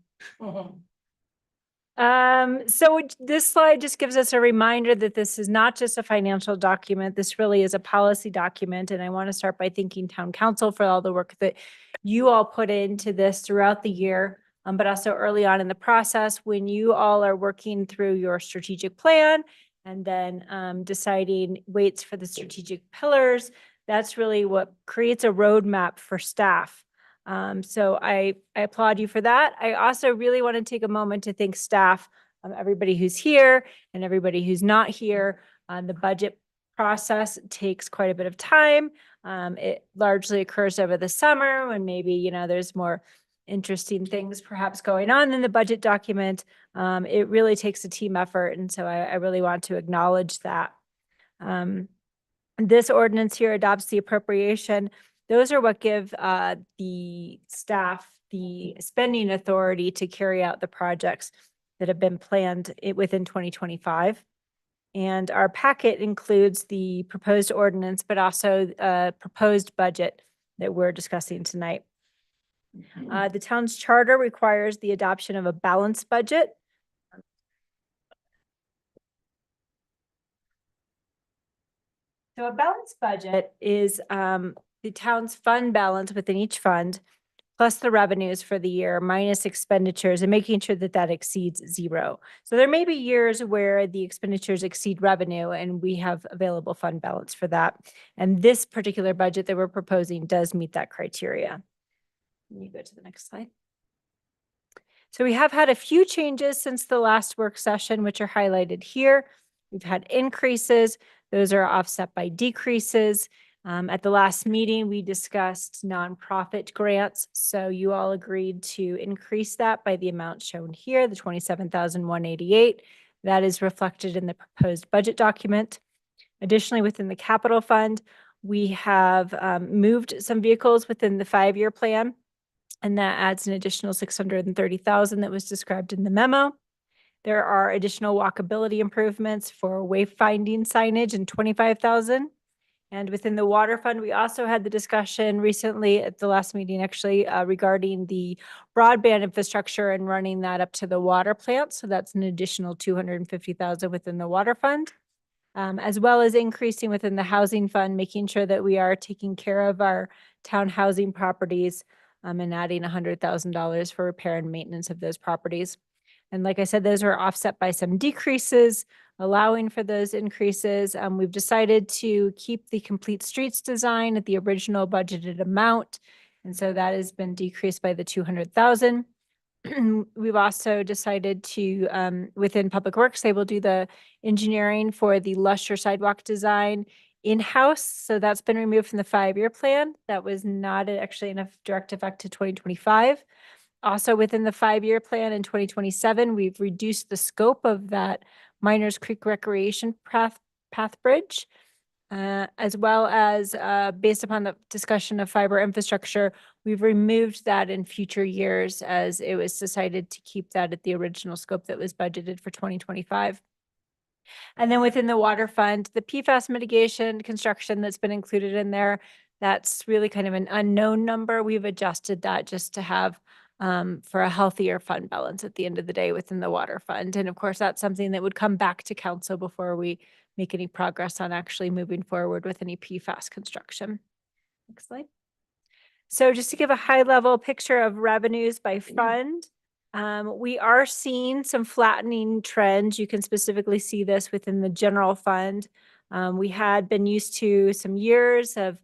So this slide just gives us a reminder that this is not just a financial document. This really is a policy document. And I want to start by thanking Town Council for all the work that you all put into this throughout the year, but also early on in the process when you all are working through your strategic plan and then deciding weights for the strategic pillars. That's really what creates a roadmap for staff. So I applaud you for that. I also really want to take a moment to thank staff, everybody who's here and everybody who's not here. The budget process takes quite a bit of time. It largely occurs over the summer when maybe, there's more interesting things perhaps going on in the budget document. It really takes a team effort. And so I really want to acknowledge that. This ordinance here adopts the appropriation. Those are what give the staff the spending authority to carry out the projects that have been planned within 2025. And our packet includes the proposed ordinance, but also a proposed budget that we're discussing tonight. The town's charter requires the adoption of a balanced budget. So a balanced budget is the town's fund balance within each fund, plus the revenues for the year, minus expenditures, and making sure that that exceeds zero. So there may be years where the expenditures exceed revenue, and we have available fund balance for that. And this particular budget that we're proposing does meet that criteria. Can you go to the next slide? So we have had a few changes since the last work session, which are highlighted here. We've had increases. Those are offset by decreases. At the last meeting, we discussed nonprofit grants. So you all agreed to increase that by the amount shown here, the $27,188. That is reflected in the proposed budget document. Additionally, within the capital fund, we have moved some vehicles within the 5-year plan, and that adds an additional $630,000 that was described in the memo. There are additional walkability improvements for wayfinding signage and $25,000. And within the water fund, we also had the discussion recently at the last meeting, actually, regarding the broadband infrastructure and running that up to the water plant. So that's an additional $250,000 within the water fund. as well as increasing within the housing fund, making sure that we are taking care of our town housing properties, and adding $100,000 for repair and maintenance of those properties. And like I said, those are offset by some decreases, allowing for those increases. We've decided to keep the complete streets design at the original budgeted amount. And so that has been decreased by the 200,000. We've also decided to, within Public Works, they will do the engineering for the Lusher sidewalk design in-house. So that's been removed from the 5-year plan. That was not actually in a direct effect to 2025. Also within the 5-year plan in 2027, we've reduced the scope of that Miners Creek Recreation Path Bridge, as well as based upon the discussion of fiber infrastructure, we've removed that in future years as it was decided to keep that at the original scope that was budgeted for 2025. And then within the water fund, the PFAS mitigation construction that's been included in there, that's really kind of an unknown number. We've adjusted that just to have for a healthier fund balance at the end of the day within the water fund. And of course, that's something that would come back to council before we make any progress on actually moving forward with any PFAS construction. Next slide. So just to give a high level picture of revenues by fund, we are seeing some flattening trends. You can specifically see this within the general fund. We had been used to some years of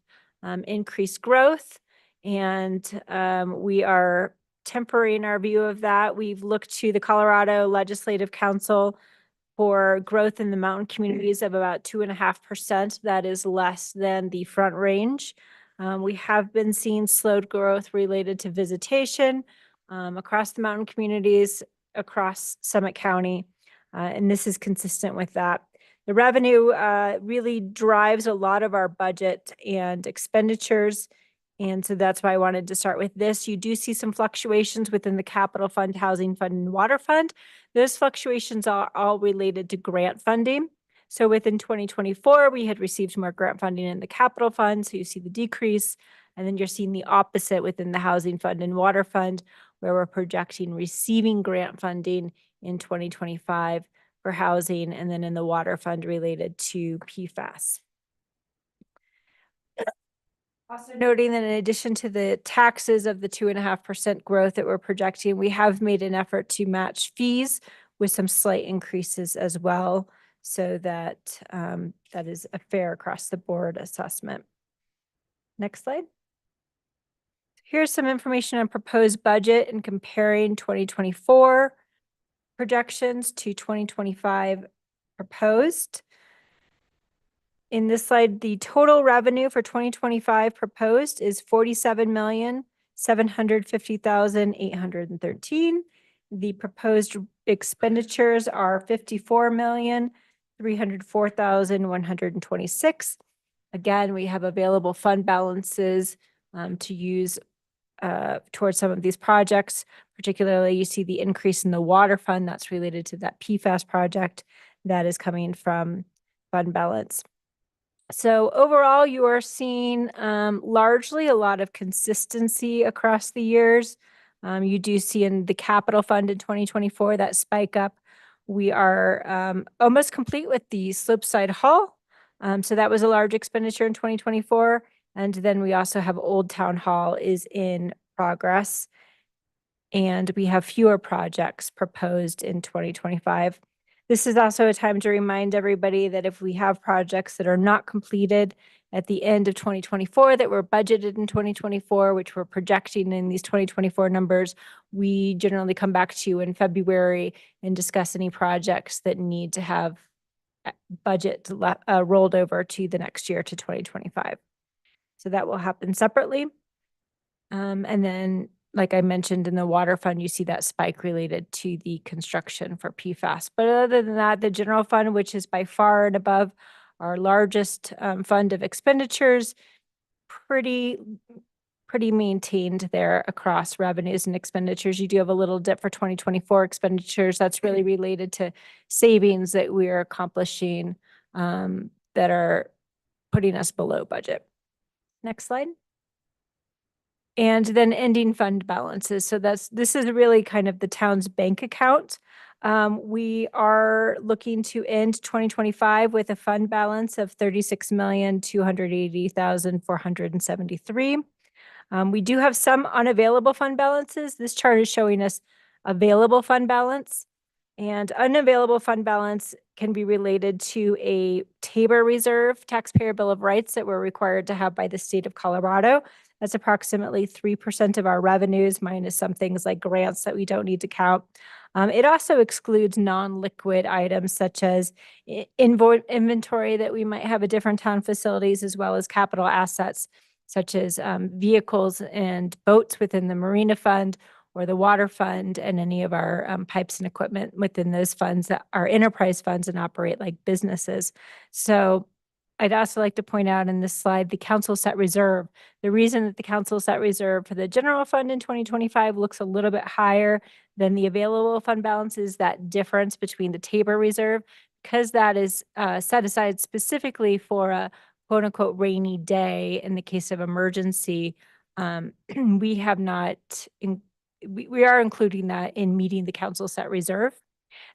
increased growth, and we are tempering our view of that. We've looked to the Colorado Legislative Council for growth in the mountain communities of about 2.5%. That is less than the Front Range. We have been seeing slowed growth related to visitation across the mountain communities, across Summit County, and this is consistent with that. The revenue really drives a lot of our budget and expenditures, and so that's why I wanted to start with this. You do see some fluctuations within the capital fund, housing fund, and water fund. Those fluctuations are all related to grant funding. So within 2024, we had received more grant funding in the capital fund, so you see the decrease, and then you're seeing the opposite within the housing fund and water fund, where we're projecting receiving grant funding in 2025 for housing, and then in the water fund related to PFAS. Also noting that in addition to the taxes of the 2.5% growth that we're projecting, we have made an effort to match fees with some slight increases as well, so that that is a fair across the board assessment. Next slide. Here's some information on proposed budget and comparing 2024 projections to 2025 proposed. In this slide, the total revenue for 2025 proposed is $47,750,813. The proposed expenditures are $54,304,126. Again, we have available fund balances to use towards some of these projects. Particularly, you see the increase in the water fund that's related to that PFAS project that is coming from fund balance. So overall, you are seeing largely a lot of consistency across the years. You do see in the capital fund in 2024 that spike up. We are almost complete with the Slopeside Hall. So that was a large expenditure in 2024. And then we also have Old Town Hall is in progress. And we have fewer projects proposed in 2025. This is also a time to remind everybody that if we have projects that are not completed at the end of 2024 that were budgeted in 2024, which we're projecting in these 2024 numbers, we generally come back to you in February and discuss any projects that need to have budget rolled over to the next year to 2025. So that will happen separately. And then, like I mentioned, in the water fund, you see that spike related to the construction for PFAS. But other than that, the general fund, which is by far and above our largest fund of expenditures, pretty maintained there across revenues and expenditures. You do have a little dip for 2024 expenditures. That's really related to savings that we are accomplishing that are putting us below budget. Next slide. And then ending fund balances. So this is really kind of the town's bank account. We are looking to end 2025 with a fund balance of 36,280,473. We do have some unavailable fund balances. This chart is showing us available fund balance. And unavailable fund balance can be related to a Tabor Reserve Taxpayer Bill of Rights that we're required to have by the state of Colorado. That's approximately 3% of our revenues, minus some things like grants that we don't need to count. It also excludes non-liquid items such as inventory that we might have at different town facilities, as well as capital assets such as vehicles and boats within the Marina Fund, or the water fund, and any of our pipes and equipment within those funds that are enterprise funds and operate like businesses. So I'd also like to point out in this slide, the council set reserve. The reason that the council set reserve for the general fund in 2025 looks a little bit higher than the available fund balance is that difference between the Tabor Reserve, because that is set aside specifically for a quote unquote rainy day in the case of emergency. We have not we are including that in meeting the council set reserve.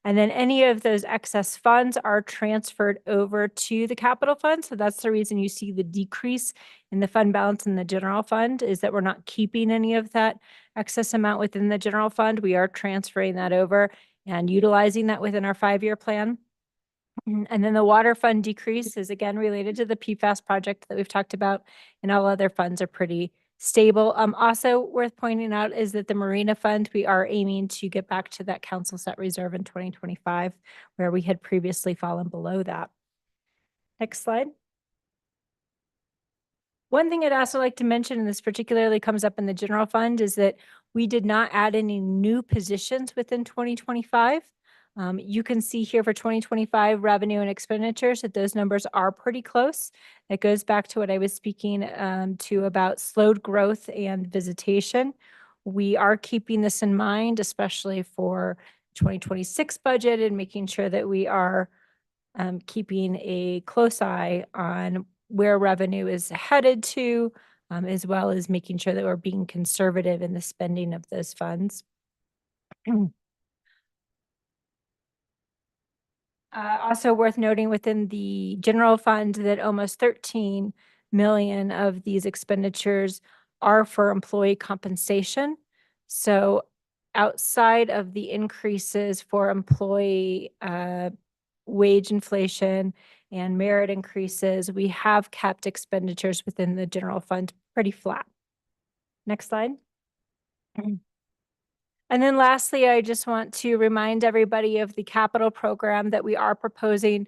And then any of those excess funds are transferred over to the capital fund. So that's the reason you see the decrease in the fund balance in the general fund, is that we're not keeping any of that excess amount within the general fund. We are transferring that over and utilizing that within our 5-year plan. And then the water fund decrease is again related to the PFAS project that we've talked about, and all other funds are pretty stable. Also worth pointing out is that the Marina Fund, we are aiming to get back to that council set reserve in 2025, where we had previously fallen below that. Next slide. One thing I'd also like to mention, and this particularly comes up in the general fund, is that we did not add any new positions within 2025. You can see here for 2025 revenue and expenditures that those numbers are pretty close. It goes back to what I was speaking to about slowed growth and visitation. We are keeping this in mind, especially for 2026 budget, and making sure that we are keeping a close eye on where revenue is headed to, as well as making sure that we're being conservative in the spending of those funds. Also worth noting within the general fund that almost 13 million of these expenditures are for employee compensation. So outside of the increases for employee wage inflation and merit increases, we have kept expenditures within the general fund pretty flat. Next slide. And then lastly, I just want to remind everybody of the capital program that we are proposing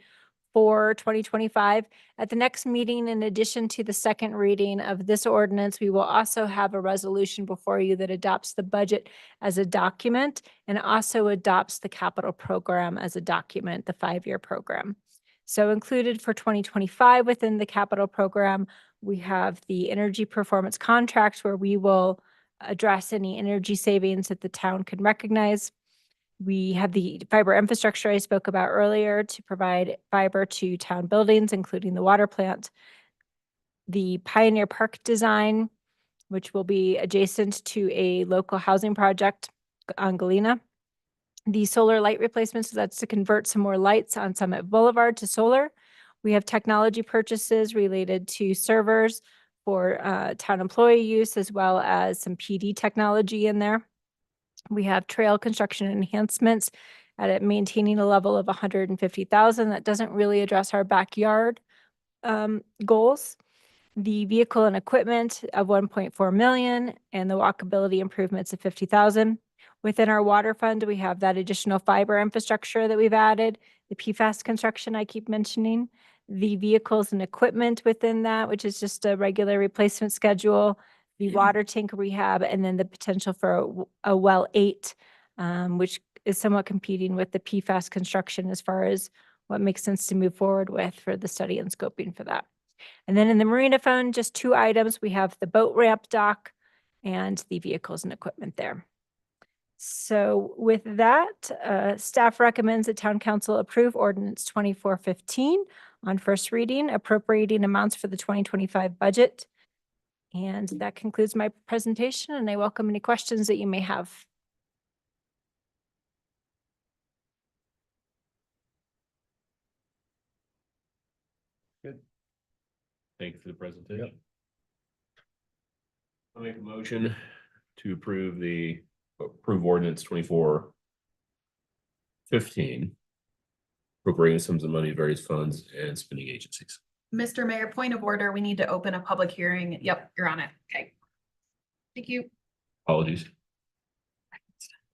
for 2025. At the next meeting, in addition to the second reading of this ordinance, we will also have a resolution before you that adopts the budget as a document and also adopts the capital program as a document, the 5-year program. So included for 2025 within the capital program, we have the energy performance contract, where we will address any energy savings that the town can recognize. We have the fiber infrastructure I spoke about earlier to provide fiber to town buildings, including the water plant. The Pioneer Park design, which will be adjacent to a local housing project on Galena. The solar light replacements, so that's to convert some more lights on Summit Boulevard to solar. We have technology purchases related to servers for town employee use, as well as some PD technology in there. We have trail construction enhancements at maintaining a level of 150,000. That doesn't really address our backyard goals. The vehicle and equipment of 1.4 million and the walkability improvements of 50,000. Within our water fund, we have that additional fiber infrastructure that we've added, the PFAS construction I keep mentioning, the vehicles and equipment within that, which is just a regular replacement schedule, the water tank rehab, and then the potential for a well 8, which is somewhat competing with the PFAS construction as far as what makes sense to move forward with for the study and scoping for that. And then in the Marina Fund, just 2 items. We have the boat ramp dock and the vehicles and equipment there. So with that, staff recommends that Town Council approve Ordinance 2415 on first reading, appropriating amounts for the 2025 budget. And that concludes my presentation, and I welcome any questions that you may have. Thank you for the presentation. I'll make a motion to approve ordinance 2415. Appropriating sums of money to various funds and spending agencies. Mr. Mayor, point of order, we need to open a public hearing. Yep, you're on it. Okay. Thank you. Apologies.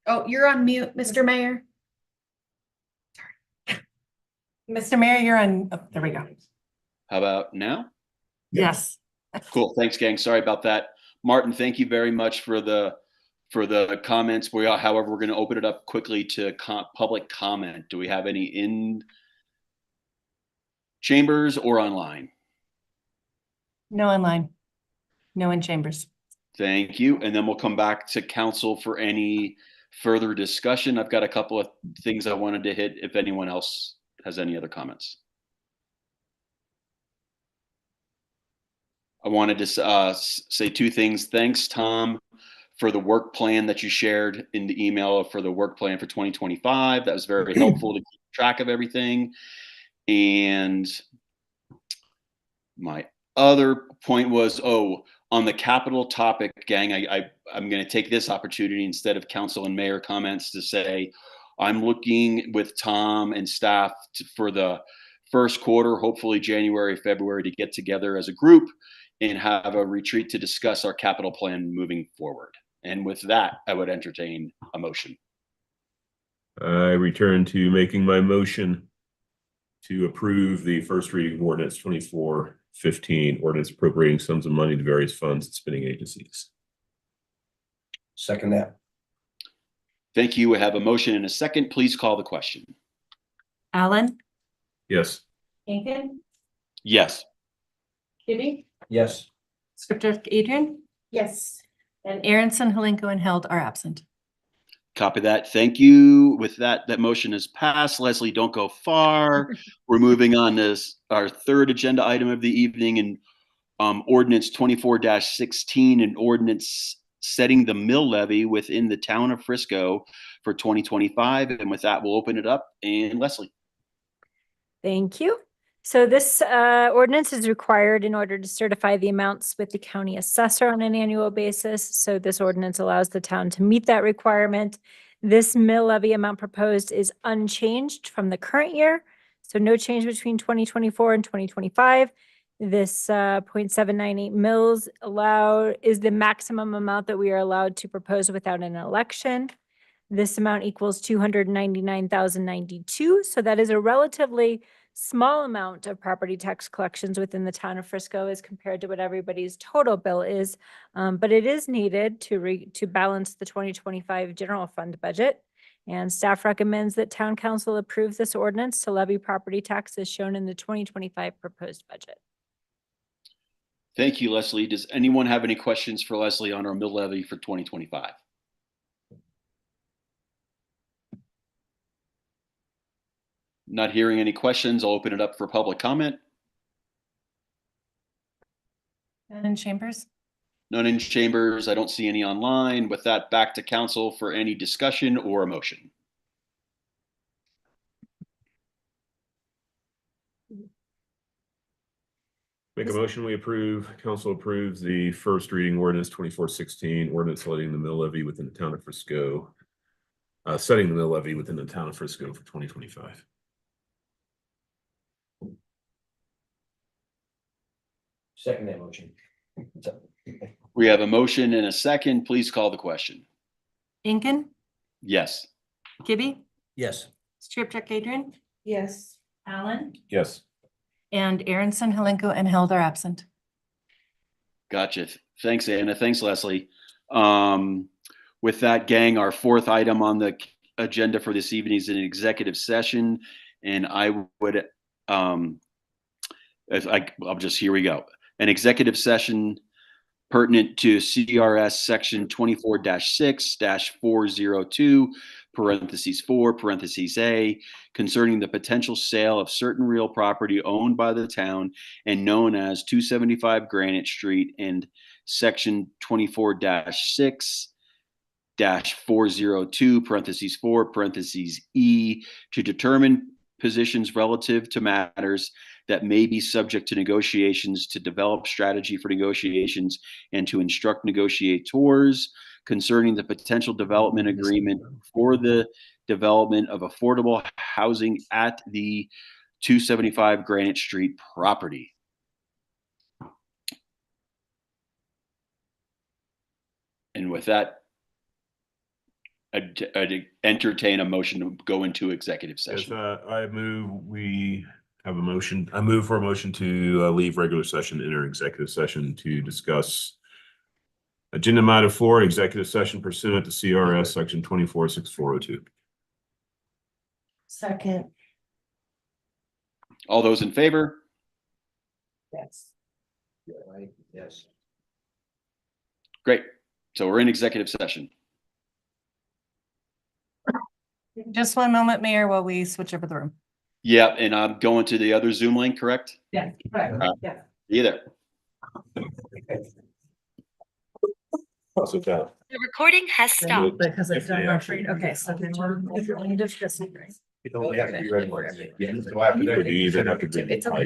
Oh, you're on mute, Mr. Mayor. Mr. Mayor, you're on, oh, there we go. How about now? Yes. Cool. Thanks, gang. Sorry about that. Martin, thank you very much for the comments. However, we're going to open it up quickly to public comment. Do we have any in chambers or online? No online. No in chambers. Thank you. And then we'll come back to council for any further discussion. I've got a couple of things I wanted to hit if anyone else has any other comments. I wanted to say two things. Thanks, Tom, for the work plan that you shared in the email for the work plan for 2025. That was very helpful to keep track of everything. And my other point was, on the capital topic, gang, I'm going to take this opportunity instead of council and mayor comments to say, I'm looking with Tom and staff for the first quarter, hopefully January, February, to get together as a group and have a retreat to discuss our capital plan moving forward. And with that, I would entertain a motion. I return to making my motion to approve the first reading of ordinance 2415, ordinance appropriating sums of money to various funds and spending agencies. Second that. Thank you. We have a motion and a second. Please call the question. Alan? Yes. Aiken? Yes. Kitty? Yes. Scripter Adrian? Yes. And Aronson, Halinko, and Held are absent. Copy that. Thank you. With that, that motion is passed. Leslie, don't go far. We're moving on to our third agenda item of the evening, and ordinance 24-16, an ordinance setting the mill levy within the town of Frisco for 2025. And with that, we'll open it up. And Leslie. Thank you. So this ordinance is required in order to certify the amounts with the county assessor on an annual basis. So this ordinance allows the town to meet that requirement. This mill levy amount proposed is unchanged from the current year. So no change between 2024 and 2025. This 0.798 mills is the maximum amount that we are allowed to propose without an election. This amount equals $299,092. So that is a relatively small amount of property tax collections within the town of Frisco as compared to what everybody's total bill is. But it is needed to balance the 2025 general fund budget. And staff recommends that town council approve this ordinance to levy property tax as shown in the 2025 proposed budget. Thank you, Leslie. Does anyone have any questions for Leslie on our mill levy for 2025? Not hearing any questions, I'll open it up for public comment. None in chambers? None in chambers. I don't see any online. With that, back to council for any discussion or a motion. Make a motion, council approves the first reading ordinance 2416, ordinance letting the mill levy within the town of Frisco, setting the mill levy within the town of Frisco for 2025. Second that motion. We have a motion and a second. Please call the question. Inkin? Yes. Gibby? Yes. Scripter Adrian? Yes. Alan? Yes. And Aronson, Halinko, and Held are absent. Gotcha. Thanks, Anna. Thanks, Leslie. With that, gang, our fourth item on the agenda for this evening is an executive session. And I would, here we go. An executive session pertinent to CRS section 24-6-402, parentheses 4, parentheses A, concerning the potential sale of certain real property owned by the town and known as 275 Granite Street, and section 24-6-402, parentheses 4, parentheses E, to determine positions relative to matters that may be subject to negotiations, to develop strategy for negotiations, and to instruct negotiators concerning the potential development agreement for the development of affordable housing at the 275 Granite Street property. And with that, I'd entertain a motion to go into executive Yes, session. I move, we have a motion. I move for a motion to leave regular session, enter executive session to discuss agenda item 4, executive session pursuant to CRS section 246402. Second. All those in favor? Yes. Yes. Great. So we're in executive session. Just one moment, Mayor, while we switch over the room. Yeah, and I'm going to the other Zoom link, correct? Yeah, right, yeah. Either. Also, that. The recording has stopped. Because it's done our free, okay, so then we're discussing. You don't have to be ready for it. You either have to be. It's okay.